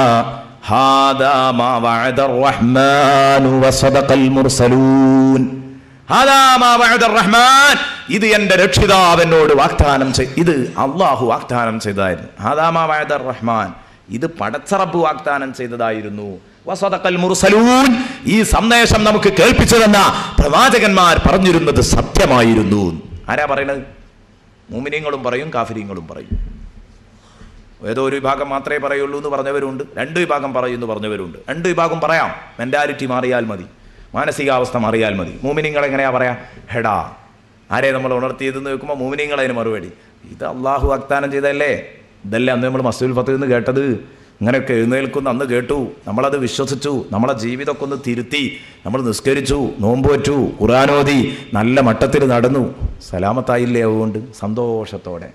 ഹാദാ മാ വഅദ റഹ്മാനു വസദഖൽ മുർസലൂൻ. ഹാദാ മാ വഅദ റഹ്മാൻ, ഇത് എൻ്റെ രക്ഷിതാവെന്നോട് വാഗ്ദാനം ഇത് അള്ളാഹു വാഗ്ദാനം ചെയ്തതായിരുന്നു. ഹാദാ മാ വഅദ റഹ്മാൻ, ഇത് പടച്ചറബ് വാഗ്ദാനം ചെയ്തതായിരുന്നു. വസദഖൽ മുർസലൂൻ, ഈ സന്ദേശം നമുക്ക് കേൾപ്പിച്ചു തന്ന പ്രവാചകന്മാർ പറഞ്ഞിരുന്നത് സത്യമായിരുന്നു. ആരാ പറയണത്? മുഅ്മിനീങ്ങളും പറയും, കാഫിരീങ്ങളും പറയും. ഏതോ ഒരു വിഭാഗം മാത്രമേ പറയുള്ളൂ എന്ന് പറഞ്ഞവരുണ്ട്, 2 വിഭാഗം പറയുമെന്ന് പറഞ്ഞവരുണ്ട്. 2 വിഭാഗം പറയാം. മെൻറ്റാലിറ്റി മാറിയാൽ മതി, മാനസികാവസ്ഥ മാറിയാൽ മതി. മുഅ്മിനീങ്ങൾ എങ്ങനെയാ പറയാം? ഹെടാ, ആരെ നമ്മൾ ഉണർത്തിയതെന്ന് വെക്കുമ്പോൾ മുഅ്മിനീങ്ങൾ അതിന് മറുപടി, ഇത് അള്ളാഹു വാഗ്ദാനം ചെയ്തല്ലേ, ഇതല്ലേ അന്ന് നമ്മൾ മസ്ജിദുൽ ഫത്ഹിൽ നിന്ന് കേട്ടത്, ഇങ്ങനെയൊക്കെ എഴുന്നേൽക്കുന്ന അന്ന് കേട്ടു, നമ്മളത് വിശ്വസിച്ചു, നമ്മളെ ജീവിതമൊക്കെ ഒന്ന് തിരുത്തി, നമ്മൾ നിസ്കരിച്ചു, നോമ്പ് വച്ചു, ഖുർആനോദി, നല്ല മട്ടത്തിൽ നടന്നു, സലാമത്തായില്ലേ? അതുകൊണ്ട് സന്തോഷത്തോടെ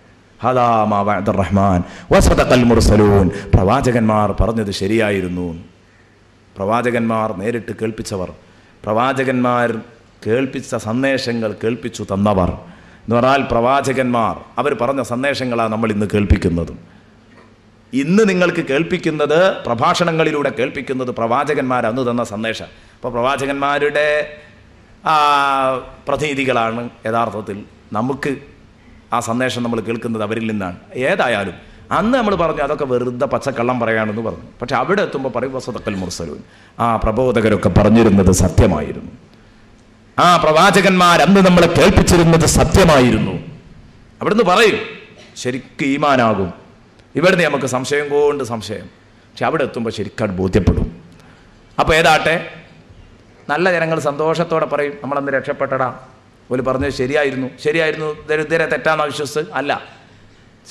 ഹദാ മാ വഅദ റഹ്മാൻ വസദഖൽ മുർസലൂൻ, പ്രവാചകന്മാർ പറഞ്ഞത് ശരിയായിരുന്നു. പ്രവാചകന്മാർ നേരിട്ട് കേൾപ്പിച്ചവർ, പ്രവാചകന്മാർ കേൾപ്പിച്ച സന്ദേശങ്ങൾ കേൾപ്പിച്ചു തന്നവർ എന്ന് പറഞ്ഞാൽ പ്രവാചകന്മാർ അവർ പറഞ്ഞ സന്ദേശങ്ങളാണ് നമ്മൾ ഇന്ന് കേൾപ്പിക്കുന്നതും. ഇന്ന് നിങ്ങൾക്ക് കേൾപ്പിക്കുന്നത്, പ്രഭാഷണങ്ങളിലൂടെ കേൾപ്പിക്കുന്നത് പ്രവാചകന്മാർ അന്ന് തന്ന സന്ദേശം. അപ്പോൾ പ്രവാചകന്മാരുടെ പ്രതിനിധികളാണ് യഥാർത്ഥത്തിൽ നമുക്ക് ആ സന്ദേശം നമ്മൾ കേൾക്കുന്നത് അവരിൽ നിന്നാണ്. ഏതായാലും അന്ന് നമ്മൾ പറഞ്ഞു അതൊക്കെ വെറുതെ പച്ചക്കള്ളം പറയാണെന്ന് പറഞ്ഞു. പക്ഷെ അവിടെ എത്തുമ്പോൾ പറയും വസദഖൽ മുർസലൂൻ, ആ പ്രബോധകരൊക്കെ പറഞ്ഞിരുന്നത് സത്യമായിരുന്നു, ആ പ്രവാചകന്മാർ അന്ന് നമ്മളെ കേൾപ്പിച്ചിരുന്നത് സത്യമായിരുന്നു. അവിടുന്ന് പറയും ശരിക്കും ഈമാനാകും. ഇവിടുന്ന് നമുക്ക് സംശയം കൊണ്ട് സംശയം, പക്ഷെ അവിടെ എത്തുമ്പോൾ ശരിക്കും ബോധ്യപ്പെടും. അപ്പോൾ ഏതാട്ടെ, നല്ല ജനങ്ങൾ സന്തോഷത്തോടെ പറയും നമ്മളന്ന് രക്ഷപ്പെട്ടടാ, ഒരു പറഞ്ഞത് ശരിയായിരുന്നു, ശരിയായിരുന്നു, ദരിദ്ര തെറ്റാന്ന് വിശ്വസിച്ച് അല്ല,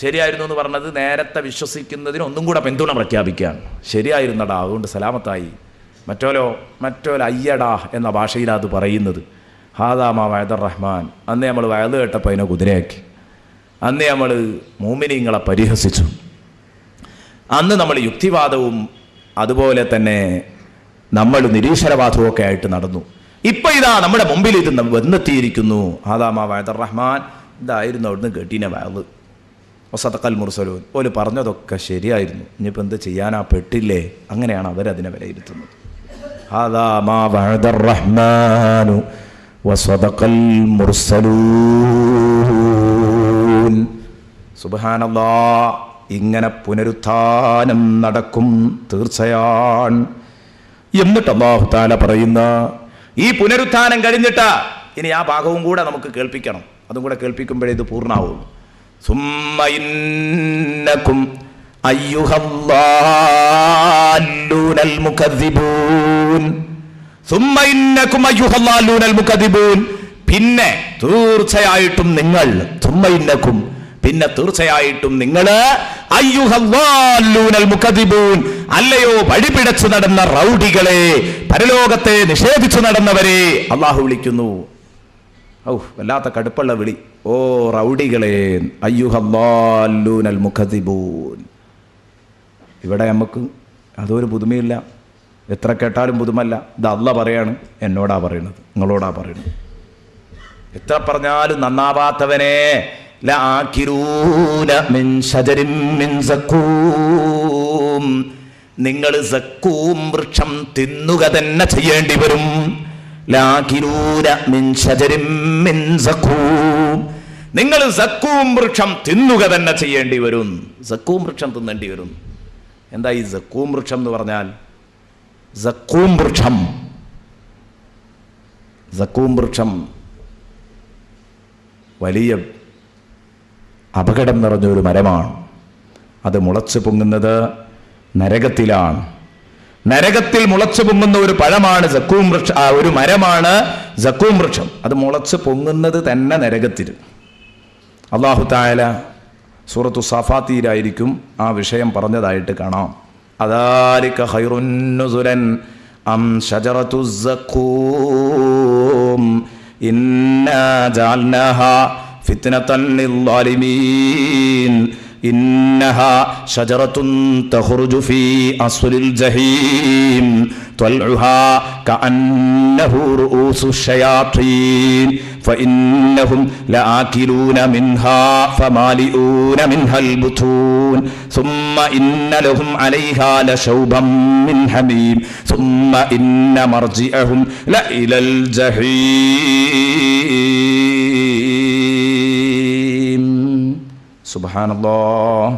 ശരിയായിരുന്നു എന്ന് പറഞ്ഞത് നേരത്തെ വിശ്വസിക്കുന്നതിന് ഒന്നും കൂടെ പിന്തുണ പ്രഖ്യാപിക്കുകയാണ്. ശരിയായിരുന്നടാ, അതുകൊണ്ട് സലാമത്തായി. മറ്റോലോ അയ്യടാ എന്ന ഭാഷയിലാണ് അത് പറയുന്നത്. ഹാദാ മാ വഅദ റഹ്മാൻ. അന്ന് നമ്മൾ വയല് കേട്ടപ്പോൾ അതിനെ കുതിരയാക്കി, അന്ന് നമ്മൾ മുഅ്മിനീങ്ങളെ പരിഹസിച്ചു, അന്ന് നമ്മൾ യുക്തിവാദവും അതുപോലെ തന്നെ നമ്മൾ നിരീശ്വരവാദവും ഒക്കെ ആയിട്ട് നടന്നു. ഇപ്പം ഇതാ നമ്മുടെ മുമ്പിൽ ഇത് വന്നെത്തിയിരിക്കുന്നു. ഹാദാ മാ വഅദ റഹ്മാൻ, ഇതായിരുന്നു അവിടുന്ന് കേട്ടീനെ വഅദ്. വസദഖൽ മുർസലൂൻ, ഓല് പറഞ്ഞതൊക്കെ ശരിയായിരുന്നു, ഇനിയിപ്പോൾ എന്ത് ചെയ്യാനാ, പെട്ടില്ലേ? അങ്ങനെയാണ് അവരതിനെ വിലയിരുത്തുന്നത്. ഹാദാ മാ വഅദ റഹ്മാനു വസദഖൽ മുർസലൂൻ. സുബ്ഹാനല്ലാഹ്, ഇങ്ങനെ പുനരുത്ഥാനം നടക്കും തീർച്ചയാണ്. എന്നിട്ട് അല്ലാഹു തആല പറയുന്ന ഈ പുനരുത്ഥാനം കഴിഞ്ഞിട്ട് ഇനി ആ ഭാഗവും കൂടെ നമുക്ക് കേൾപ്പിക്കണം. അതും കൂടെ കേൾപ്പിക്കുമ്പോഴേ ഇത് പൂർണ്ണമാവുള്ളൂ. സുമ്മ ഇന്നകും അയ്യുഹല്ലാലൂനൽ മുകദ്ദിബൂൻ, സുമ്മ ഇന്നകും അയ്യുഹല്ലാലൂനൽ മുകദ്ദിബൂൻ, പിന്നെ തീർച്ചയായിട്ടും നിങ്ങൾ, സുമ്മ ഇന്നകും, പിന്നെ തീർച്ചയായിട്ടും നിങ്ങൾ, അയ്യുഹല്ലാലൂനൽ മുകദ്ദിബൂൻ, അല്ലയോ വഴിപിടച്ചു നടന്ന റൗഡികളെ, പരലോകത്തെ നിഷേധിച്ചു നടന്നവരെ അള്ളാഹു വിളിക്കുന്നു. വല്ലാത്ത കടുപ്പുള്ള വിളി. ഓ റൗഡികളെ, അയ്യുഹല്ലാലൂനൽ മുകദ്ദിബൂൻ. ഇവിടെ നമുക്ക് അതൊരു പുതുമയില്ല, എത്ര കേട്ടാലും പുതുമല്ല. ഇത് അല്ലാഹ് പറയാണ്, എന്നോടാ പറയണത്, നിങ്ങളോടാ പറയണത്. എത്ര പറഞ്ഞാലും നന്നാവാത്തവനെ, ലആകിലൂന മിൻ ശജരിൻ മിൻ സഖൂം, നിങ്ങൾ സഖൂം വൃക്ഷം തിന്നുക തന്നെ ചെയ്യേണ്ടി വരും. ലആകിലൂന മിൻ ശജരിൻ മിൻ സഖൂം, നിങ്ങൾ സഖൂം വൃക്ഷം തിന്നുക തന്നെ ചെയ്യേണ്ടി വരും. സഖൂം വൃക്ഷം തിന്നേണ്ടി വരും. എന്താ ഈ സഖൂം വൃക്ഷം എന്ന് പറഞ്ഞാൽ? സഖൂം വൃക്ഷം, സഖൂം വൃക്ഷം വലിയ അപകടം നിറഞ്ഞൊരു മരമാണ്. അത് മുളച്ചു പൊങ്ങുന്നത് നരകത്തിലാണ്. നരകത്തിൽ മുളച്ചു പൊങ്ങുന്ന ഒരു പഴമാണ് സഖൂം വൃക്ഷം, ഒരു മരമാണ് സഖൂം വൃക്ഷം. അത് മുളച്ചു പൊങ്ങുന്നത് തന്നെ നരകത്തിൽ. അല്ലാഹു തആല സൂറത്തു സാഫാത്തിയിലായിരിക്കും ആ വിഷയം പറഞ്ഞതായിട്ട് കാണാം. അദാലിക ഖൈറുൻ നുസുലൻ അം ശജറത്തു സഖൂം ഇന്നാ ജഅൽനാഹാ ഫിത്നതൻ ലിൽസാലിമീൻ ഇന്നഹാ ശജറത്തുൻ തഖ്റുജു ഫീ അസ്ലിൽ ജഹീം ത്വൽഉഹാ കഅന്നഹു റൂസു ശയാത്തീൻ ഫഇന്നഹും ലആകിലൂന മിൻഹാ ഫമാലിഊന മിൻഹൽ ബുതൂൻ സുമ്മ ഇന്ന ലഹും അലൈഹാ ലശൗബൻ മിൻ ഹമീം സുമ്മ ഇന്ന മർജിഅഹും ലഇലൽ ജഹീം. സുബ്ഹാനല്ലാഹ്.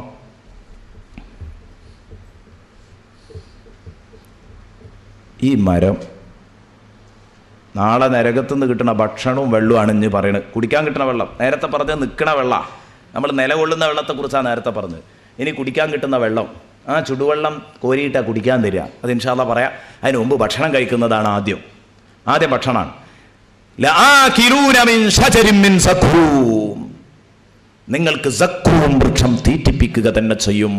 ഈ മരം നാളെ നരകത്തു നിന്ന് കിട്ടുന്ന ഭക്ഷണവും വെള്ളമാണ് ഇഞ്ഞ് പറയുന്നത്. കുടിക്കാൻ കിട്ടുന്ന വെള്ളം, നേരത്തെ പറഞ്ഞത് നിൽക്കണ വെള്ളം, നമ്മൾ നിലകൊള്ളുന്ന വെള്ളത്തെക്കുറിച്ചാണ് നേരത്തെ പറഞ്ഞത്. ഇനി കുടിക്കാൻ കിട്ടുന്ന വെള്ളം, ആ ചുടുവെള്ളം കോരിയിട്ടാണ് കുടിക്കാൻ തരിക. അത് ഇൻഷാ അല്ലാഹ് പറയാം. അതിന് മുമ്പ് ഭക്ഷണം കഴിക്കുന്നതാണ് ആദ്യം ഭക്ഷണമാണ്. നിങ്ങൾക്ക് സക്കൂം വൃക്ഷം തീറ്റിപ്പിക്കുക തന്നെ ചെയ്യും.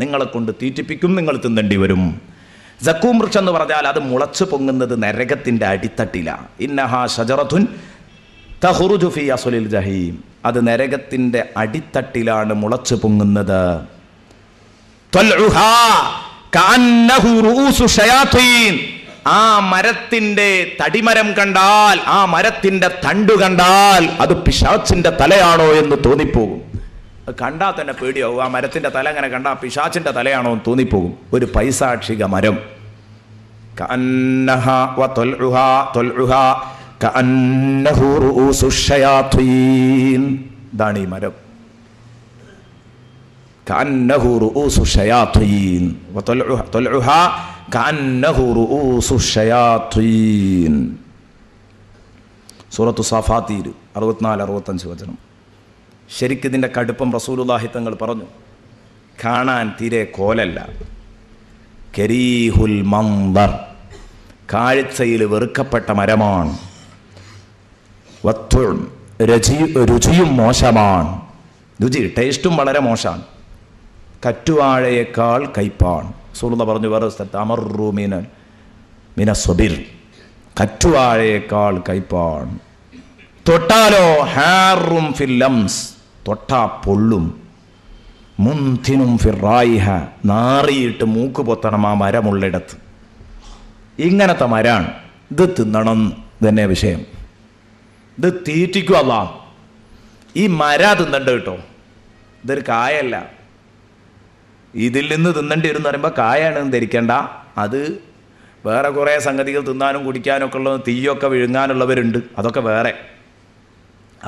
നിങ്ങളെ കൊണ്ട് തീറ്റിപ്പിക്കും, നിങ്ങൾ തിന്നേണ്ടി വരും. സക്കൂം വൃക്ഷം എന്ന് പറഞ്ഞാൽ അത് മുളച്ചു പൊങ്ങുന്നത് നരകത്തിൻ്റെ അടിത്തട്ടില. ഇന്നഹാ ഷജറത്തുൻ തഖ്റുജു ഫീ അസ്ലിൽ ജഹീം. അത് നരകത്തിൻ്റെ അടിത്തട്ടിലാണ് മുളച്ചു പൊങ്ങുന്നത്. ത്വൽഉഹാ കഅന്നഹു റൂസു ശയാത്തീൻ. ആ മരത്തിൻ്റെ തടിമരം കണ്ടാൽ, ആ മരത്തിൻ്റെ തണ്ടു കണ്ടാൽ അത് പിശാച്ചിൻ്റെ തലയാണോ എന്ന് തോന്നിപ്പോകും. കണ്ടാൽ തന്നെ പേടിയാവും. ആ മരത്തിൻ്റെ തല അങ്ങനെ കണ്ടാൽ പിശാച്ചിൻ്റെ തലയാണോ എന്ന് തോന്നിപ്പോകും. ഒരു പൈസാക്ഷിക മരം. കഅന്നഹാ വത്വൽഉഹാ ത്വൽഉഹാ കഅന്നഹു റൂസു ശയാത്തീൻ. ഇതാണ് ഈ മരം. കഅന്നഹു റൂസു ശയാത്തീൻ വത്വൽഉഹാ കഅന്നഹു റൂസു ശയാത്തീൻ. സൂറത്തു സാഫാത്ത് 64-65 വചനം. ശരിക്കും ഇതിൻ്റെ കടുപ്പം റസൂലുള്ളാഹി തങ്ങൾ പറഞ്ഞു. കാണാൻ തീരെ കോലല്ല. കരീഹുൽ മൻദർ, കാഴ്ചയിൽ വെറുക്കപ്പെട്ട മരമാണ്. വത്തുൻ, രുചിയും മോശമാണ്. രുചി ടേസ്റ്റും വളരെ മോശമാണ്. കറ്റുവാഴയേക്കാൾ കയ്പാണ്. റസൂലുള്ളാഹി പറഞ്ഞു വേറെ സ്ഥലത്ത്, അമറു മിന സ്വബിർ, കറ്റുവാഴയേക്കാൾ കയ്പാണ്. തൊട്ടാലോ ഹാറും ഫിൽ ലംസ്, തൊട്ടാ പൊള്ളും. മുൻതിനും ഫിർ റായിഹ, നാറിയിട്ട് മൂക്ക് പൊത്തണം ആ മരമുള്ളിടത്ത്. ഇങ്ങനത്തെ മരാണ്. ഇത് തിന്നണം തന്നെ വിഷയം. ഇത് തീറ്റിക്കും അല്ലാഹ്. ഈ മര തിന്നണ്ട കേട്ടോ, ഇതൊരു കായല്ല. ഇതിൽ നിന്ന് തിന്നേണ്ടി വരും എന്ന് പറയുമ്പോൾ കായാണെന്ന് ധരിക്കേണ്ട. അത് വേറെ കുറേ സംഗതികൾ തിന്നാനും കുടിക്കാനും ഒക്കെ ഉള്ള, തീയൊക്കെ വിഴുങ്ങാനുള്ളവരുണ്ട്, അതൊക്കെ വേറെ.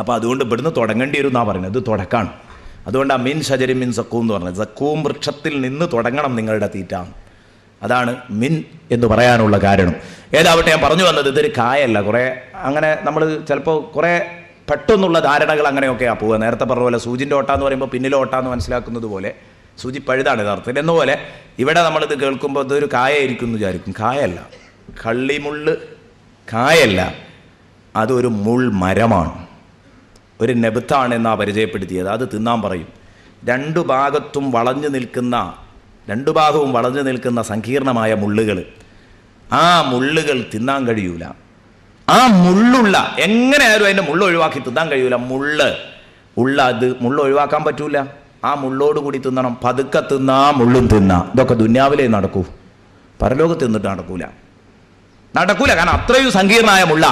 അപ്പോൾ അതുകൊണ്ട് ഇവിടുന്ന് തുടങ്ങേണ്ടി വരും എന്നാണ് പറയുന്നത്. ഇത് തുടക്കാണ്. അതുകൊണ്ട് ആ മിൻ ഷജരി മിൻ സക്കൂം എന്ന് പറഞ്ഞത്, സക്കൂം വൃക്ഷത്തിൽ നിന്ന് തുടങ്ങണം നിങ്ങളുടെ തീറ്റ. അതാണ് മിൻ എന്ന് പറയാനുള്ള കാരണം. ഏതാവട്ടെ, ഞാൻ പറഞ്ഞു വന്നത് ഇതൊരു കായല്ല. കുറേ അങ്ങനെ നമ്മൾ ചിലപ്പോൾ കുറേ പെട്ടെന്നുള്ള ധാരണകൾ അങ്ങനെയൊക്കെയാണ് പോവുക. നേരത്തെ പറഞ്ഞ പോലെ സൂചിൻ്റെ ഓട്ട എന്ന് പറയുമ്പോൾ പിന്നിലെ ഓട്ട എന്ന് മനസ്സിലാക്കുന്നത് പോലെ സൂചി പഴുതാണ് യഥാർത്ഥത്തിൽ. എന്നപോലെ ഇവിടെ നമ്മളിത് കേൾക്കുമ്പോൾ ഇതൊരു കായായിരിക്കും എന്ന് വിചാരിക്കും. കായല്ല, കള്ളിമുള്ള് കായല്ല, അതൊരു മുൾ മരമാണ്. ഒരു നെബത്താണ് എന്നാണ് പരിചയപ്പെടുത്തിയത്. അത് തിന്നാൻ പറയും. രണ്ടു ഭാഗവും വളഞ്ഞു നിൽക്കുന്ന സങ്കീർണമായ മുള്ളുകൾ. ആ മുള്ളുകൾ തിന്നാൻ കഴിയൂല. ആ മുള്ളുള്ള, എങ്ങനെയായാലും അതിൻ്റെ മുള്ള ഒഴിവാക്കി തിന്നാൻ കഴിയൂല. മുള്ള ഒഴിവാക്കാൻ പറ്റൂല. ആ മുള്ളോട് കൂടി തിന്നണം. പതുക്കെ തിന്നാ മുള്ളും തിന്നാ. ഇതൊക്കെ ദുന്യാവിലേ നടക്കൂ, പരലോകത്ത് തിന്നിട്ട് നടക്കൂല. കാരണം അത്രയും സങ്കീർണമായ മുള്ള.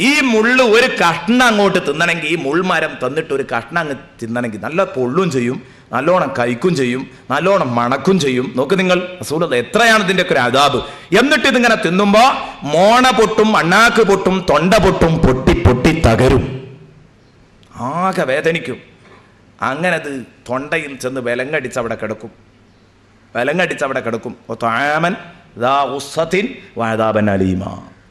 ഈ മുള്ള് ഒരു കഷ്ണം അങ്ങോട്ട് തിന്നണമെങ്കിൽ, ഈ മുൾമരം തന്നിട്ട് ഒരു കഷ്ണം അങ്ങ് തിന്നണമെങ്കിൽ നല്ല പൊള്ളും ചെയ്യും, നല്ലോണം കഴിക്കും ചെയ്യും, നല്ലോണം മണക്കും ചെയ്യും. നോക്ക് നിങ്ങൾ, റസൂലുള്ളാഹി എത്രയാണ് ഇതിൻ്റെ ഒക്കെ ഒരു അദാബ്. എന്നിട്ട് ഇതിങ്ങനെ തിന്നുമ്പോൾ മോണ പൊട്ടും, അണ്ണാക്ക് പൊട്ടും, തൊണ്ട പൊട്ടും, പൊട്ടി പൊട്ടി തകരും, ആകെ വേദനിക്കും. അങ്ങനെ അത് തൊണ്ടയിൽ ചെന്ന് വിലങ്ങടിച്ചവിടെ കിടക്കും.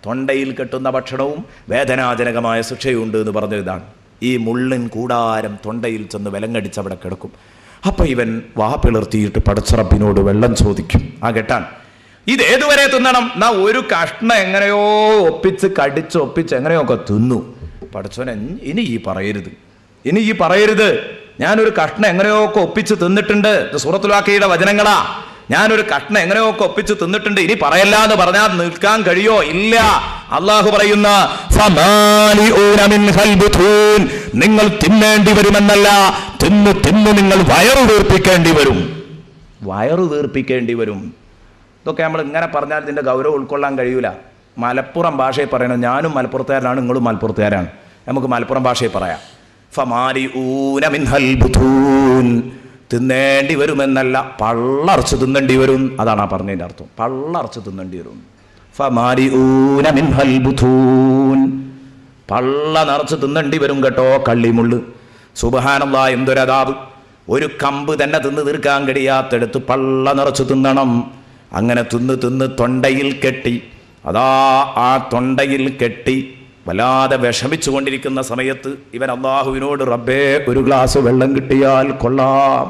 തൊണ്ടയിൽ കെട്ടുന്ന ഭക്ഷണവും വേദനാജനകമായ ശിക്ഷയുണ്ട് എന്ന് പറഞ്ഞ ഇതാണ്. ഈ മുള്ളിൻ കൂടാരം തൊണ്ടയിൽ ചെന്ന് വിലങ്ങടിച്ചവിടെ കിടക്കും. അപ്പം ഇവൻ വാപ്പിളർത്തിയിട്ട് പടച്ചറപ്പിനോട് വെള്ളം ചോദിക്കും. ആ കെട്ടാൻ ഇതേതുവരെ തിന്നണം? ഒരു കഷ്ണം എങ്ങനെയോ കടിച്ചൊപ്പിച്ച് എങ്ങനെയൊക്കെ തിന്നു. പടച്ചോനെ, ഇനി ഈ പറയരുത്, ഞാനൊരു കഷ്ണം എങ്ങനെയൊക്കെ ഒപ്പിച്ച് തിന്നിട്ടുണ്ട്. ഇത് സൂറത്തുൽ വാഖിയയുടെ വചനങ്ങളാ. ഞാനൊരു കഷ്ണം എങ്ങനെയൊക്കെ ഒപ്പിച്ച് തിന്നിട്ടുണ്ട്, ഇനി പറയല്ല എന്ന് പറഞ്ഞാൽ നിൽക്കാൻ കഴിയോ? ഇല്ല. അള്ളാഹു പറയുന്ന നിങ്ങൾ തിന്നേണ്ടി വരുമെന്നല്ല, തിന്ന് നിങ്ങൾ വയറു വീർപ്പിക്കേണ്ടി വരും. ഇതൊക്കെ നമ്മൾ ഇങ്ങനെ പറഞ്ഞാൽ ഇതിൻ്റെ ഗൗരവം ഉൾക്കൊള്ളാൻ കഴിയൂല. മലപ്പുറം ഭാഷയിൽ പറയണം. ഞാനും മലപ്പുറത്തുകാരനാണ്, നിങ്ങളും മലപ്പുറത്തുകാരാണ്. നമുക്ക് മലപ്പുറം ഭാഷയിൽ പറയാം. തിന്നേണ്ടി വരുമെന്നല്ല, പള്ളറച്ച് തിന്നേണ്ടി വരും. അതാണ് ആ പറഞ്ഞതിൻ്റെ അർത്ഥം. പള്ളറച്ച് തിന്നേണ്ടി വരും. പള്ള നിറച്ച് തിന്നേണ്ടി വരും കേട്ടോ കള്ളിമുള്ള്. സുബ്ഹാനല്ലാഹ്, എന്തൊരദാബ്. ഒരു കമ്പ് തന്നെ തിന്ന് തീർക്കാൻ കഴിയാത്തെടുത്ത് പള്ള നിറച്ച് തിന്നണം. അങ്ങനെ തിന്ന് തൊണ്ടയിൽ കെട്ടി അതാ ആ തൊണ്ടയിൽ കെട്ടി വല്ലാതെ വിഷമിച്ചു കൊണ്ടിരിക്കുന്ന സമയത്ത് ഇവൻ അള്ളാഹുവിനോട്, റബ്ബേ ഒരു ഗ്ലാസ് വെള്ളം കിട്ടിയാൽ കൊള്ളാം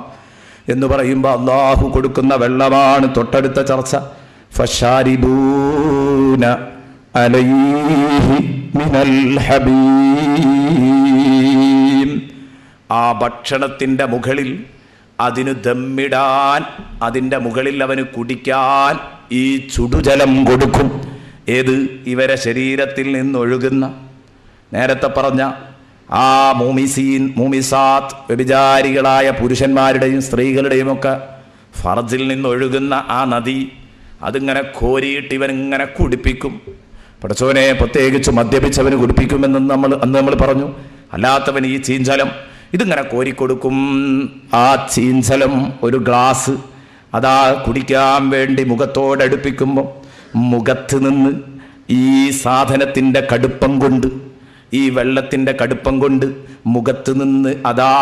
എന്ന് പറയുമ്പോൾ അള്ളാഹു കൊടുക്കുന്ന വെള്ളമാണ് തൊട്ടടുത്ത ചർച്ച. ഫശാരിബൂന അലൈഹി മിനൽ ഹബീം. ആ ഭക്ഷണത്തിൻ്റെ മുകളിൽ അതിന് ദമ്മിടാൻ, അതിൻ്റെ മുകളിൽ അവന് കുടിക്കാൻ ഈ ചുടുജലം കൊടുക്കും. ഏത്? ഇവരെ ശരീരത്തിൽ നിന്നൊഴുകുന്ന, നേരത്തെ പറഞ്ഞ ആ മൂമിസാത്ത് വ്യഭിചാരികളായ പുരുഷന്മാരുടെയും സ്ത്രീകളുടെയും ഒക്കെ ഫർജിൽ നിന്നൊഴുകുന്ന ആ നദി, അതിങ്ങനെ കോരിയിട്ട് ഇവനിങ്ങനെ കുടിപ്പിക്കും. പടച്ചോനെ, പ്രത്യേകിച്ച് മദ്യപിച്ചവന് കുടിപ്പിക്കുമെന്ന് അന്ന് നമ്മൾ പറഞ്ഞു. അല്ലാത്തവൻ ഈ ചീഞ്ചലം ഇതിങ്ങനെ കോരിക്കൊടുക്കും. ആ ചീഞ്ചലം ഒരു ഗ്ലാസ് അതാ കുടിക്കാൻ വേണ്ടി മുഖത്തോടടുപ്പിക്കുമ്പോൾ മുഖത്ത് നിന്ന് ഈ സാധനത്തിൻ്റെ കടുപ്പം കൊണ്ട്, ഈ വെള്ളത്തിൻ്റെ കടുപ്പം കൊണ്ട് മുഖത്ത് നിന്ന് അതാ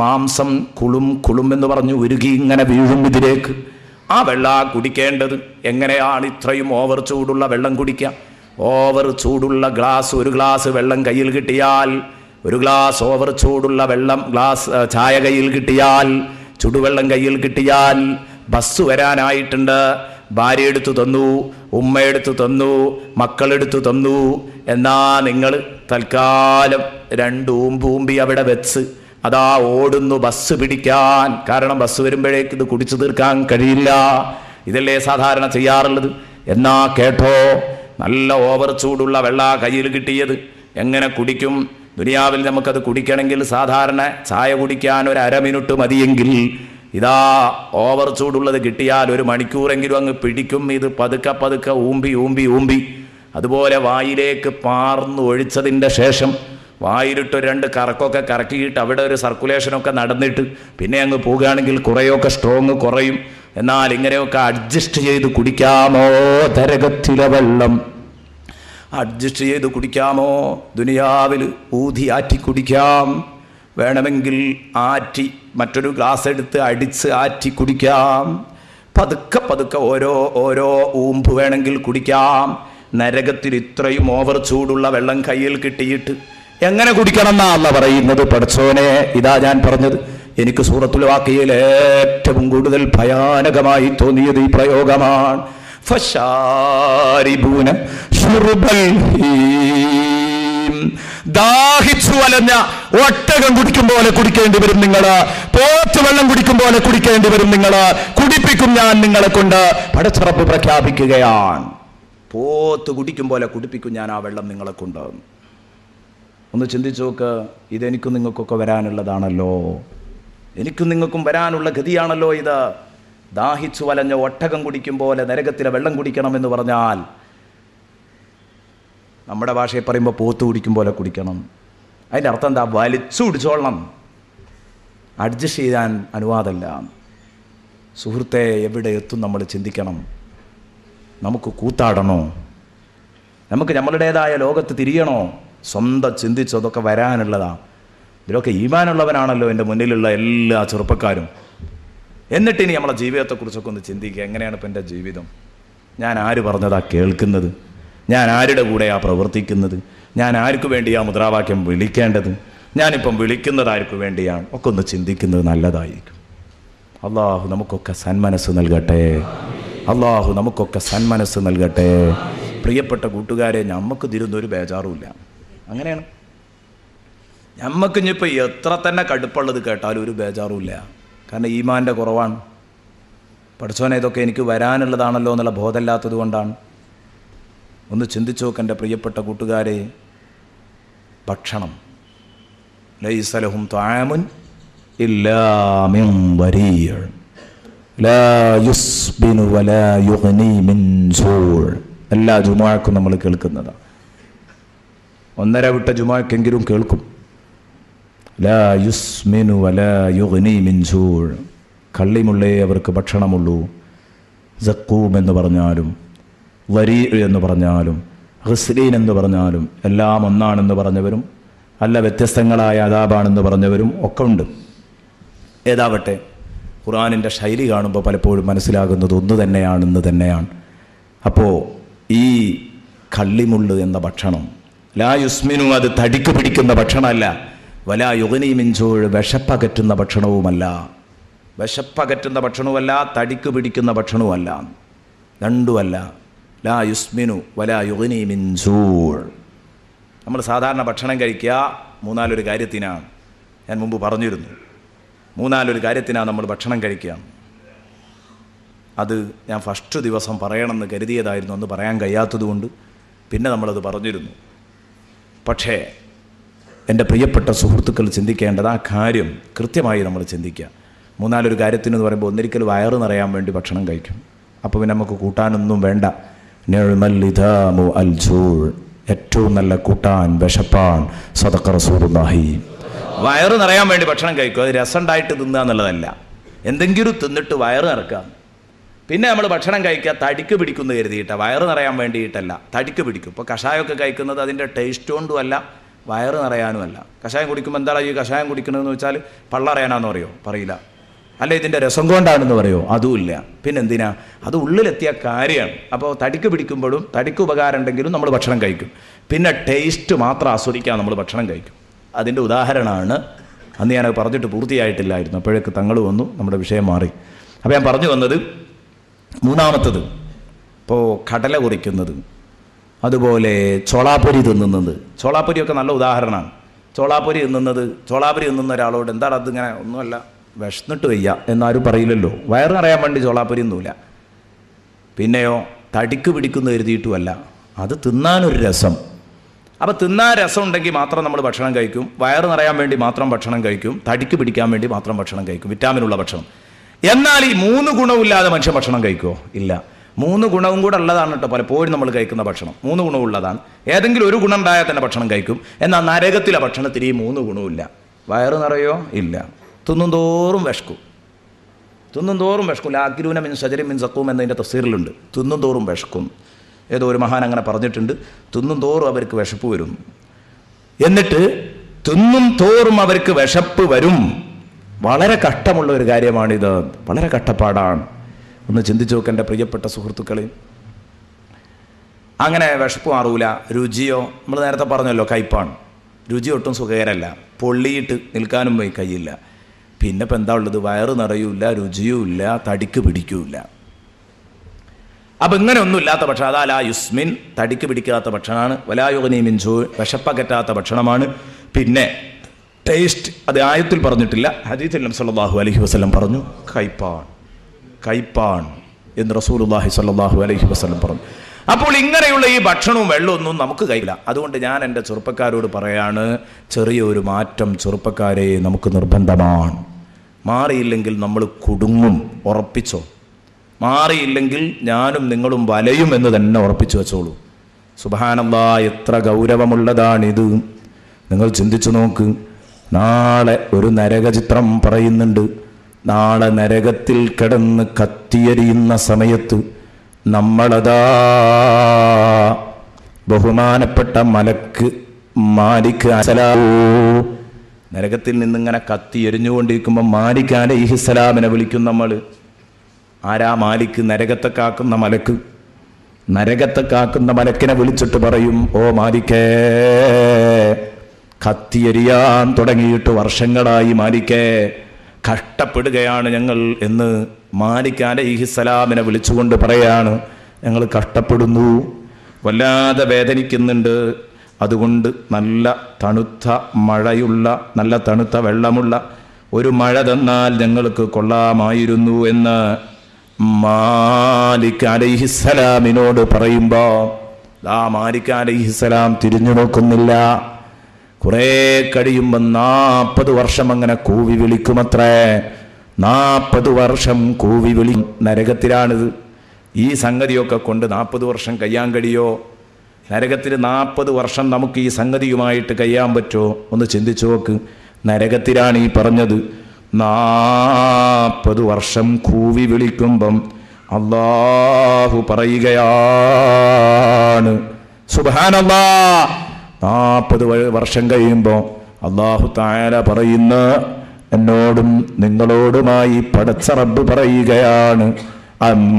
മാംസം കുളും കുളും എന്ന് പറഞ്ഞു ഉരുകി ഇങ്ങനെ വീഴും ഇതിലേക്ക്. ആ വെള്ളം കുടിക്കേണ്ടത് എങ്ങനെയാണ്? ഇത്രയും ഓവർ ചൂടുള്ള വെള്ളം കുടിക്കാം. ഓവർ ചൂടുള്ള ഒരു ഗ്ലാസ് വെള്ളം കയ്യിൽ കിട്ടിയാൽ, ഒരു ഗ്ലാസ് ഓവർ ചൂടുള്ള ചായ കയ്യിൽ കിട്ടിയാൽ, ചുടുവെള്ളം കയ്യിൽ കിട്ടിയാൽ, ബസ് വരാനായിട്ടുണ്ട്, ഭാര്യ എടുത്തു തന്നു, ഉമ്മ എടുത്തു തന്നു, മക്കളെടുത്തു തന്നു, എന്നാ നിങ്ങൾ തൽക്കാലം 2 ഊമ്പി അവിടെ വെച്ച് അതാ ഓടുന്നു ബസ് പിടിക്കാൻ. കാരണം ബസ് വരുമ്പോഴേക്ക് ഇത് കുടിച്ചു തീർക്കാൻ കഴിയില്ല. ഇതല്ലേ സാധാരണ ചെയ്യാറുള്ളത്. എന്നാ കേട്ടോ, നല്ല ഓവർ ചൂടുള്ള വെള്ള കയ്യിൽ കിട്ടിയത് എങ്ങനെ കുടിക്കും? ദുനിയാവിൽ നമുക്കത് കുടിക്കണമെങ്കിൽ സാധാരണ ചായ കുടിക്കാൻ ഒരു 1/2 മിനിറ്റ് മതിയെങ്കിൽ ഇതാ ഓവർ ചൂടുള്ളത് കിട്ടിയാൽ 1 മണിക്കൂറെങ്കിലും അങ്ങ് പിടിക്കും. ഇത് പതുക്കെ പതുക്കെ ഊമ്പി അതുപോലെ വായിലേക്ക് പാർന്ന് ഒഴിച്ചതിൻ്റെ ശേഷം വായിലിട്ട് 2 കറക്കൊക്കെ കറക്കിയിട്ട് അവിടെ ഒരു സർക്കുലേഷനൊക്കെ നടന്നിട്ട് പിന്നെ അങ്ങ് പോകുകയാണെങ്കിൽ കുറേയൊക്കെ സ്ട്രോങ് കുറയും. എന്നാൽ ഇങ്ങനെയൊക്കെ അഡ്ജസ്റ്റ് ചെയ്ത് കുടിക്കാമോ? നരകത്തിലെ വെള്ളം അഡ്ജസ്റ്റ് ചെയ്ത് കുടിക്കാമോ? ദുനിയാവിൽ ഊതി ആറ്റി കുടിക്കാം, വേണമെങ്കിൽ ആറ്റി മറ്റൊരു ഗ്ലാസ് എടുത്ത് അടിച്ച് ആറ്റി കുടിക്കാം, പതുക്കെ പതുക്കെ ഓരോ ഊമ്പ് വേണമെങ്കിൽ കുടിക്കാം. നരകത്തിൽ ഇത്രയും ഓവർ ചൂടുള്ള വെള്ളം കയ്യിൽ കിട്ടിയിട്ട് എങ്ങനെ കുടിക്കണം എന്നാ അല്ലാഹ് പറയുന്നത്? പടച്ചോനെ, ഇതാ ഞാൻ പറഞ്ഞത്. എനിക്ക് സൂറത്തുൽ വാഖിയയിൽ ഏറ്റവും കൂടുതൽ ഭയാനകമായി തോന്നിയത് ഈ പ്രയോഗമാണ്. ഫശാരിബൂന ശുർബൽ ഹീം. ദാഹിച്ചു വലഞ്ഞ ഒട്ടകം കുടിക്കും പോലെ കുടിക്കേണ്ടി വരും നിങ്ങൾ. പോത്ത് വെള്ളം കുടിക്കും പോലെ കുടിക്കേണ്ടി വരും നിങ്ങൾ. കുടിപ്പിക്കും ഞാൻ നിങ്ങളെ കൊണ്ട്. പടച്ചറപ്പ് പ്രഖ്യാപിക്കുകയാണ്, പോത്ത് കുടിക്കും പോലെ കുടിപ്പിക്കും ഞാൻ ആ വെള്ളം നിങ്ങളെ കൊണ്ട്. ഒന്ന് ചിന്തിച്ചു നോക്ക്. ഇതെനിക്കും നിങ്ങൾക്കൊക്കെ വരാനുള്ളതാണല്ലോ, എനിക്കും നിങ്ങൾക്കും വരാനുള്ള ഗതിയാണല്ലോ ഇത്. ദാഹിച്ചു വലഞ്ഞ ഒട്ടകം കുടിക്കും പോലെ നരകത്തിലെ വെള്ളം കുടിക്കണമെന്ന് പറഞ്ഞാൽ നമ്മുടെ ഭാഷയിൽ പറയുമ്പോൾ പോത്ത് കുടിക്കും പോലെ കുടിക്കണം. അതിൻ്റെ അർത്ഥം എന്താ? വലിച്ചു കുടിച്ചോളണം, അഡ്ജസ്റ്റ് ചെയ്യാൻ അനുവാദമല്ല. സുഹൃത്തെ, എവിടെ എത്തും നമ്മൾ ചിന്തിക്കണം. നമുക്ക് കൂത്താടണോ? നമുക്ക് നമ്മളുടേതായ ലോകത്ത് തിരിയണോ? സ്വന്തം ചിന്തിച്ചോ? അതൊക്കെ വരാനുള്ളതാണ്. ഇതിലൊക്കെ ഈമാനുള്ളവനാണല്ലോ എൻ്റെ മുന്നിലുള്ള എല്ലാ ചെറുപ്പക്കാരും. എന്നിട്ട് ഇനി നമ്മളെ ജീവിതത്തെക്കുറിച്ചൊക്കെ ഒന്ന് ചിന്തിക്കുക. എങ്ങനെയാണ് ഇപ്പം എൻ്റെ ജീവിതം? ഞാൻ ആര് പറഞ്ഞതാ കേൾക്കുന്നത്? ഞാൻ ആരുടെ കൂടെയാണ് പ്രവർത്തിക്കുന്നത്? ഞാൻ ആർക്കു വേണ്ടിയാണ് മുദ്രാവാക്യം വിളിക്കേണ്ടത്? ഞാനിപ്പം വിളിക്കുന്നത് ആർക്കു വേണ്ടിയാണ്? ഒക്കെ ഒന്ന് ചിന്തിക്കുന്നത് നല്ലതായിരിക്കും. അള്ളാഹു നമുക്കൊക്കെ സന്മനസ്സ് നൽകട്ടെ. അള്ളാഹു നമുക്കൊക്കെ സന്മനസ്സ് നൽകട്ടെ. പ്രിയപ്പെട്ട കൂട്ടുകാരെ, നമുക്ക് ഇതിരുന്നൊരു ബേജാറുമില്ല. അങ്ങനെയാണ്. നമുക്കിഞ്ഞിപ്പോൾ എത്ര തന്നെ കടുപ്പുള്ളത് കേട്ടാലും ഒരു ബേജാറുമില്ല. കാരണം ഈമാൻ്റെ കുറവാണ്. പഠിച്ചോനെ, ഇതൊക്കെ എനിക്ക് വരാനുള്ളതാണല്ലോ എന്നുള്ള ബോധമില്ലാത്തത് കൊണ്ടാണ്. ഒന്ന് ചിന്തിച്ചു നോക്ക് എൻ്റെ പ്രിയപ്പെട്ട കൂട്ടുകാരെ. ഭക്ഷണം, ലൈസ ലഹും തആമുൻ ഇല്ലാ മിൻ ദരീഅ ലാ യുസ്ബിനു വലാ യുഗ്നി മിൻ ജൂഅ്. എല്ലാ ജുമുഅക്കും നമ്മൾ കേൾക്കുന്നതാണ്. 1.5 വിട്ട ജുമുഅക്കെങ്കിലും കേൾക്കും. ലാ യുസ്മിനു വലാ യുഗ്നി മിൻ ജൂഅ്. കള്ളിമുള്ളേ അവർക്ക് ഭക്ഷണമുള്ളൂ. സഖൂം എന്ന് പറഞ്ഞാലും വരീ എന്ന് പറഞ്ഞാലും ഖസ്ലീൻ എന്ന് പറഞ്ഞാലും എല്ലാം ഒന്നാണെന്ന് പറഞ്ഞവരും അല്ല വ്യത്യസ്തങ്ങളായ അദാബാണെന്ന് പറഞ്ഞവരും ഒക്കെ ഉണ്ട്. ഏതാവട്ടെ, ഖുർആനിൻ്റെ ശൈലി കാണുമ്പോൾ പലപ്പോഴും മനസ്സിലാകുന്നത് ഒന്ന് തന്നെയാണ്. അപ്പോൾ ഈ കള്ളിമുള്ള് എന്ന ഭക്ഷണം. ലാ യുസ്മിനു, അത് തടിക്ക് പിടിക്കുന്ന ഭക്ഷണമല്ല. വലാ യുഗ്നി മിൻ ജൂ, വിശപ്പകറ്റുന്ന ഭക്ഷണവുമല്ല. വിശപ്പകറ്റുന്ന ഭക്ഷണവുമല്ല, തടിക്ക് പിടിക്കുന്ന ഭക്ഷണവുമല്ല, രണ്ടുമല്ല. ലാ യുസ്മിനു വലാ യുഗ്നി മിൻ ജൂ. നമ്മൾ സാധാരണ ഭക്ഷണം കഴിക്കുക മൂന്നാലൊരു കാര്യത്തിനാണ്. ഞാൻ മുമ്പ് പറഞ്ഞിരുന്നു, മൂന്നാലൊരു കാര്യത്തിനാണ് നമ്മൾ ഭക്ഷണം കഴിക്കുക. അത് ഞാൻ ഫസ്റ്റ് ദിവസം പറയണമെന്ന് കരുതിയതായിരുന്നു, അന്ന് പറയാൻ കഴിയാത്തതുകൊണ്ട് പിന്നെ നമ്മളത് പറഞ്ഞിരുന്നു. പക്ഷേ എൻ്റെ പ്രിയപ്പെട്ട സുഹൃത്തുക്കൾ ചിന്തിക്കേണ്ടത് ആ കാര്യം കൃത്യമായി നമ്മൾ ചിന്തിക്കുക. മൂന്നാലൊരു കാര്യത്തിനെന്ന് പറയുമ്പോൾ ഒന്നിരിക്കൽ വയറ് നിറയാൻ വേണ്ടി ഭക്ഷണം കഴിക്കും. അപ്പോൾ പിന്നെ നമുക്ക് കൂട്ടാനൊന്നും വേണ്ട. നിഅ്മൽ ഇദാമു അൽ ജൂൾ, ഏറ്റവും നല്ല കൂട്ടാൻ വിശപ്പാൻ. സദഖ റസൂലുള്ളാഹി. വയറ് നിറയാൻ വേണ്ടി ഭക്ഷണം കഴിക്കും. അത് രസമുണ്ടായിട്ട് തിന്നുക എന്നുള്ളതല്ല, എന്തെങ്കിലും തിന്നിട്ട് വയറ് നിറക്കുക. പിന്നെ നമ്മൾ ഭക്ഷണം കഴിക്കുക തടിക്ക് പിടിക്കുന്നു കരുതിയിട്ടാണ്, വയറ് നിറയാൻ വേണ്ടിയിട്ടല്ല, തടിക്ക് പിടിക്കും. ഇപ്പോൾ കഷായമൊക്കെ കഴിക്കുന്നത് അതിൻ്റെ ടേസ്റ്റ് കൊണ്ടും അല്ല, വയറ് നിറയാനുമല്ല. കഷായം കുടിക്കുമ്പോൾ എന്താണ് ഈ കഷായം കുടിക്കണമെന്ന് വെച്ചാൽ പള്ളറിയാനാന്ന് പറയോ? പറയില്ല. അല്ല ഇതിൻ്റെ രസം കൊണ്ടാണെന്ന് പറയോ? അതുമില്ല. പിന്നെ എന്തിനാ? അത് ഉള്ളിലെത്തിയ കാര്യമാണ്. അപ്പോൾ തടിക്ക് പിടിക്കുമ്പോഴും തടിക്ക് ഉപകാരം ഉണ്ടെങ്കിലും നമ്മൾ ഭക്ഷണം കഴിക്കും. പിന്നെ ടേസ്റ്റ് മാത്രം ആസ്വദിക്കാൻ നമ്മൾ ഭക്ഷണം കഴിക്കും. അതിൻ്റെ ഉദാഹരണമാണ്, അന്ന് ഞാനത് പറഞ്ഞിട്ട് പൂർത്തിയായിട്ടില്ലായിരുന്നു, അപ്പോഴേക്ക് തങ്ങൾ വന്നു, നമ്മുടെ വിഷയം മാറി. അപ്പോൾ ഞാൻ പറഞ്ഞു വന്നത്, മൂന്നാമത്തത് ഇപ്പോൾ കടല കുറിക്കുന്നത്, അതുപോലെ ചോളാപ്പൊരി തിന്നുന്നത്. ചോളാപ്പൊരിയൊക്കെ നല്ല ഉദാഹരണമാണ്. ചോളാപ്പൊരി തിന്നുന്ന ഒരാളോട് എന്താണ് അതിങ്ങനെ ഒന്നുമല്ല, വിശന്നിട്ട് വയ്യ എന്നാരും പറയില്ലല്ലോ. വയറ് നിറയാൻ വേണ്ടി ചോളാപ്പൊരി ഒന്നുമില്ല. പിന്നെയോ തടിക്ക് പിടിക്കുന്നു കരുതിയിട്ടുമല്ല, അത് തിന്നാനൊരു രസം. അപ്പോൾ തിന്നാൻ രസം ഉണ്ടെങ്കിൽ മാത്രം നമ്മൾ ഭക്ഷണം കഴിക്കും. വയറ് നിറയാൻ വേണ്ടി മാത്രം ഭക്ഷണം കഴിക്കും. തടിക്ക് പിടിക്കാൻ വേണ്ടി മാത്രം ഭക്ഷണം കഴിക്കും, വിറ്റാമിനുള്ള ഭക്ഷണം. എന്നാൽ ഈ മൂന്ന് ഗുണമില്ലാതെ മനുഷ്യൻ ഭക്ഷണം കഴിക്കുമോ? ഇല്ല. മൂന്ന് ഗുണവും കൂടെ ഉള്ളതാണ് കേട്ടോ പലപ്പോഴും നമ്മൾ കഴിക്കുന്ന ഭക്ഷണം. മൂന്ന് ഗുണമുള്ളതാണ്. ഏതെങ്കിലും ഒരു ഗുണം ഉണ്ടായാൽ തന്നെ ഭക്ഷണം കഴിക്കും. എന്നാൽ നരകത്തിലെ ഭക്ഷണത്തിന് ഈ മൂന്ന് ഗുണവുമില്ല. വയറ് നിറയോ? ഇല്ല. തിന്നും തോറും വിശക്കും. ലാക്കിലൂന മിൻ ഷജരിൻ മിൻ സഖൂം എന്നതിൻ്റെ തഫ്സീറിലുണ്ട്. തിന്നും തോറും വിശക്കും. ഏതോ ഒരു മഹാൻ അങ്ങനെ പറഞ്ഞിട്ടുണ്ട്. തിന്നും തോറും അവർക്ക് വിശപ്പ് വരും. എന്നിട്ട് തിന്നും തോറും അവർക്ക് വിശപ്പ് വരും. വളരെ കഷ്ടമുള്ള ഒരു കാര്യമാണിത്, വളരെ കഷ്ടപ്പാടാണ്. ഒന്ന് ചിന്തിച്ചു നോക്ക് എൻ്റെ പ്രിയപ്പെട്ട സുഹൃത്തുക്കളെ. അങ്ങനെ വിശപ്പ് മാറൂല. രുചിയോ നമ്മൾ നേരത്തെ പറഞ്ഞല്ലോ, കയ്പാണ്. രുചി ഒട്ടും സുഖകരമല്ല. പൊള്ളിയിട്ട് നിൽക്കാനും കഴിയില്ല. പിന്നെ ഇപ്പം എന്താ ഉള്ളത്? വയറ് നിറയൂല, രുചിയുമില്ല, തടിക്ക് പിടിക്കൂല. അപ്പം ഇങ്ങനെ ഒന്നും ഇല്ലാത്ത ഭക്ഷണം അതാ ലാ യുസ്മിൻ, തടിക്ക് പിടിക്കാത്ത ഭക്ഷണമാണ്. വലാ യുഗ്നി മിൻ ജൂ, വിശപ്പകറ്റാത്ത ഭക്ഷണമാണ്. പിന്നെ ടേസ്റ്റ്, അത് ആയത്തിൽ പറഞ്ഞിട്ടില്ല, ഹദീസിൽ നബി സല്ലല്ലാഹു അലൈഹി വസല്ലം പറഞ്ഞു, കയ്പാൻ എന്ന് റസൂലുള്ളാഹി സ്വല്ലല്ലാഹു അലൈഹി വസല്ലം പറഞ്ഞു. അപ്പോൾ ഇങ്ങനെയുള്ള ഈ ഭക്ഷണവും വെള്ളമൊന്നും നമുക്ക് കഴിയില്ല. അതുകൊണ്ട് ഞാൻ എൻ്റെ ചെറുപ്പക്കാരോട് പറയാണ്, ചെറിയൊരു മാറ്റം ചെറുപ്പക്കാരെ നമുക്ക് നിർബന്ധമാണ്. മാറിയില്ലെങ്കിൽ നമ്മൾ കുടുങ്ങും, ഉറപ്പിച്ചോ. മാറിയില്ലെങ്കിൽ ഞാനും നിങ്ങളും വലയും എന്ന് തന്നെ ഉറപ്പിച്ചു വെച്ചോളൂ. സുബ്ഹാനല്ലാഹ്, എത്ര ഗൗരവമുള്ളതാണിത്. നിങ്ങൾ ചിന്തിച്ചു നോക്ക്. നാളെ ഒരു നരകചിത്രം പറയുന്നുണ്ട്. നാളെ നരകത്തിൽ കിടന്ന് കത്തിയെരിയുന്ന സമയത്ത് നമ്മളതാ ബഹുമാനപ്പെട്ട മലക്ക് മാലിക് നരകത്തിൽ നിന്നിങ്ങനെ കത്തി എരിഞ്ഞുകൊണ്ടിരിക്കുമ്പോൾ മാലിക് അലൈഹിസ്സലാമിനെ വിളിക്കും നമ്മൾ. ആരാ മാലിക്? നരകത്തെ കാക്കുന്ന മലക്ക്. നരകത്തെ കാക്കുന്ന മലക്കിനെ വിളിച്ചിട്ട് പറയും, ഓ മാലിക്കേ, കത്തിയെരിയാൻ തുടങ്ങിയിട്ട് വർഷങ്ങളായി മാലിക്കേ, കഷ്ടപ്പെടുകയാണ് ഞങ്ങൾ എന്ന് മാലിക് അലൈഹിസ്സലാമിനെ വിളിച്ചുകൊണ്ട് പറയാണ്. ഞങ്ങൾ കഷ്ടപ്പെടുന്നു, വല്ലാതെ വേദനിക്കുന്നുണ്ട്. അതുകൊണ്ട് നല്ല തണുത്ത മഴയുള്ള, നല്ല തണുത്ത വെള്ളമുള്ള ഒരു മഴ തന്നാൽ ഞങ്ങൾക്ക് കൊള്ളാമായിരുന്നു എന്ന് മാലിക് അലൈഹിസ്സലാമിനോട് പറയുമ്പോൾ ആ മാലിക് അലൈഹിസ്സലാം തിരിഞ്ഞു നോക്കുന്നില്ല. കുറേ കഴിയുമ്പോൾ 40 വർഷം അങ്ങനെ കൂവി വിളിക്കുമത്രേ. 40 വർഷം കൂവി വിളി. നരകത്തിലാണിത്. ഈ സംഗതിയൊക്കെ കൊണ്ട് 40 വർഷം കഴിയാൻ കഴിയോ? നരകത്തിൽ 40 വർഷം നമുക്ക് ഈ സംഗതിയുമായിട്ട് കഴിയാൻ പറ്റുമോ? ഒന്ന് ചിന്തിച്ചു നോക്ക്. നരകത്തിലാണ് ഈ പറഞ്ഞത്. 40 വർഷം കൂവി വിളിക്കുമ്പം അല്ലാഹു പറയുകയാണ്, സുബ്ഹാനല്ലാഹ്, 40 വർഷം കഴിയുമ്പോൾ അല്ലാഹു തആല പറയുന്ന, എന്നോടും നിങ്ങളോടുമായി പടച്ച റബ്ബ് പറയുകയാണ്.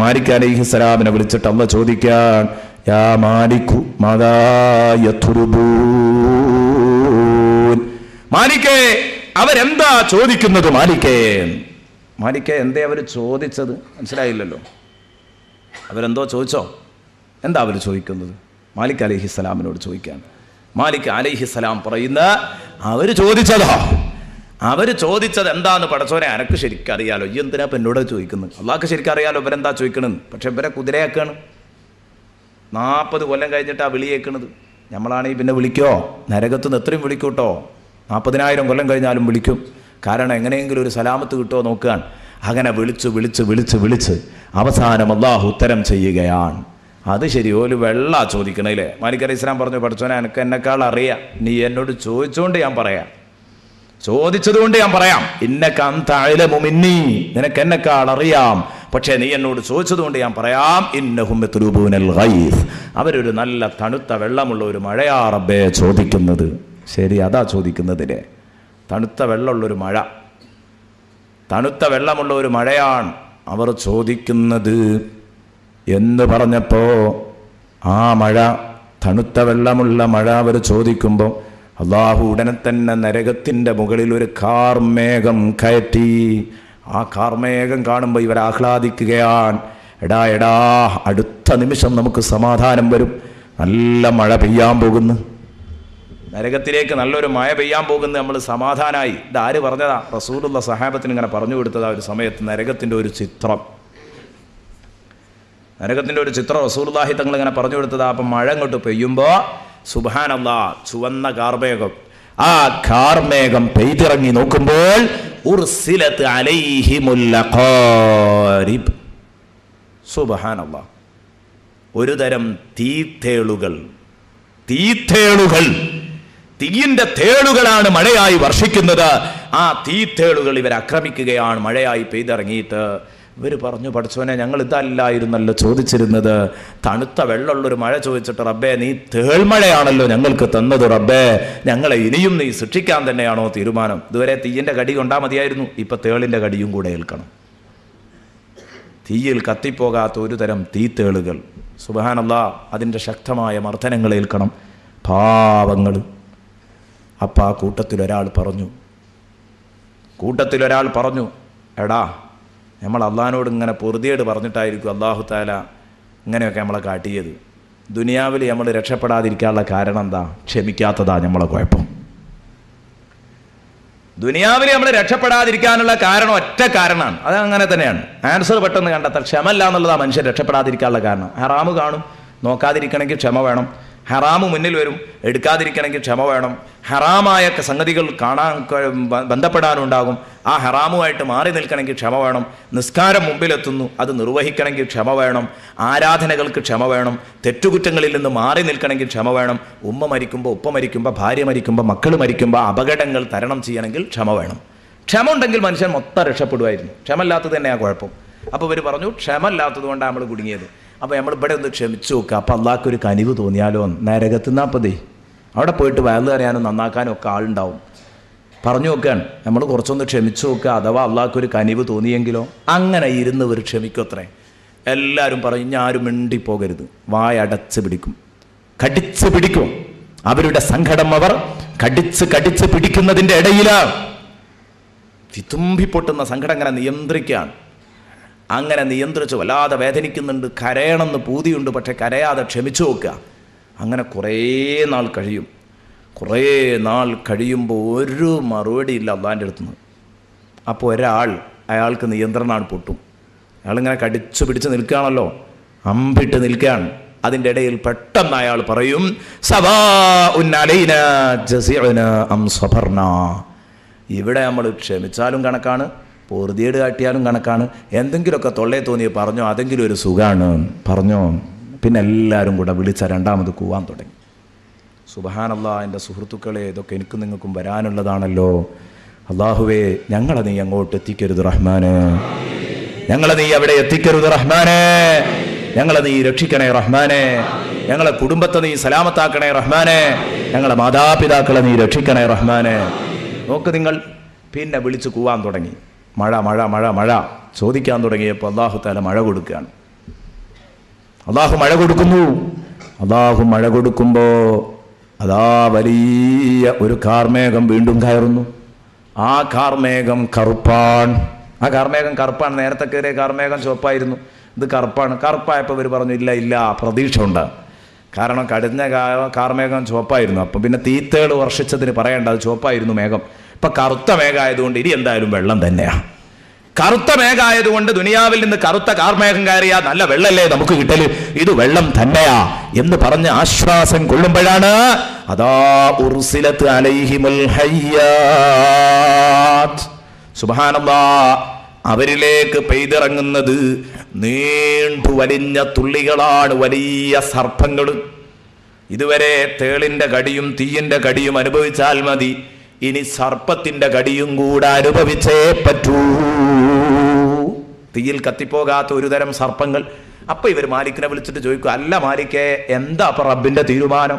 മാലിക് അലൈഹിസ്സലാമിനെ വിളിച്ചിട്ട് അല്ലാഹു ചോദിക്കാൻ, യാ മാലികു മാദാ യത്ലുബൂൻ. മാലിക്കേ, അവരെന്താ ചോദിക്കുന്നത്? മാലിക്കേ എന്തേ അവർ ചോദിച്ചത്? മനസ്സിലായില്ലല്ലോ. അവരെന്തോ ചോദിച്ചോ? എന്താ അവർ ചോദിക്കുന്നത്? മാലിക് അലൈഹിസ്സലാമിനോട് ചോദിക്കാൻ. മാലിക് അലൈഹിസ്സലാം പറയുന്ന അവർ ചോദിച്ചത് എന്താന്ന് പടച്ചോനെ അനക്ക് ശരിക്കും അറിയാലോ. ഈ എന്തിനാ ഇപ്പം എന്നോട് ചോദിക്കുന്നത്? അള്ളാഹ്ക്ക് ശരിക്കും അറിയാലോ ഇവരെന്താ ചോദിക്കണെന്ന്. പക്ഷെ ഇവരെ കുതിരയാക്കാണ്. 40 കൊല്ലം കഴിഞ്ഞിട്ടാണ് വിളിയേക്കണത്. നമ്മളാണെങ്കിൽ പിന്നെ വിളിക്കോ? നരകത്ത് നിന്ന് എത്രയും വിളിക്കൂട്ടോ. 40,000 കൊല്ലം കഴിഞ്ഞാലും വിളിക്കും. കാരണം എങ്ങനെയെങ്കിലും ഒരു സലാമത്ത് കിട്ടുമോ നോക്കാൻ. അങ്ങനെ വിളിച്ച് അവസാനം അള്ളാഹു ഉത്തരം ചെയ്യുകയാണ്. അത് ശരി, ഓല് വെള്ള ചോദിക്കണല്ലേ. മാലിക് അലൈഹിസ്സലാം പറഞ്ഞു, പഠിച്ചോനെ എനിക്ക് എന്നെക്കാൾ അറിയാം, നീ എന്നോട് ചോദിച്ചുകൊണ്ട് ഞാൻ പറയാം, ചോദിച്ചതുകൊണ്ട് ഞാൻ പറയാം. ഇന്നക അൻത അഅലമു മിന്നീ, നിനക്ക് എന്നെക്കാൾ അറിയാം, പക്ഷേ നീ എന്നോട് ചോദിച്ചതുകൊണ്ട് ഞാൻ പറയാം. ഇന്നഹും യത്ലൂബൂനൽ ഗൈസ്, അവരൊരു നല്ല തണുത്ത വെള്ളമുള്ള ഒരു മഴയാ റബ്ബേ ചോദിക്കുന്നത്. ശരി, അതാ ചോദിക്കുന്നതിലെ തണുത്ത വെള്ളമുള്ളൊരു മഴ, തണുത്ത വെള്ളമുള്ള ഒരു മഴയാണ് അവർ ചോദിക്കുന്നത് എന്ന് പറഞ്ഞപ്പോൾ ആ മഴ, തണുത്ത വെള്ളമുള്ള മഴ അവർ ചോദിക്കുമ്പോൾ അള്ളാഹു ഉടനെ തന്നെ നരകത്തിൻ്റെ മുകളിൽ ഒരു കാർമേഘം കയറ്റി. ആ കാർമേഘം കാണുമ്പോൾ ഇവർ ആഹ്ലാദിക്കുകയാണ്. എടാ അടുത്ത നിമിഷം നമുക്ക് സമാധാനം വരും, നല്ല മഴ പെയ്യാൻ പോകുന്നു, നരകത്തിലേക്ക് നല്ലൊരു മഴ പെയ്യാൻ പോകുന്നു, നമ്മൾ സമാധാനമായി. ഇതാര് പറഞ്ഞതാ? റസൂലുള്ള സഹാബത്തിന് ഇങ്ങനെ പറഞ്ഞു കൊടുത്തതാ. ഒരു സമയത്ത് നരകത്തിൻ്റെ ഒരു ചിത്രം റസൂലുള്ളാഹി തങ്ങൾ ഇങ്ങനെ പറഞ്ഞു കൊടുത്തതാ. അപ്പം മഴ അങ്ങോട്ട് പെയ്യുമ്പോൾ സുബ്ഹാനല്ലാഹ്, ചുവന്ന കാർമേഘം, ആ കാർമേഘം പെയ്തിറങ്ങി നോക്കുമ്പോൾ ഉർസിലത്ത് അലൈഹിമുൽ അഖാരിബ്, സുബ്ഹാനല്ലാഹ്, ഒരു തരം തീത്തേളുകൾ, തീയിൻ്റെ തേളുകളാണ് മഴയായി വർഷിക്കുന്നത്. ആ തീത്തേളുകൾ ഇവർ ആക്രമിക്കുകയാണ് മഴയായി പെയ്തിറങ്ങിയിട്ട്. ഇവർ പറഞ്ഞു, പഠിച്ചോനെ ഞങ്ങൾ ഇതല്ലായിരുന്നല്ലോ ചോദിച്ചിരുന്നത്, തണുത്ത വെള്ളമുള്ളൊരു മഴ ചോദിച്ചിട്ട് റബ്ബേ നീ തേൾമഴയാണല്ലോ ഞങ്ങൾക്ക് തന്നത്. റബ്ബേ ഞങ്ങളെ ഇനിയും നീ ശിക്ഷിക്കാൻ തന്നെയാണോ തീരുമാനം? ഇതുവരെ തീയിൻ്റെ കടി കൊണ്ടാൽ മതിയായിരുന്നു, ഇപ്പം തേളിൻ്റെ കടിയും കൂടെ ഏൽക്കണം. തീയിൽ കത്തിപ്പോകാത്ത ഒരു തരം തീത്തേളുകൾ, സുബ്ഹാനല്ലാഹ്, അതിൻ്റെ ശക്തമായ മർദ്ദനങ്ങൾ ഏൽക്കണം പാവങ്ങൾ. അപ്പം ആ കൂട്ടത്തിലൊരാൾ പറഞ്ഞു, എടാ നമ്മൾ അള്ളാഹിനോട് ഇങ്ങനെ പൊറുതിയേട് പറഞ്ഞിട്ടായിരിക്കും അള്ളാഹു തആല ഇങ്ങനെയൊക്കെ നമ്മളെ കാട്ടിയത്. ദുനിയാവിൽ നമ്മൾ രക്ഷപ്പെടാതിരിക്കാനുള്ള കാരണം എന്താ? ക്ഷമിക്കാത്തതാ നമ്മളെ കുഴപ്പം. ദുനിയാവിൽ നമ്മൾ രക്ഷപ്പെടാതിരിക്കാനുള്ള കാരണം ഒറ്റ കാരണമാണ്, അത് അങ്ങനെ തന്നെയാണ്. ആൻസർ പെട്ടെന്ന് കണ്ടെത്താൻ ക്ഷമല്ല എന്നുള്ളതാണ് മനുഷ്യൻ രക്ഷപ്പെടാതിരിക്കാനുള്ള കാരണം. ഹറാമ് കാണും, നോക്കാതിരിക്കണമെങ്കിൽ ക്ഷമ വേണം. ഹറാമ് മുന്നിൽ വരും, എടുക്കാതിരിക്കണമെങ്കിൽ ക്ഷമ വേണം. ഹറാമായ സംഗതികൾ കാണാൻ ബന്ധപ്പെടാനുണ്ടാകും, ആ ഹറാമുമായിട്ട് മാറി നിൽക്കണമെങ്കിൽ ക്ഷമ വേണം. നിസ്കാരം മുമ്പിലെത്തുന്നു, അത് നിർവഹിക്കണമെങ്കിൽ ക്ഷമ വേണം. ആരാധനകൾക്ക് ക്ഷമ വേണം. തെറ്റുകുറ്റങ്ങളിൽ നിന്ന് മാറി നിൽക്കണമെങ്കിൽ ക്ഷമ വേണം. ഉമ്മ മരിക്കുമ്പോൾ, ഉപ്പ മരിക്കുമ്പോൾ, ഭാര്യ മരിക്കുമ്പോൾ, മക്കൾ മരിക്കുമ്പോൾ അപകടങ്ങൾ തരണം ചെയ്യണമെങ്കിൽ ക്ഷമ വേണം. ക്ഷമ ഉണ്ടെങ്കിൽ മനുഷ്യൻ മൊത്തം രക്ഷപ്പെടുമായിരുന്നു. ക്ഷമല്ലാത്തത് തന്നെയാണ് കുഴപ്പം. അപ്പോൾ ഇവർ പറഞ്ഞു, ക്ഷമല്ലാത്തത് കൊണ്ടാണ് നമ്മൾ കുടുങ്ങിയത്. അപ്പോൾ നമ്മൾ ഇവിടെ ഒന്ന് ക്ഷമിച്ചു നോക്കുക, അപ്പോൾ അള്ളാഹ്ക്കൊരു കനിവ് തോന്നിയാലോ. നരകത്തുനിന്നാപ്പതേ അവിടെ പോയിട്ട് വയറ് അറിയാനും നന്നാക്കാനും ഒക്കെ ആളുണ്ടാവും. പറഞ്ഞു നോക്കുകയാണ്, നമ്മൾ കുറച്ചൊന്ന് ക്ഷമിച്ചു നോക്കുക, അഥവാ അള്ളാഹ്ക്കൊരു കനിവ് തോന്നിയെങ്കിലോ. അങ്ങനെ ഇരുന്നവർ ക്ഷമിക്കത്രേ. എല്ലാവരും പറയും, ആരും മിണ്ടിപ്പോകരുത്, വായടച്ച് പിടിക്കും, കടിച്ച് പിടിക്കും. അവരുടെ സങ്കടം അവർ കടിച്ച് പിടിക്കുന്നതിൻ്റെ ഇടയിലാണ് വിതുമ്പിപ്പൊട്ടുന്ന സങ്കടം അങ്ങനെ നിയന്ത്രിക്കുകയാണ്. അങ്ങനെ നിയന്ത്രിച്ച് വല്ലാതെ വേദനിക്കുന്നുണ്ട്, കരയണമെന്ന് പൂതിയുണ്ട്, പക്ഷെ കരയാതെ ക്ഷമിച്ചു നോക്കുക. അങ്ങനെ കുറേ നാൾ കഴിയുമ്പോൾ ഒരു മറുപടിയില്ല അള്ളാൻ്റെ അടുത്തുനിന്ന്. അപ്പോൾ അയാൾക്ക് നിയന്ത്രണമാണ് പൊട്ടും. അയാളിങ്ങനെ കടിച്ചു പിടിച്ച് നിൽക്കുകയാണല്ലോ, അമ്പിട്ട് നിൽക്കുകയാണ്. അതിൻ്റെ ഇടയിൽ പെട്ടെന്ന് അയാൾ പറയും, സവാഉൻ അലൈനാ ജസിഉനാ അം സബർനാ. ഇവിടെ നമ്മൾ ക്ഷമിച്ചാലും കണക്കാണ്, പൊറുതിയേട് കാട്ടിയാലും കണക്കാണ്. എന്തെങ്കിലുമൊക്കെ തൊള്ളേ തോന്നി പറഞ്ഞോ, അതെങ്കിലും ഒരു സുഖമാണ് പറഞ്ഞോ. പിന്നെ എല്ലാവരും കൂടെ വിളിച്ച രണ്ടാമത് കൂവാൻ തുടങ്ങി. സുബ്ഹാനല്ലാഹ്, എൻ്റെ സുഹൃത്തുക്കളെ, ഇതൊക്കെ എനിക്കും നിങ്ങൾക്കും വരാനുള്ളതാണല്ലോ. അള്ളാഹുവേ, ഞങ്ങളെ നീ അങ്ങോട്ട് എത്തിക്കരുത് റഹ്മാനെ, ഞങ്ങളെ നീ അവിടെ എത്തിക്കരുത് റഹ്മാനെ, ഞങ്ങളെ നീ രക്ഷിക്കണേ റഹ്മാനെ, ഞങ്ങളെ കുടുംബത്തെ നീ സലാമത്താക്കണേ റഹ്മാനെ, ഞങ്ങളെ മാതാപിതാക്കളെ നീ രക്ഷിക്കണേ റഹ്മാനെ. നോക്ക് നിങ്ങൾ, പിന്നെ വിളിച്ച് കൂവാൻ തുടങ്ങി. മഴ മഴ മഴ മഴ ചോദിക്കാൻ തുടങ്ങിയപ്പോൾ അള്ളാഹു തആല മഴ കൊടുക്കുകയാണ്. അള്ളാഹു മഴ കൊടുക്കുന്നു. അല്ലാഹു മഴ കൊടുക്കുമ്പോൾ അതാ വലിയ ഒരു കാർമേഘം വീണ്ടും കയറുന്നു. ആ കാർമേഘം കറുപ്പാണ്. ആ കാർമേഘം കറുപ്പാണ്. നേരത്തെ കയറിയ കാർമേഘം ചുവപ്പായിരുന്നു, ഇത് കറുപ്പാണ്. കറുപ്പായപ്പോൾ ഇവർ പറഞ്ഞു ഇല്ല പ്രതീക്ഷ ഉണ്ട്. കാരണം കടിഞ്ഞ കാർമേഘം ചുവപ്പായിരുന്നു. അപ്പം പിന്നെ തീത്തേൾ വർഷിച്ചതിന് പറയേണ്ട, അത് ചുവപ്പായിരുന്നു മേഘം. ഇപ്പം കറുത്ത മേഘമായതുകൊണ്ട് ഇനി എന്തായാലും വെള്ളം തന്നെയാണ്. കറുത്ത മേഘമായതുകൊണ്ട് ദുനിയാവിൽ നിന്ന് കറുത്ത കാർമേഘം കയറിയാൽ നല്ല വെള്ളല്ലേ നമുക്ക് കിട്ടല്, ഇത് വെള്ളം തന്നെയാ എന്ന് പറഞ്ഞ് ആശ്വാസം കൊള്ളുമ്പോഴാണ് അതാ ഉർസിലത്ത് അലൈഹിമുൽ ഹയ്യാത്ത്. സുബ്ഹാനല്ലാഹ്, അവരിലേക്ക് പെയ്തിറങ്ങുന്നത് നീണ്ടു വലിഞ്ഞ തുള്ളികളാണ്, വലിയ സർപ്പങ്ങൾ. ഇതുവരെ തേളിന്റെ കടിയും തീയിന്റെ കടിയും അനുഭവിച്ചാൽ മതി, ഇനി സർപ്പത്തിന്റെ കടിയും കൂടെ അനുഭവിച്ചേ പറ്റൂ. തീയിൽ കത്തിപ്പോകാത്ത ഒരു തരം സർപ്പങ്ങൾ. അപ്പൊ ഇവർ മാലിക്കിനെ വിളിച്ചിട്ട് ചോദിക്കും, അല്ല മാലിക്കേ, എന്താ അപ്പൊ റബ്ബിന്റെ തീരുമാനം?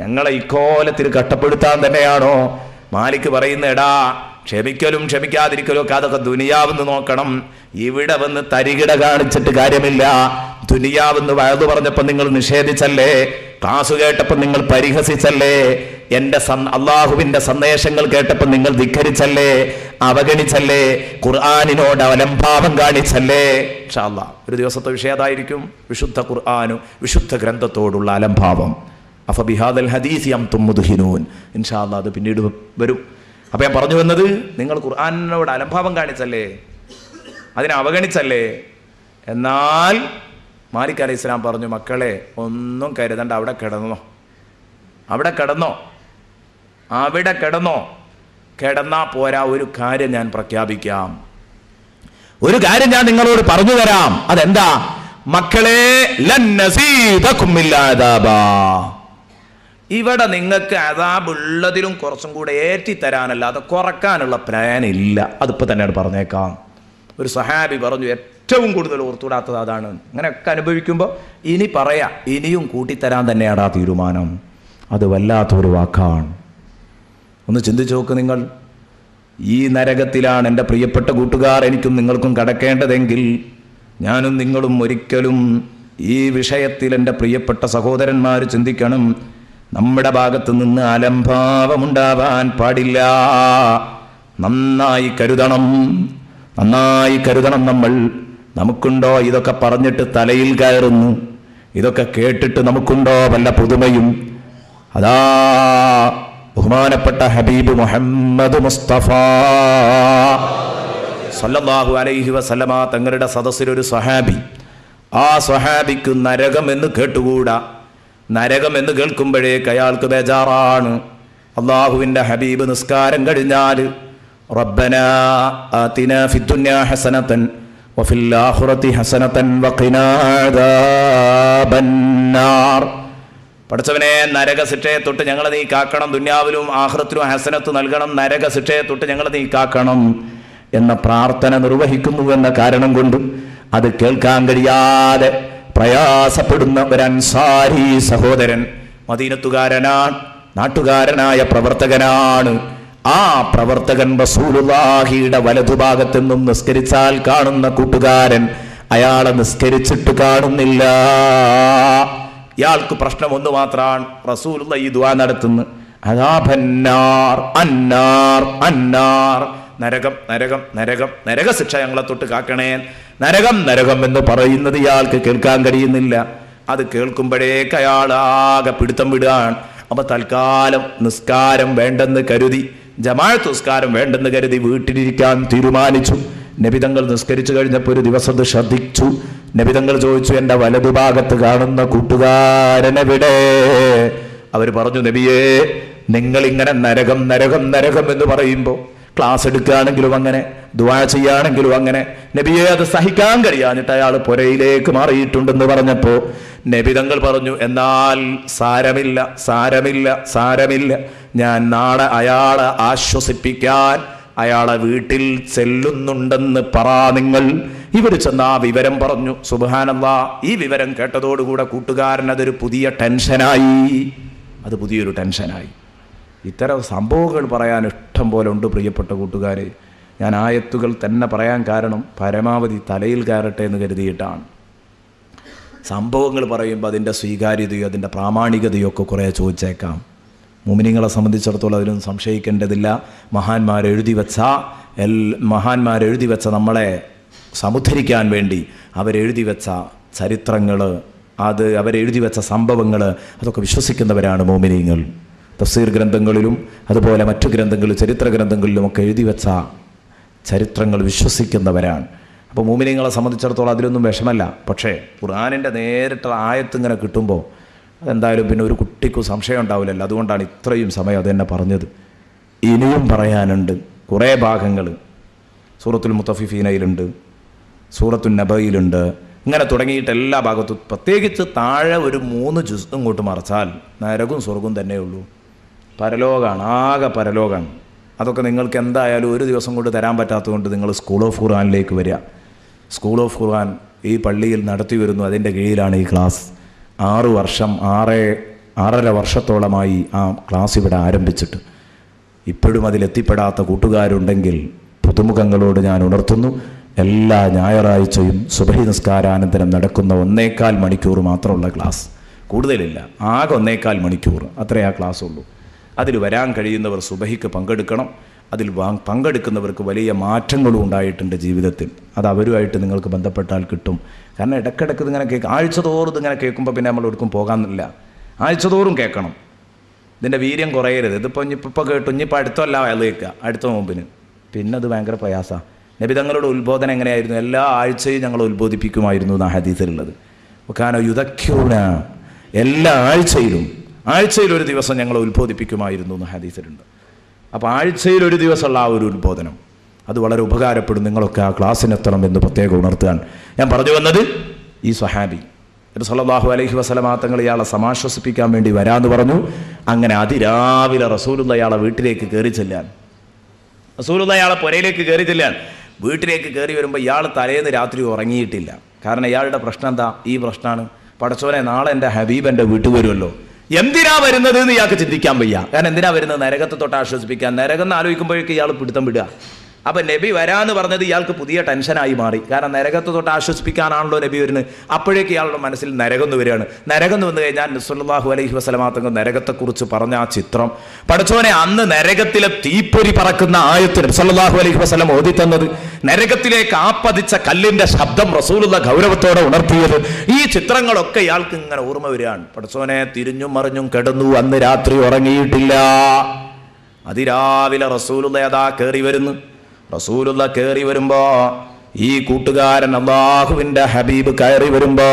ഞങ്ങളെ ഇക്കോലത്തിൽ കഷ്ടപ്പെടുത്താൻ തന്നെയാണോ? മാലിക്ക് പറയുന്ന, എടാ ക്ഷമിക്കലും ക്ഷമിക്കാതിരിക്കലും ഒക്കെ അതൊക്കെ ദുനിയാവെന്ന് നോക്കണം. ഇവിടെ വന്ന് തരികിട കാണിച്ചിട്ട് കാര്യമില്ല. ദുനിയാവെന്ന് വയത് പറഞ്ഞപ്പോൾ നിങ്ങൾ നിഷേധിച്ചല്ലേ, ക്ലാസ് കേട്ടപ്പോൾ നിങ്ങൾ പരിഹസിച്ചല്ലേ, എൻ്റെ അള്ളാഹുവിൻ്റെ സന്ദേശങ്ങൾ കേട്ടപ്പോൾ നിങ്ങൾ ധിക്കരിച്ചല്ലേ, അവഗണിച്ചല്ലേ, ഖുർആനിനോട് അലംഭാവം കാണിച്ചല്ലേ. ഇൻഷാ അല്ലാഹ് ഒരു ദിവസത്തെ വിഷയം അതായിരിക്കും, വിശുദ്ധ ഖുർആനും വിശുദ്ധ ഗ്രന്ഥത്തോടുള്ള അലംഭാവം. അഫബിഹാദൽ ഹദീസി അൻതും മുദ്ഹിനൂൻ. ഇൻഷാ അല്ലാഹ് അത് പിന്നീട് വരും. അപ്പം ഞാൻ പറഞ്ഞു വന്നത്, നിങ്ങൾ ഖുർആനിനോട് അലംഭാവം കാണിച്ചല്ലേ, അതിനെ അവഗണിച്ചല്ലേ. എന്നാൽ മാലിക് അലൈഹി ഇസ്ലാം പറഞ്ഞു, മക്കളെ ഒന്നും കരുതണ്ട, അവിടെ കിടന്നോ, അവിടെ കിടന്നോ. കിടന്നാ പോരാ, ഒരു കാര്യം ഞാൻ പ്രഖ്യാപിക്കാം, ഒരു കാര്യം ഞാൻ നിങ്ങളോട് പറഞ്ഞു തരാം. അതെന്താ? മക്കളെ, ലൻ നസീദകും ഇല്ലാ അദാബാ. ഇവിടെ നിങ്ങൾക്ക് അദാബ് ഉള്ളതിലും കുറച്ചും കൂടെ ഏറ്റിത്തരാനല്ലാതെ കുറക്കാനുള്ള പ്ലാൻ ഇല്ല. അതിപ്പോൾ തന്നെയാണ് പറഞ്ഞേക്കാം. ഒരു സഹാബി പറഞ്ഞു, ഏറ്റവും കൂടുതൽ ഓർത്തുകൂടാത്തത് അതാണ്. അങ്ങനെയൊക്കെ അനുഭവിക്കുമ്പോൾ ഇനി പറയാം, ഇനിയും കൂട്ടിത്തരാൻ തന്നെയാണ് ആ തീരുമാനം. അത് വല്ലാത്തൊരു വാക്കാണ്. ഒന്ന് ചിന്തിച്ചു നോക്ക് നിങ്ങൾ. ഈ നരകത്തിലാണ് എൻ്റെ പ്രിയപ്പെട്ട കൂട്ടുകാർ എനിക്കും നിങ്ങൾക്കും കടക്കേണ്ടതെങ്കിൽ ഞാനും നിങ്ങളും ഒരിക്കലും ഈ വിഷയത്തിൽ എൻ്റെ പ്രിയപ്പെട്ട സഹോദരന്മാർ ചിന്തിക്കണം. നമ്മുടെ ഭാഗത്ത് നിന്ന് അലംഭാവമുണ്ടാവാൻ പാടില്ല. നന്നായി കരുതണം നമ്മൾ. നമുക്കുണ്ടോ ഇതൊക്കെ പറഞ്ഞിട്ട് തലയിൽ കയറുന്നു? ഇതൊക്കെ കേട്ടിട്ട് നമുക്കുണ്ടോ വല്ല പുതുമയും? അതാ ബഹുമാനപ്പെട്ട ഹബീബ് മുഹമ്മദ് മുസ്തഫ സല്ലല്ലാഹു അലൈഹി വസല്ലമ തങ്ങളുടെ സദസ്സിലൊരു സ്വഹാബി. ആ സ്വഹാബിക്ക് നരകം എന്ന് കേട്ടുകൂടാ. നരകം എന്ന് കേൾക്കുമ്പോഴേക്ക് അയാൾക്ക് ബേജാറാണ്. അള്ളാഹുവിൻ്റെ ഹബീബ് നിസ്കാരം കഴിഞ്ഞാൽ റബ്ബനാ ആതിനാ ഫിദ്ദുനിയാ ഹസനതൻ വഫിൽ ആഖിറതി ഹസനതൻ വഖിനാ അദാബന്നാർ. പഠിച്ചവനെ, നരകശിക്ഷയെ തൊട്ട് ഞങ്ങളെ നീ കാക്കണം, ദുനിയാവിലും ആഖിറത്തിലും ഹസനത്ത് നൽകണം, നരകശിക്ഷയെ തൊട്ട് ഞങ്ങളെ നീ കാക്കണം എന്ന പ്രാർത്ഥന നിർവഹിക്കുന്നുവെന്ന കാരണം കൊണ്ട് അത് കേൾക്കാൻ കഴിയാതെ പ്രയാസപ്പെടുന്ന ഒരു അൻസാരി സഹോദരൻ, മദീനത്തുകാരനാണ്, നാട്ടുകാരനായ പ്രവർത്തകനാണ്. ആ പ്രവർത്തകൻ റസൂലുള്ളാഹിയുടെ വലതുഭാഗത്തു നിന്നും നിസ്കരിച്ചാൽ കാണുന്ന കൂട്ടുകാരൻ അയാളെ നിസ്കരിച്ചിട്ട് കാണുന്നില്ല. ഇയാൾക്ക് പ്രശ്നം ഒന്ന് മാത്രമാണ്, റസൂലുള്ളാഹി ഈ ദുആ നടത്തുന്നു, അദാബന്നാർ അന്നാർ അന്നാർ, നരകം നരകം നരകം, നരകശിക്ഷ ഞങ്ങളെ തൊട്ട് കാക്കണേ. നരകം എന്ന് പറയുന്നത് ഇയാൾക്ക് കേൾക്കാൻ കഴിയുന്നില്ല. അത് കേൾക്കുമ്പോഴേക്ക് അയാൾ ആകെ പിടുത്തം വിടുകയാണ്. അപ്പൊ തൽക്കാലം നിസ്കാരം വേണ്ടെന്ന് കരുതി, ജമാഅത്ത് നിസ്കാരം വേണ്ടെന്ന് കരുതി വീട്ടിലിരിക്കാൻ തീരുമാനിച്ചു. നബിതങ്ങൾ നിസ്കരിച്ചു കഴിഞ്ഞപ്പോൾ ഒരു ദിവസം ശ്രദ്ധിച്ചു. നബിതങ്ങൾ ചോദിച്ചു, എൻ്റെ വലതുഭാഗത്ത് കാണുന്ന കൂട്ടുകാരനെവിടെ? അവർ പറഞ്ഞു, നബിയേ, നിങ്ങൾ ഇങ്ങനെ നരകം നരകം നരകം എന്ന് പറയുമ്പോൾ ക്ലാസ് എടുക്കുകയാണെങ്കിലും അങ്ങനെ, ദുആ ചെയ്യുകയാണെങ്കിലും അങ്ങനെ, നബിയെ അത് സഹിക്കാൻ കഴിയാഞ്ഞിട്ട് അയാൾ പുരയിലേക്ക് മാറിയിട്ടുണ്ടെന്ന് പറഞ്ഞപ്പോൾ നബിതങ്ങൾ പറഞ്ഞു, എന്നാൽ സാരമില്ല സാരമില്ല സാരമില്ല, ഞാൻ നാളെ അയാളെ ആശ്വസിപ്പിക്കാൻ അയാളെ വീട്ടിൽ ചെല്ലുന്നുണ്ടെന്ന് പറ നിങ്ങൾ. ഇവർ ചെന്ന് ആ വിവരം പറഞ്ഞു. സുബ്ഹാനല്ലാഹ്, ഈ വിവരം കേട്ടതോടുകൂടെ കൂട്ടുകാരൻ അതൊരു പുതിയ ടെൻഷനായി. അത് പുതിയൊരു ടെൻഷനായി. ഇത്തരം സംഭവങ്ങൾ പറയാൻ ഇഷ്ടം പോലെ ഉണ്ട് പ്രിയപ്പെട്ട കൂട്ടുകാരെ. ഞാൻ ആയത്തുകൾ തന്നെ പറയാൻ കാരണം പരമാവധി തലയിൽ കയറട്ടെ എന്ന് കരുതിയിട്ടാണ്. സംഭവങ്ങൾ പറയുമ്പോൾ അതിൻ്റെ സ്വീകാര്യതയോ അതിൻ്റെ പ്രാമാണികതയോ ഒക്കെ കുറേ ചോദിച്ചേക്കാം. മുഅ്മിനീങ്ങളെ സംബന്ധിച്ചിടത്തോളം അതിലൊന്നും സംശയിക്കേണ്ടതില്ല. മഹാന്മാരെഴുതി വെച്ച നമ്മളെ സമുദ്ധരിക്കാൻ വേണ്ടി അവരെഴുതി വെച്ച ചരിത്രങ്ങൾ, അവരെഴുതി വെച്ച സംഭവങ്ങൾ, അതൊക്കെ വിശ്വസിക്കുന്നവരാണ് മുഅ്മിനീങ്ങൾ. തഫ്സീർ ഗ്രന്ഥങ്ങളിലും അതുപോലെ മറ്റു ഗ്രന്ഥങ്ങളിലും ചരിത്ര ഗ്രന്ഥങ്ങളിലുമൊക്കെ എഴുതി വെച്ച ചരിത്രങ്ങൾ വിശ്വസിക്കുന്നവരാണ്. അപ്പോൾ മുഅ്മിനീങ്ങളെ സംബന്ധിച്ചിടത്തോളം അതിലൊന്നും വിഷമല്ല. പക്ഷേ ഖുർആനിൻ്റെ നേരിട്ടുള്ള ആയത്ത് ഇങ്ങനെ കിട്ടുമ്പോൾ അതെന്തായാലും പിന്നെ ഒരു കുട്ടിക്കും സംശയം ഉണ്ടാവില്ലല്ലോ. അതുകൊണ്ടാണ് ഇത്രയും സമയം അതെന്നെ പറഞ്ഞത്. ഇനിയും പറയാനുണ്ട് കുറേ ഭാഗങ്ങൾ. സൂറത്തുൽ മുത്തഫിഫീനയിലുണ്ട്, സൂറത്തുൻ നബയിലുണ്ട്, ഇങ്ങനെ തുടങ്ങിയിട്ട് എല്ലാ ഭാഗത്തും. പ്രത്യേകിച്ച് താഴെ ഒരു 3 ജുസ് ഇങ്ങോട്ട് മറച്ചാൽ നരകവും സ്വർഗവും തന്നെയുള്ളൂ. പരലോകമാണ്, ആകെ പരലോകമാണ്. അതൊക്കെ നിങ്ങൾക്ക് എന്തായാലും ഒരു ദിവസം കൊണ്ട് തരാൻ പറ്റാത്തതുകൊണ്ട് നിങ്ങൾ സ്കൂൾ ഓഫ് ഖുർആനിലേക്ക് വരിക. സ്കൂൾ ഓഫ് ഖുർആൻ ഈ പള്ളിയിൽ നടത്തി വരുന്നു. അതിൻ്റെ കീഴിലാണ് ഈ ക്ലാസ്. 6.5 വർഷത്തോളമായി ആ ക്ലാസ് ഇവിടെ ആരംഭിച്ചിട്ട്. ഇപ്പോഴും അതിലെത്തിപ്പെടാത്ത കൂട്ടുകാരുണ്ടെങ്കിൽ പുതുമുഖങ്ങളോട് ഞാൻ ഉണർത്തുന്നു, എല്ലാ ഞായറാഴ്ചയും സുബഹി നിസ്കാരാനന്തരം നടക്കുന്ന 1.25 മണിക്കൂർ മാത്രമുള്ള ക്ലാസ്, കൂടുതലില്ല, ആകെ 1.25 മണിക്കൂർ, അത്രേ ആ ക്ലാസ് ഉള്ളൂ. അതിൽ വരാൻ കഴിയുന്നവർ സുബഹിക്ക് പങ്കെടുക്കണം. അതിൽ പങ്കെടുക്കുന്നവർക്ക് വലിയ മാറ്റങ്ങളും ഉണ്ടായിട്ടുണ്ട് ജീവിതത്തിൽ. അത് അവരുമായിട്ട് നിങ്ങൾക്ക് ബന്ധപ്പെട്ടാൽ കിട്ടും. കാരണം ഇടയ്ക്കിടയ്ക്ക് ഇതിങ്ങനെ ആഴ്ചതോറും ഇതിങ്ങനെ കേൾക്കുമ്പോൾ പിന്നെ നമ്മൾ ഒടുക്കും പോകാമെന്നില്ല. ആഴ്ചതോറും കേൾക്കണം. ഇതിൻ്റെ വീര്യം കുറയരുത്. ഇതിപ്പോൾ ഇനിയിപ്പോൾ കേട്ടു, ഇനിയിപ്പോൾ അടുത്തല്ല അയാൾ കേൾക്കുക, അടുത്ത മുമ്പിന്, പിന്നെ അത് ഭയങ്കര പ്രയാസമാണ്. നബി തങ്ങളുടെ ഉത്ബോധനം എങ്ങനെയായിരുന്നു? എല്ലാ ആഴ്ചയും ഞങ്ങൾ ഉത്ബോധിപ്പിക്കുമായിരുന്നു എന്നാണ് ഹദീസിലുള്ളത്. കാരണം യുദക്യൂന, എല്ലാ ആഴ്ചയിലൊരു ദിവസം ഞങ്ങൾ ഉത്ബോധിപ്പിക്കുമായിരുന്നു എന്ന് ഹദീസിലുണ്ട്. അപ്പോൾ ആഴ്ചയിലൊരു ദിവസമുള്ള ആ ഒരു ഉത്ബോധനം അത് വളരെ ഉപകാരപ്പെടും. നിങ്ങളൊക്കെ ആ ക്ലാസ്സിനെത്തണം എന്ന് പ്രത്യേകം ഉണർത്താൻ ഞാൻ പറഞ്ഞു വന്നത്. ഈ സ്വഹാബി നബി സല്ലല്ലാഹു അലൈഹി വസല്ലമ തങ്ങൾ ഇയാളെ സമാശ്വസിപ്പിക്കാൻ വേണ്ടി വരാമെന്ന് പറഞ്ഞു. അങ്ങനെ അതിരാവിലെ റസൂലുള്ള ഇയാളെ വീട്ടിലേക്ക് കയറി ചെല്ലാൻ, റസൂലുള്ള ഇയാളെ പുരയിലേക്ക് കയറി ചെല്ലാൻ, വീട്ടിലേക്ക് കയറി വരുമ്പോൾ ഇയാൾ തലേന്ന് രാത്രി ഉറങ്ങിയിട്ടില്ല. കാരണം ഇയാളുടെ പ്രശ്നം എന്താ? ഈ പ്രശ്നമാണ്, പടച്ചോനെ നാളെ എൻ്റെ ഹബീബ് എൻ്റെ വീട്ടിൽ വരുമല്ലോ, എന്തിനാ വരുന്നത് എന്ന് ഇയാൾക്ക് ചിന്തിക്കാൻ വയ്യ. കാരണം എന്തിനാ വരുന്നത്? നരകത്തെ തൊട്ട് ആശ്വസിപ്പിക്കാൻ. നരകം എന്ന് ആലോചിക്കുമ്പോഴേക്ക് ഇയാൾ പിടുത്തം വിടുക. അപ്പം നബി വരാന്ന് പറഞ്ഞത് ഇയാൾക്ക് പുതിയ ടെൻഷനായി മാറി. കാരണം നരകത്തെ തൊട്ട് ആശ്വസിപ്പിക്കാനാണല്ലോ നബി വരുന്നത്. അപ്പോഴേക്ക് ഇയാളുടെ മനസ്സിൽ നരകം എന്ന് വരികയാണ്. നരകം എന്ന് വന്നു കഴിഞ്ഞാൽ സല്ലല്ലാഹു അലൈഹി വസല്ലമ തങ്ങൾ നരകത്തെക്കുറിച്ച് പറഞ്ഞ ആ ചിത്രം, പടച്ചോനെ അന്ന് നരകത്തിലെ തീപ്പൊരി പറക്കുന്ന ആയത്തിന് സല്ലല്ലാഹു അലൈഹി വസല്ലം ഓതി തന്നത്, നരകത്തിലേക്ക് ആപ്പതിച്ച കല്ലിന്റെ ശബ്ദം റസൂലുള്ള ഗൗരവത്തോടെ ഉണർത്തിയത്, ഈ ചിത്രങ്ങളൊക്കെ ഇയാൾക്ക് ഇങ്ങനെ ഓർമ്മ വരികയാണ്. പടച്ചോനെ തിരിഞ്ഞും മറിഞ്ഞും കിടന്നു, അന്ന് രാത്രി ഉറങ്ങിയിട്ടില്ല. അതിരാവിലെ റസൂലുള്ള അതാ കയറി വരുന്നു. റസൂലുള്ള കയറി വരുമ്പോ ഈ കൂട്ടുകാരൻ അല്ലാഹുവിൻ്റെ ഹബീബ് കയറി വരുമ്പോ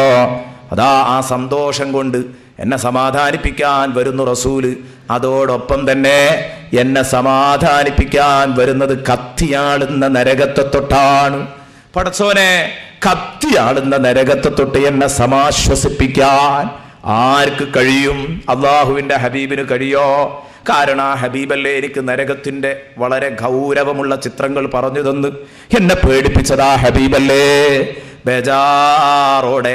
അതാ ആ സന്തോഷം കൊണ്ട് എന്നെ സമാധാനിപ്പിക്കാൻ വരുന്നു റസൂല്. അതോടൊപ്പം തന്നെ എന്നെ സമാധാനിപ്പിക്കാൻ വരുന്നത് കത്തിയാളുന്ന നരകത്തെ തൊട്ടാണ്. പടച്ചോനെ, കത്തിയാളുന്ന നരകത്തെ തൊട്ട് എന്നെ സമാശ്വസിപ്പിക്കാൻ ആർക്ക് കഴിയും? അല്ലാഹുവിൻ്റെ ഹബീബിന് കഴിയോ? കാരണം ആ ഹബീബല്ലേ എനിക്ക് നരകത്തിൻ്റെ വളരെ ഗൗരവമുള്ള ചിത്രങ്ങൾ പറഞ്ഞു തന്ന് എന്നെ പേടിപ്പിച്ചതാ ഹബീബല്ലേ. ബേജാറോടെ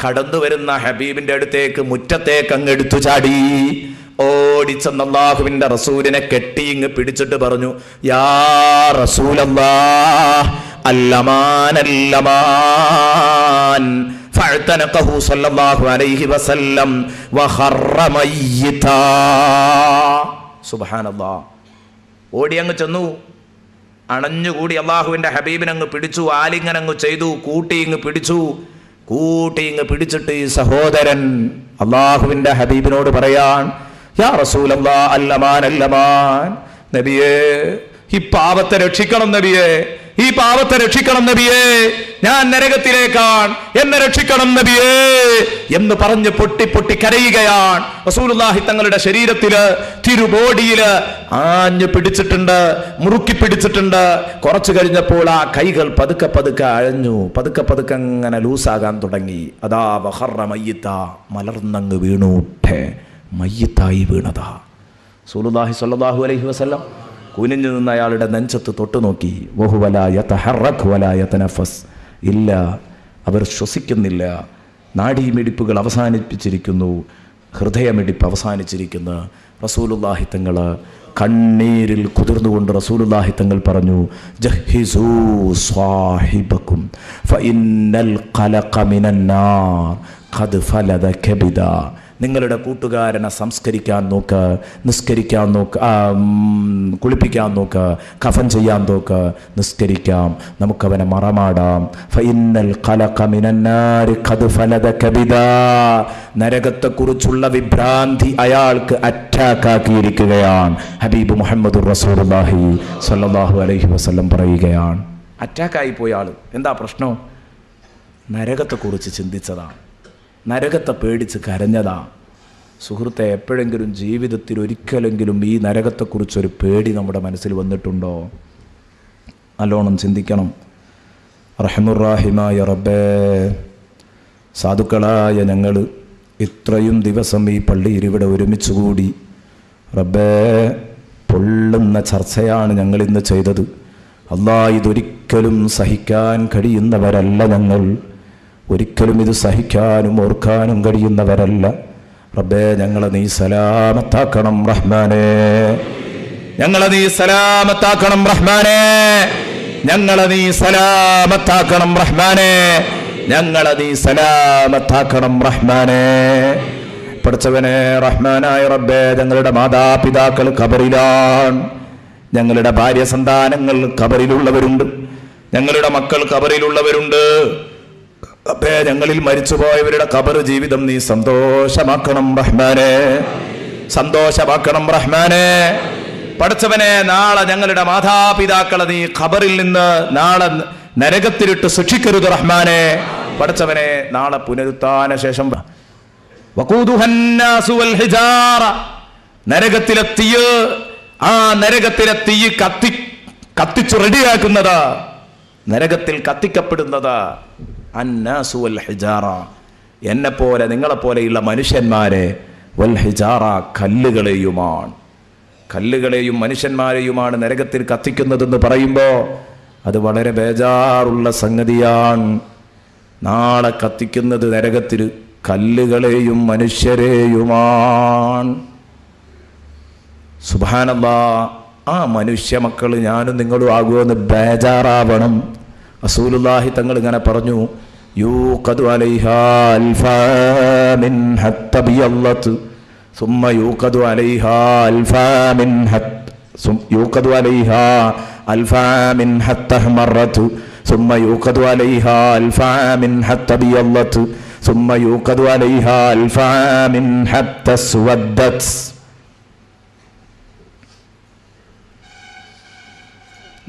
കടന്നു വരുന്ന ഹബീബിൻ്റെ അടുത്തേക്ക് മുറ്റത്തേക്ക് അങ്ങ് എടുത്തു ചാടി. ഓടിച്ചെന്ന് അല്ലാഹുവിൻ്റെ റസൂലിനെ കെട്ടി ഇങ്ങ് പിടിച്ചിട്ട് പറഞ്ഞു, യാ റസൂലല്ലാഹ് അല്ലമാൻ അല്ലമാൻ. ഫഅതനഖഹു സല്ലല്ലാഹു അലൈഹി വസല്ലം വഖറ മയ്യിതാ. സുബ്ഹാനല്ലാഹ്. ഓടി അങ്ങ് ചെന്നു, അണഞ്ഞുകൂടി അല്ലാഹുവിൻ്റെ ഹബീബിനെ അങ്ങ് പിടിച്ചു, ആലിംഗനം അങ്ങ് ചെയ്തു, കൂട്ടി ഇങ്ങ് പിടിച്ചിട്ട് ഈ സഹോദരൻ അല്ലാഹുവിൻ്റെ ഹബീബിനോട് പറയാൻ, യാ റസൂലല്ലാഹ് അല്ലമാൻ അല്ലമാൻ, നബിയേ ഈ പാവത്തെ രക്ഷിക്കണം നബിയേ, ഈ പാവത്തെ രക്ഷിക്കണം നബിയേ, ഞാൻ നരകത്തിലേക്കാണ്, എന്നെ രക്ഷിക്കണം നബിയേ എന്ന് പറഞ്ഞ് പൊട്ടി പൊട്ടി കരയുകയാണ്. റസൂലുള്ളാഹി തങ്ങളുടെ ശരീരത്തില് തിരുബോഡിയില് ആഞ്ഞു പിടിച്ചിട്ടുണ്ട്, മുറുക്കി പിടിച്ചിട്ടുണ്ട്. കുറച്ചു കഴിഞ്ഞപ്പോൾ ആ കൈകൾ പതുക്കെ പതുക്കെ അഴഞ്ഞു, പതുക്കെ പതുക്കെ അങ്ങനെ ലൂസാകാൻ തുടങ്ങി. അതാ വഖറ മയ്യിത, മലർന്നങ്ങ് വീണൂട്ടെ, മയ്യിത്തായി വീണതാ. റസൂലുള്ളാഹി സ്വല്ലല്ലാഹു അലൈഹി വസല്ലം കുനിഞ്ഞു നിന്ന് അയാളുടെ നെഞ്ചത്ത് തൊട്ടു നോക്കി. വഹുവ ലാ യതഹറക് വലാ യതനഫസ്, ഇല്ല, അവർ ശ്വസിക്കുന്നില്ല, നാഡീമിടിപ്പുകൾ അവസാനിപ്പിച്ചിരിക്കുന്നു, ഹൃദയമിടിപ്പ് അവസാനിച്ചിരിക്കുന്നു. റസൂലുള്ളാഹി തങ്ങൾ കണ്ണീരിൽ കുതിർന്നുകൊണ്ട് റസൂലുള്ളാഹി തങ്ങൾ പറഞ്ഞു, ജഹിസൂ സ്വാഹിബക്കും ഫഇന്നൽ ഖലഖ മിനന്നാർ. ഖദ് ഫലദ കബിദ. നിങ്ങളുടെ കൂട്ടുകാരനെ സംസ്കരിക്കാൻ നോക്ക്, നിസ്കരിക്കാൻ നോക്ക്, കുളിപ്പിക്കാൻ നോക്ക്, കഫൻ ചെയ്യാൻ നോക്ക്, നിസ്കരിക്കാം, നമുക്കവനെ മറമാടാം. ഫഇന്നൽ ഖലഖ മിനന്നാരി ഖദ് ഫലദ കബിദ. നരകത്തെക്കുറിച്ചുള്ള വിഭ്രാന്തി അയാൾക്ക് അറ്റാക്കാക്കിയിരിക്കുകയാണ്. ഹബീബ് മുഹമ്മദുർ റസൂലുള്ളാഹി സ്വല്ലല്ലാഹു അലൈഹി വസല്ലം പറയുകയാണ്, അറ്റാക്കായി പോയ ആൾ എന്താ പ്രശ്നം? നരകത്തെക്കുറിച്ച് ചിന്തിച്ചതാണ്, നരകത്തെ പേടിച്ച് കരഞ്ഞതാ. സുഹൃത്തെ, എപ്പോഴെങ്കിലും ജീവിതത്തിൽ ഒരിക്കലെങ്കിലും ഈ നരകത്തെക്കുറിച്ചൊരു പേടി നമ്മുടെ മനസ്സിൽ വന്നിട്ടുണ്ടോ? നല്ലോണം ചിന്തിക്കണം. റഹ്മുറാഹിമായ റബ്ബേ, സാധുക്കളായ ഞങ്ങൾ ഇത്രയും ദിവസം ഈ പള്ളിയിൽ ഇവിടെ ഒരുമിച്ച് കൂടി റബ്ബേ, പൊള്ളുന്ന ചർച്ചയാണ് ഞങ്ങൾ ഇന്ന് ചെയ്തത്. അല്ലാ, ഇതൊരിക്കലും സഹിക്കാൻ കഴിയുന്നവരല്ല ഞങ്ങൾ, ഒരിക്കലും ഇത് സഹിക്കാനും ഓർക്കാനും കഴിയുന്നവരല്ല. റബ്ബേ, ഞങ്ങളെ നീ സലാമത്താക്കണം റഹ്മാനേ, ഞങ്ങളെ നീ സലാമത്താക്കണം റഹ്മാനേ, ഞങ്ങളെ നീ സലാമത്താക്കണം റഹ്മാനേ, ഞങ്ങളെ നീ സലാമത്താക്കണം റഹ്മാനേ. പഠിച്ചവനെ റഹ്മാനായ റബ്ബേ, ഞങ്ങളുടെ മാതാപിതാക്കൾ ഖബറിലാണ്, ഞങ്ങളുടെ ഭാര്യ സന്താനങ്ങൾ ഖബറിലുള്ളവരുണ്ട്, ഞങ്ങളുടെ മക്കൾ ഖബറിലുള്ളവരുണ്ട്. അപ്പേ, ഞങ്ങളിൽ മരിച്ചുപോയവരുടെ ഖബർ ജീവിതം നീ സന്തോഷമാക്കണം റഹ്മാനേ, സന്തോഷമാക്കണം റഹ്മാനേ. പഠിച്ചവനെ, നാളെ ഞങ്ങളുടെ മാതാപിതാക്കളെ നീ ഖബറിൽ നിന്ന് നാളെ നരകത്തിലിട്ട് ശിക്ഷിക്കരുത് റഹ്മാനേ. പഠിച്ചവനെ, നാളെ പുനരുത്ഥാന ശേഷം വഖൂദുഹന്നാസു വൽ ഹിജാറ, നരകത്തിലെ തീ, ആ നരകത്തിലെ തീ കത്തിച്ചു റെഡിയാക്കുന്നത്, നരകത്തിൽ കത്തിക്കപ്പെടുന്നത് അന്നാസു വൽ ഹിജാറ, എന്നെപ്പോലെ നിങ്ങളെപ്പോലെയുള്ള മനുഷ്യന്മാരെ, വൽ ഹിജാറ, കല്ലുകളെയുമാണ്, കല്ലുകളെയും മനുഷ്യന്മാരെയുമാണ് നരകത്തിൽ കത്തിക്കുന്നതെന്ന് പറയുമ്പോൾ അത് വളരെ ബേജാറുള്ള സംഗതിയാണ്. നാളെ കത്തിക്കുന്നത് നരകത്തിൽ കല്ലുകളെയും മനുഷ്യരെയുമാണ്. സുബ്ഹാനല്ലാഹ്, ആ മനുഷ്യ മക്കൾ ഞാനും നിങ്ങളും ആകുമെന്ന് ബേജാറാവണം. റസൂലുള്ളാഹി തങ്ങൾ ഇങ്ങനെ പറഞ്ഞു, യൂഖദു അലൈഹാ അൽഫാ മിൻ ഹത്ത ബിയല്ലത്ത് സുമ്മ യൂഖദു അലൈഹാ അൽഫാ മിൻ ഹത്ത യൂഖദു അലൈഹാ അൽഫാ മിൻ ഹത്ത ഹമറത്ത് സുമ്മ യൂഖദു അലൈഹാ അൽഫാ മിൻ ഹത്ത ബിയല്ലത്ത് സുമ്മ യൂഖദു അലൈഹാ അൽഫാ മിൻ ഹത്ത സ്വദ്ദത്ത്.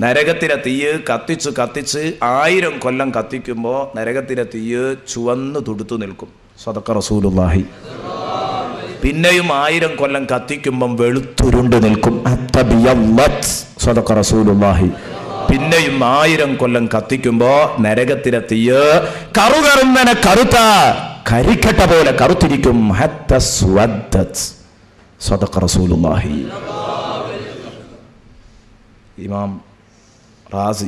നരകത്തിലെ തീയ് കത്തിച്ച് 1000 കൊല്ലം കത്തിക്കുമ്പോൾ നരകത്തിലെ തീയ് ചുവന്ന് തുടുത്തു നിൽക്കും. സദഖ റസൂലുള്ളാഹി. പിന്നെയും 1000 കൊല്ലം കത്തിക്കുമ്പം വെളുത്തുരുണ്ട് നിൽക്കും. സദഖ റസൂലുള്ളാഹി. പിന്നെയും 1000 കൊല്ലം കത്തിക്കുമ്പോൾ നരകത്തിലെ തീയ് കറുകറുന്നനെ കറുത്ത കരിക്കട്ട പോലെ കറുത്തിരിക്കും. സദഖ റസൂലുള്ളാഹി. ഇമാം റാസി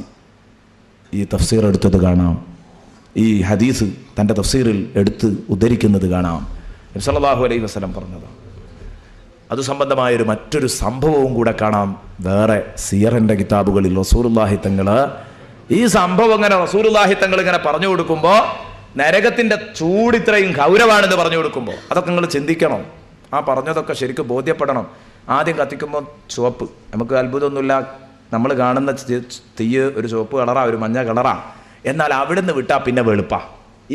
ഈ തഫ്സീർ എടുത്തത് കാണാം, ഈ ഹദീസ് തൻ്റെ തഫ്സീറിൽ എടുത്ത് ഉദ്ധരിക്കുന്നത് കാണാം. നബി സല്ലല്ലാഹു അലൈഹി വസല്ലം പറഞ്ഞതാണ്. അത് സംബന്ധമായൊരു മറ്റൊരു സംഭവവും കൂടെ കാണാം വേറെ സിയറിൻ്റെ കിതാബുകളിൽ. റസൂലുള്ളാഹി തങ്ങൾ ഈ സംഭവം ഇങ്ങനെ റസൂലുള്ളാഹി തങ്ങൾ ഇങ്ങനെ പറഞ്ഞു കൊടുക്കുമ്പോൾ, നരകത്തിൻ്റെ ചൂട് ഇത്രയും ഗൗരവമാണെന്ന് പറഞ്ഞു കൊടുക്കുമ്പോൾ അതൊക്കെ നിങ്ങൾ ചിന്തിക്കണം. ആ പറഞ്ഞതൊക്കെ ശരിക്കും ബോധ്യപ്പെടണം. ആദ്യം കത്തിക്കുമ്പോൾ ചുവപ്പ്, നമുക്ക് അത്ഭുതമൊന്നുമില്ല, നമ്മൾ കാണുന്ന തീയ് ഒരു ചുവപ്പ് കളറാണ്, ഒരു മഞ്ഞ കളറാണ്. എന്നാൽ അവിടെ നിന്ന് വിട്ടാൽ പിന്നെ വെളുപ്പാണ്.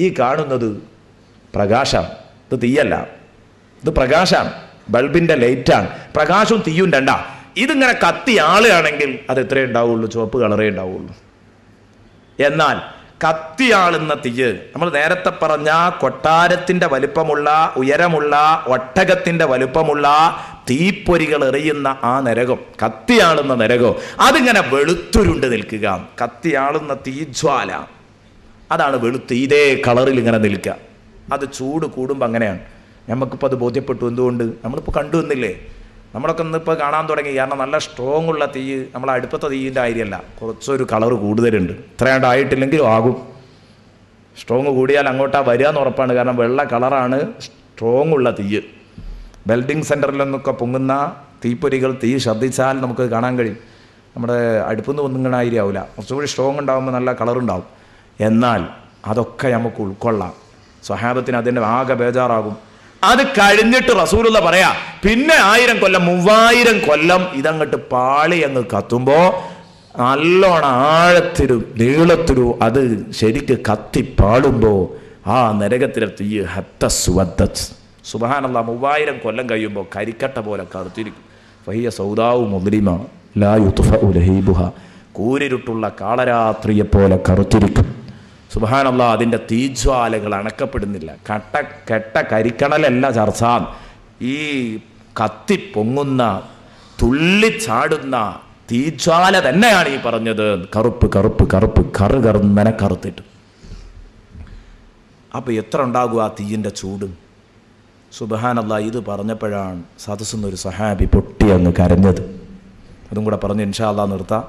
ഈ കാണുന്നത് പ്രകാശം, ഇത് തീയല്ല, ഇത് പ്രകാശമാണ്, ബൾബിൻ്റെ ലൈറ്റാണ്. പ്രകാശവും തീയും രണ്ടാ. ഇതിങ്ങനെ കത്തി ആളുകയാണെങ്കിൽ അത് എത്രയേ ഉണ്ടാവുള്ളൂ, ചുവപ്പ് കളറേ ഉണ്ടാവുള്ളൂ. എന്നാൽ കത്തിയാളുന്ന തീയ്, നമ്മൾ നേരത്തെ പറഞ്ഞ കൊട്ടാരത്തിൻ്റെ വലുപ്പമുള്ള ഉയരമുള്ള ഒട്ടകത്തിൻ്റെ വലുപ്പമുള്ള തീപ്പൊരികൾ എറിയുന്ന ആ നരകം, കത്തിയാളുന്ന നരകം, അതിങ്ങനെ വെളുത്തുരുണ്ട് നിൽക്കുക. കത്തിയാളുന്ന തീജ്വാല അതാണ് വെളുത്ത് ഇതേ കളറിൽ ഇങ്ങനെ നിൽക്കുക. അത് ചൂട് കൂടുമ്പോൾ അങ്ങനെയാണ്. നമുക്കിപ്പോൾ അത് ബോധ്യപ്പെട്ടു. എന്തുകൊണ്ട്? നമ്മളിപ്പോൾ കണ്ടു വന്നില്ലേ, നമ്മളൊക്കെ ഇന്നിപ്പോൾ കാണാൻ തുടങ്ങി. കാരണം നല്ല സ്ട്രോങ് ഉള്ള തീ, നമ്മൾ അടുപ്പത്തെ തീയിൻ്റെ കാര്യമല്ല, കുറച്ചൊരു കളറ് കൂടുതലുണ്ട്. ഇത്രയാണ്ട് ആയിട്ടില്ലെങ്കിലും ആകും. സ്ട്രോങ് കൂടിയാൽ അങ്ങോട്ടാ വരിക എന്ന് ഉറപ്പാണ്. കാരണം വെള്ള കളറാണ് സ്ട്രോങ് ഉള്ള തീ. വെൽഡിങ് സെൻറ്ററിൽ നിന്നൊക്കെ പൊങ്ങുന്ന തീപ്പൊരികൾ, തീ ശ്രദ്ധിച്ചാൽ നമുക്ക് കാണാൻ കഴിയും. നമ്മുടെ അടുപ്പിൽ നിന്ന് പൊങ്ങണ ആവില്ല, കുറച്ചുകൂടി സ്ട്രോങ് ഉണ്ടാകുമ്പോൾ നല്ല കളറുണ്ടാവും. എന്നാൽ അതൊക്കെ നമുക്ക് ഉൾക്കൊള്ളാം. സ്വഹാബത്തിന് അതിൻ്റെ ആകെ ബേജാറാകും. അത് കഴിഞ്ഞിട്ട് റസൂലുള്ള പറയാ പിന്നെ 1000 കൊല്ലം 3000 കൊല്ലം ഇതങ്ങോട്ട് പാളി അങ്ങ് കത്തുമ്പോൾ നല്ലോണം ആഴത്തിലും നീളത്തിലും അത് ശരിക്ക് കത്തിപ്പാളുമ്പോൾ ആ നരകത്തിലെ തീ സുബ്ഹാനല്ലാഹ് 3000 കൊല്ലം കഴിയുമ്പോൾ കരിക്കട്ട പോലെ കറുത്തിരിക്കും. ഫഹിയ സൗദാഉ മുദ്ലിമ ലാ യുത്ഫഉ ലഹീബുഹ, കൂരിരുട്ടുള്ള കാളരാത്രിയെപ്പോലെ കറുത്തിരിക്കും. സുബ്ഹാനല്ലാഹ്, അതിൻ്റെ തീജ്വാലകൾ അണക്കപ്പെടുന്നില്ല. കെട്ട കരിക്കണലല്ല ചർച്ച, ഈ കത്തിപ്പൊങ്ങുന്ന തുള്ളിച്ചാടുന്ന തീജ്വാല തന്നെയാണ് ഈ പറഞ്ഞത്. കറുപ്പ് കറുപ്പ് കറുപ്പ് കറുകറുന്നനെ കറുത്തിട്ട്. അപ്പോൾ എത്ര ഉണ്ടാകും ആ തീയിൻ്റെ ചൂട്? സുബ്ഹാനല്ലാഹ്, ഇത് പറഞ്ഞപ്പോഴാണ് സദസ്സെന്നൊരു സഹാബി പൊട്ടി അങ്ങ് കരഞ്ഞത്. അതും കൂടെ പറഞ്ഞ് ഇൻഷാ അല്ലാഹ് നിർത്താം.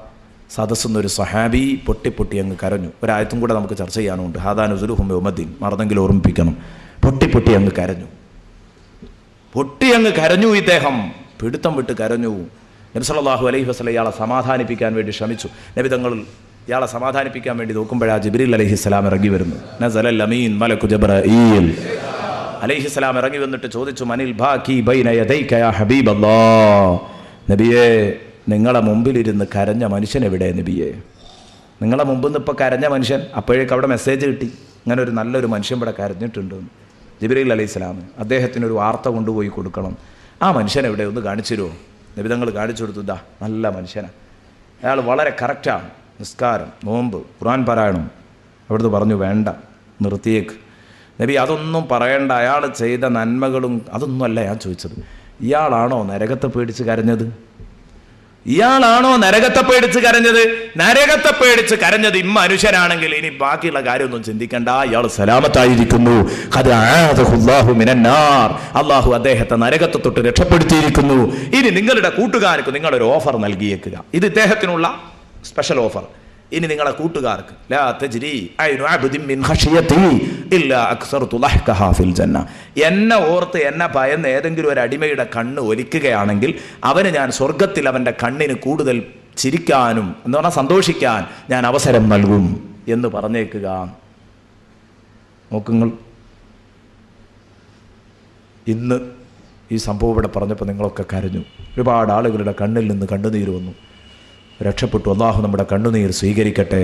സദസ്സെന്നൊരു സഹാബി പൊട്ടി അങ്ങ് കരഞ്ഞു. ഒരായത്തും കൂടെ നമുക്ക് ചർച്ച ചെയ്യാനുണ്ട്. ഹാദാ നുസുലുഹും യൗമദ്ദീൻ, മറന്നെങ്കിൽ ഓർമ്മിപ്പിക്കണം. പൊട്ടി അങ്ങ് കരഞ്ഞു. ഇദ്ദേഹം പിടുത്തം വിട്ട് കരഞ്ഞു. നബി സല്ലല്ലാഹു അലൈഹി വസല്ലം ഇയാളെ സമാധാനിപ്പിക്കാൻ വേണ്ടി ശ്രമിച്ചു. നബി തങ്ങൾ ഇയാളെ സമാധാനിപ്പിക്കാൻ വേണ്ടി നോക്കുമ്പോഴാണ് ജിബ്രീൽ അലൈഹിസ്സലാം ഇറങ്ങി വരുന്നു. നസലൽ അമീൻ മലക്കു ജിബ്രീൽ അലൈഹിസ്സലാം ഇറങ്ങി വന്നിട്ട് ചോദിച്ചു, മനിൽ ബാക്കി ബൈന യദൈക യാ ഹബീബല്ലാഹ്, നബിയേ നിങ്ങളെ മുമ്പിലിരുന്ന് കരഞ്ഞ മനുഷ്യൻ എവിടെ നബിയേ? നിങ്ങളെ മുമ്പിൽ നിന്ന് ഇപ്പോൾ കരഞ്ഞ മനുഷ്യൻ. അപ്പോഴേക്ക് അവിടെ മെസ്സേജ് കിട്ടി, ഇങ്ങനെ ഒരു നല്ലൊരു മനുഷ്യൻ ഇവിടെ കരഞ്ഞിട്ടുണ്ട്. ജിബ്രീൽ അലൈഹിസ്സലാം അദ്ദേഹത്തിനൊരു വാർത്ത കൊണ്ടുപോയി കൊടുക്കണം. ആ മനുഷ്യൻ എവിടെ ഒന്ന് കാണിച്ചു തരുമോ? നബി തങ്ങൾ കാണിച്ചു കൊടുത്തു. ഇതാ നല്ല മനുഷ്യനാണ്, അയാൾ വളരെ കറക്റ്റാണ്. നിസ്കാരം, നോമ്പ്, ഖുർആൻ പാരായണം. അവിടുന്ന് പറഞ്ഞു വേണ്ട, നിർത്തിയേക്ക്. നബി അതൊന്നും പറയണ്ട, അയാൾ ചെയ്ത നന്മകളും അതൊന്നുമല്ല ഞാൻ ചോദിച്ചത്. ഇയാളാണോ നരകത്തെ പേടിച്ച് കരഞ്ഞത്? നരകത്തെ പേടിച്ച് കരഞ്ഞത് മനുഷ്യനാണെങ്കിൽ ഇനി ബാക്കിയുള്ള കാര്യമൊന്നും ചിന്തിക്കണ്ട, ഇയാൾ സലാമത്തായിരിക്കുന്നു. അള്ളാഹു അദ്ദേഹത്തെ നരകത്തെ തൊട്ട് രക്ഷപ്പെടുത്തിയിരിക്കുന്നു. ഇനി നിങ്ങളുടെ കൂട്ടുകാർക്ക് നിങ്ങളൊരു ഓഫർ നൽകിയേക്കുക. ഇത് ഇദ്ദേഹത്തിനുള്ള സ്പെഷ്യൽ ഓഫർ. ഇനി നിങ്ങളെ കൂട്ടുകാർക്ക് ലാ തജ്രി ഐനു അബ്ദിൻ മിൻ ഖശിയതി ഇല്ലാ അക്സർതു ലഹ്കഹാ ഫിൽ ജന്ന, എന്നെ ഓർത്ത് എന്നെ ഭയന്ന് ഏതെങ്കിലും ഒരു അടിമയുടെ കണ്ണ് ഒലിക്കുകയാണെങ്കിൽ അവന് ഞാൻ സ്വർഗത്തിൽ അവൻ്റെ കണ്ണിന് കൂടുതൽ ചിരിക്കാനും എന്ന് പറഞ്ഞാൽ സന്തോഷിക്കാൻ ഞാൻ അവസരം നൽകും എന്ന് പറഞ്ഞേക്കുക. നോക്കുങ്ങൾ, ഇന്ന് ഈ സംഭവം ഇവിടെ പറഞ്ഞപ്പോൾ നിങ്ങളൊക്കെ കരഞ്ഞു. ഒരുപാട് ആളുകളുടെ കണ്ണിൽ നിന്ന് കണ്ണുനീർ വന്നു. രക്ഷപ്പെട്ടു. അല്ലാഹു നമ്മുടെ കണ്ണുനീർ സ്വീകരിക്കട്ടെ.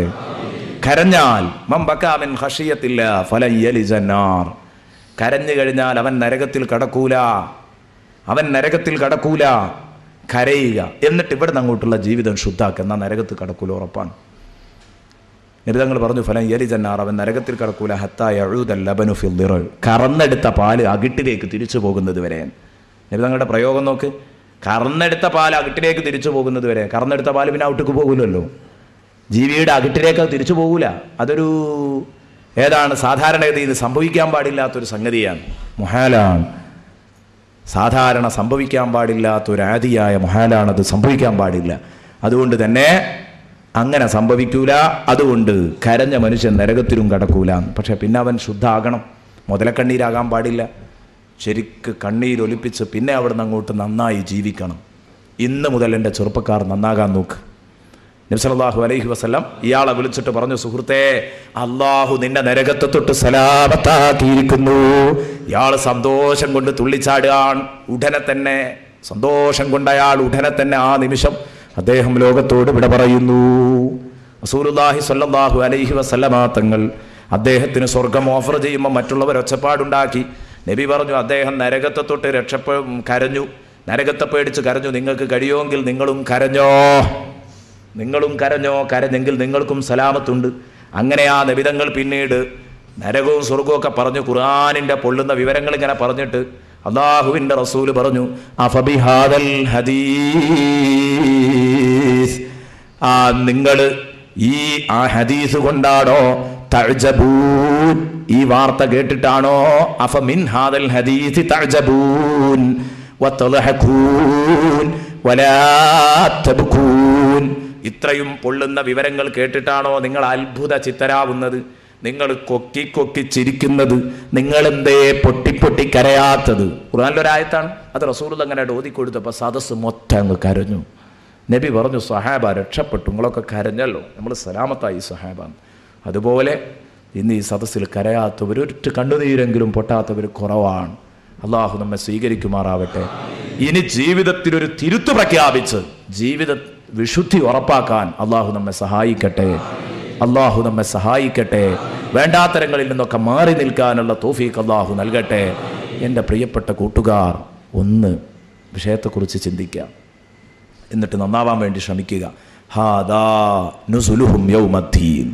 കരഞ്ഞാൽ മംബകാമിൻ ഖശിയത്തില്ല ഫലൻ യലിജന്നാർ, കരഞ്ഞു കഴിഞ്ഞാൽ അവൻ നരകത്തിൽ കടക്കൂല. കരയുക, എന്നിട്ട് ഇവിടെ നിന്ന് അങ്ങോട്ടുള്ള ജീവിതം ശുദ്ധാക്കുക, എന്നാൽ നരകത്തിൽ കടക്കൂല, ഉറപ്പാണ്. നബി തങ്ങൾ പറഞ്ഞു ഫലൻ യലിജന്നാർ, അവൻ നരകത്തിൽ കടക്കൂല ഹത്താ യഊദൽ ലബനു ഫിൽ ദിർ, കറന്നെടുത്ത പാല് അകിട്ടിലേക്ക് തിരിച്ചു പോകുന്നത് വരെ. നബി തങ്ങളുടെ പ്രയോഗം നോക്ക്, കറന്നെടുത്ത പാൽ അകിട്ടിലേക്ക് തിരിച്ചു പോകുന്നത് വരെ. കറന്നെടുത്ത പാല് പിന്നെ ഔട്ടിക്ക് പോകില്ലല്ലോ, ജീവിയുടെ അകിട്ടിലേക്ക് തിരിച്ചു പോകൂല. അതൊരു സാധാരണഗതിയിൽ സംഭവിക്കാൻ പാടില്ലാത്തൊരു സംഗതിയാണ്, മുഹാലാണ്. സാധാരണ സംഭവിക്കാൻ പാടില്ലാത്തൊരാദിയായ മുഹാലാണത്, സംഭവിക്കാൻ പാടില്ല. അതുകൊണ്ട് തന്നെ അങ്ങനെ സംഭവിക്കൂല. അതുകൊണ്ട് കരഞ്ഞ മനുഷ്യൻ നരകത്തിലും കടക്കൂല. പക്ഷെ പിന്നെ അവൻ ശുദ്ധാകണം, മുതലക്കണ്ണീരാകാൻ പാടില്ല. ശരിക്ക് കണ്ണീരൊലിപ്പിച്ച് പിന്നെ അവിടെ നിന്ന് അങ്ങോട്ട് നന്നായി ജീവിക്കണം. ഇന്ന് മുതൽ എൻ്റെ ചെറുപ്പക്കാർ നന്നാകാൻ നോക്ക്. നബി സല്ലല്ലാഹു അലൈഹി വസല്ലം ഇയാളെ വിളിച്ചിട്ട് പറഞ്ഞു, സുഹൃത്തേ, അള്ളാഹു നിന്നെ നരകത്തെ തൊട്ട് സലാമത്താക്കിയിരിക്കുന്നു. ഇയാൾ സന്തോഷം കൊണ്ട് തുള്ളിച്ചാടുകയാണ്. ഉടനെ തന്നെ സന്തോഷം കൊണ്ട് അയാൾ ഉടനെ തന്നെ ആ നിമിഷം അദ്ദേഹം ലോകത്തോട് വിട പറയുന്നു. റസൂലുള്ളാഹി സ്വല്ലല്ലാഹു അലൈഹി വസല്ലമ തങ്ങൾ അദ്ദേഹത്തിന് സ്വർഗം ഓഫർ ചെയ്യുമ്പോൾ മറ്റുള്ളവർ ഒച്ചപ്പാടുണ്ടാക്കി. നബി പറഞ്ഞു, അദ്ദേഹം നരകത്തെ തൊട്ട് കരഞ്ഞു, നരകത്തെ പേടിച്ച് കരഞ്ഞു. നിങ്ങൾക്ക് കഴിയുമെങ്കിൽ നിങ്ങളും കരഞ്ഞോ, കരഞ്ഞെങ്കിൽ നിങ്ങൾക്കും സലാമത്തുണ്ട്. അങ്ങനെ ആ നബിതങ്ങൾ പിന്നീട് നരകവും സ്വർഗവും ഒക്കെ പറഞ്ഞു ഖുർആനിൻ്റെ പൊള്ളുന്ന വിവരങ്ങൾ ഇങ്ങനെ പറഞ്ഞിട്ട് അല്ലാഹുവിൻ്റെ റസൂല് പറഞ്ഞു, അഫബിഹാദൽ ഹദീസ്, നിങ്ങൾ ഈ ഹദീസ് കൊണ്ടാണോ തഅജബൂൻ, ഈ വാർത്ത കേട്ടിട്ടാണോ, അഫമിൻ ഹാദൽ ഹദീസ് തഅജബൂൻ വതളഹകൂൻ വലാ തബ്കൂൻ, ഇത്രയും പൊള്ളുന്ന വിവരങ്ങൾ കേട്ടിട്ടാണോ നിങ്ങൾ അത്ഭുത ചിത്തരാവുന്നത്, നിങ്ങൾ കൊക്കി ചിരിക്കുന്നത്, നിങ്ങളെന്തേ പൊട്ടി കരയാത്തത്? ഖുർആനിലൊരായത്താണ്, അത് റസൂൽ അങ്ങനെ ഓതിക്കൊടുത്തപ്പോൾ സദസ്സ് മൊത്തം അങ്ങ് കരഞ്ഞു. നബി പറഞ്ഞു, സഹാബ രക്ഷപ്പെട്ടു, നിങ്ങളൊക്കെ കരഞ്ഞല്ലോ, നമ്മൾ സലാമത്തായി സഹാബ. അതുപോലെ ഇന്ന് ഈ സദസ്സിൽ കരയാത്തവർ, ഒരൊറ്റ കണ്ണുനീരെങ്കിലും പൊട്ടാത്തവർ കുറവാണ്. അള്ളാഹു നമ്മെ സ്വീകരിക്കുമാറാവട്ടെ. ഇനി ജീവിതത്തിലൊരു തിരുത്തു പ്രഖ്യാപിച്ച് ജീവിത വിശുദ്ധി ഉറപ്പാക്കാൻ അള്ളാഹു നമ്മെ സഹായിക്കട്ടെ. അള്ളാഹു നമ്മെ സഹായിക്കട്ടെ. വേണ്ടാത്തരങ്ങളിൽ നിന്നൊക്കെ മാറി നിൽക്കാനുള്ള തൗഫീഖ് അള്ളാഹു നൽകട്ടെ. എൻ്റെ പ്രിയപ്പെട്ട കൂട്ടുകാർ, ഒന്ന് വിഷയത്തെക്കുറിച്ച് ചിന്തിക്കുക, എന്നിട്ട് നന്നാവാൻ വേണ്ടി ശ്രമിക്കുക. ഹാദാ നുസുലുഹും യൗമദ്ദീൻ,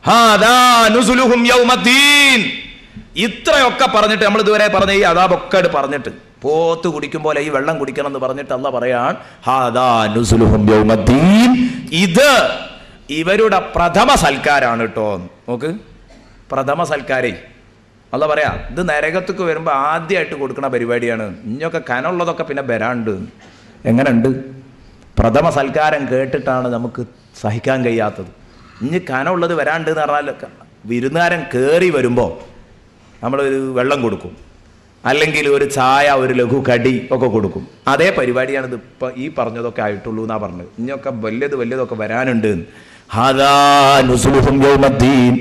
ഹാദാ നുസുലുഹും യൗമദ്ദീൻ. ഇത്രയൊക്കെ പറഞ്ഞിട്ട് നമ്മൾ ഇതുവരെ പറഞ്ഞ ഈ അദാബൊക്കെ പറഞ്ഞിട്ട് പോത്ത് കുടിക്കും പോലെ ഈ വെള്ളം കുടിക്കണം എന്ന് പറഞ്ഞിട്ട് അല്ലാഹ് പറയാൻ ഹാദാ നുസുലുഹും യൗമദ്ദീൻ, ഇത് ഇവരുടെ പ്രഥമ സൽക്കാരാണ് കേട്ടോ. നോക്ക്, പ്രഥമ സൽക്കാരേ അല്ലാഹ് പറയാ, ഇത് നരകത്തേക്ക് വരുമ്പോൾ ആദ്യമായിട്ട് കൊടുക്കുന്ന പരിപാടിയാണ്. ഇനിയൊക്കെ കനമുള്ളതൊക്കെ പിന്നെ വരാണ്ട്. എങ്ങനെയുണ്ട്? പ്രഥമ സൽക്കാരം കേട്ടിട്ടാണ് നമുക്ക് സഹിക്കാൻ കഴിയാത്തത്. ഇനി കനമുള്ളത് വരാണ്ട് എന്ന് പറഞ്ഞാൽ വിരുന്നുകാരൻ കയറി വരുമ്പോൾ നമ്മളൊരു വെള്ളം കൊടുക്കും, അല്ലെങ്കിൽ ഒരു ചായ, ഒരു ലഘു കടി ഒക്കെ കൊടുക്കും. അതേ പരിപാടിയാണ് ഇത്. ഇപ്പം ഈ പറഞ്ഞതൊക്കെ ആയിട്ടുള്ളൂ എന്നാ പറഞ്ഞത്. ഇനിയൊക്കെ വലിയതൊക്കെ വരാനുണ്ട്. ഹാദാ നുസുലുഹും യൗമദ്ദീൻ,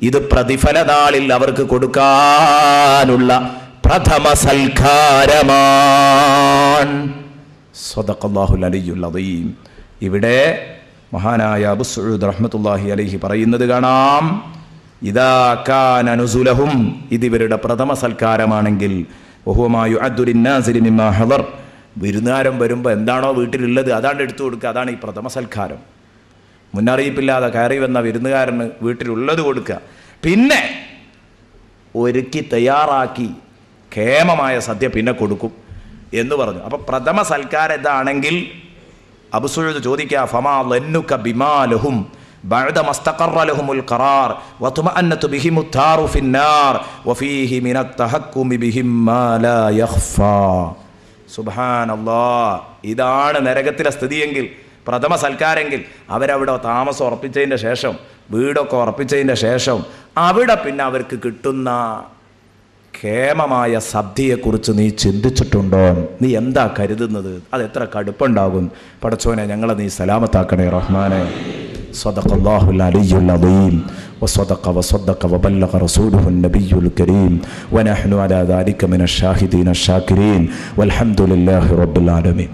ഇത് പ്രതിഫല നാളിൽ അവർക്ക് കൊടുക്കാനുള്ള പ്രഥമ സൽക്കാരമാണ്. സദഖല്ലാഹുൽ അലിയ്യുൽ അദീം. ഇവിടെ മഹാനായ അബൂ സഊദ് റഹ്മത്തുള്ളാഹി അലൈഹി പറയുന്നത് കാണാം, ഇദാ കാന നുസുലഹും, ഇതിവരുടെ പ്രഥമ സൽക്കാരമാണെങ്കിൽ, വഹുവ മാ യുഅദ്ദു ലിന്നാസിരി മിമ്മാ ഹദർ, വിരുന്നുകാരൻ വരുമ്പോൾ എന്താണോ വീട്ടിലുള്ളത് അതാണ് എടുത്തു കൊടുക്കുക. അതാണ് ഈ പ്രഥമ സൽക്കാരം. മുന്നറിയിപ്പില്ലാതെ കയറി വന്ന വിരുന്നുകാരന് വീട്ടിലുള്ളത് കൊടുക്കുക. പിന്നെ ഒരുക്കി തയ്യാറാക്കി ക്ഷേമമായ സദ്യ പിന്നെ കൊടുക്കും എന്ന് പറഞ്ഞു. അപ്പോൾ പ്രഥമ സൽക്കാരം ഇതാണെങ്കിൽ അബൂ സഊദ് ചോദിക്കുക, ഫമാ ലന്നുക ബിമാ ലഹും ബഅദ മസ്തഖറ ലഹുമുൽ ഖറാർ വതുമഅന്നതു ബിഹിമു താറു ഫിന്നാർ വഫീഹി മിനത് തഹക്കുമി ബിഹിം മാ ലാ യഖ്ഫാ. സുബ്ഹാനല്ലാഹ്, ഇതാണ് നരകത്തിലെ സ്ഥിതിയെങ്കിൽ, പ്രഥമ സൽക്കാരെങ്കിൽ അവരവിടെ താമസം ഉറപ്പിച്ചതിൻ്റെ ശേഷം, വീടൊക്കെ ഉറപ്പിച്ചതിൻ്റെ ശേഷം അവിടെ പിന്നെ അവർക്ക് കിട്ടുന്ന ക്ഷേമമായ സദ്യയെക്കുറിച്ച് നീ ചിന്തിച്ചിട്ടുണ്ടോ? നീ എന്താ കരുതുന്നത്? അതെത്ര കടുപ്പുണ്ടാകും? പടച്ചോനെ, ഞങ്ങളെ നീ സലാമത്താക്കണേ റഹ്മാനെ. സദഖല്ലാഹുൽ അലിയ്യുൽ അദീം വസദഖ വബല്ലഗ റസൂലുഹുൻ നബിയ്യുൽ കരീം വനഹ്നു അലാ ദാലിക മിനശ് ഷാഹിദീന ശാകിരീൻ വൽഹംദുലില്ലാഹി റബ്ബിൽ ആലമീൻ.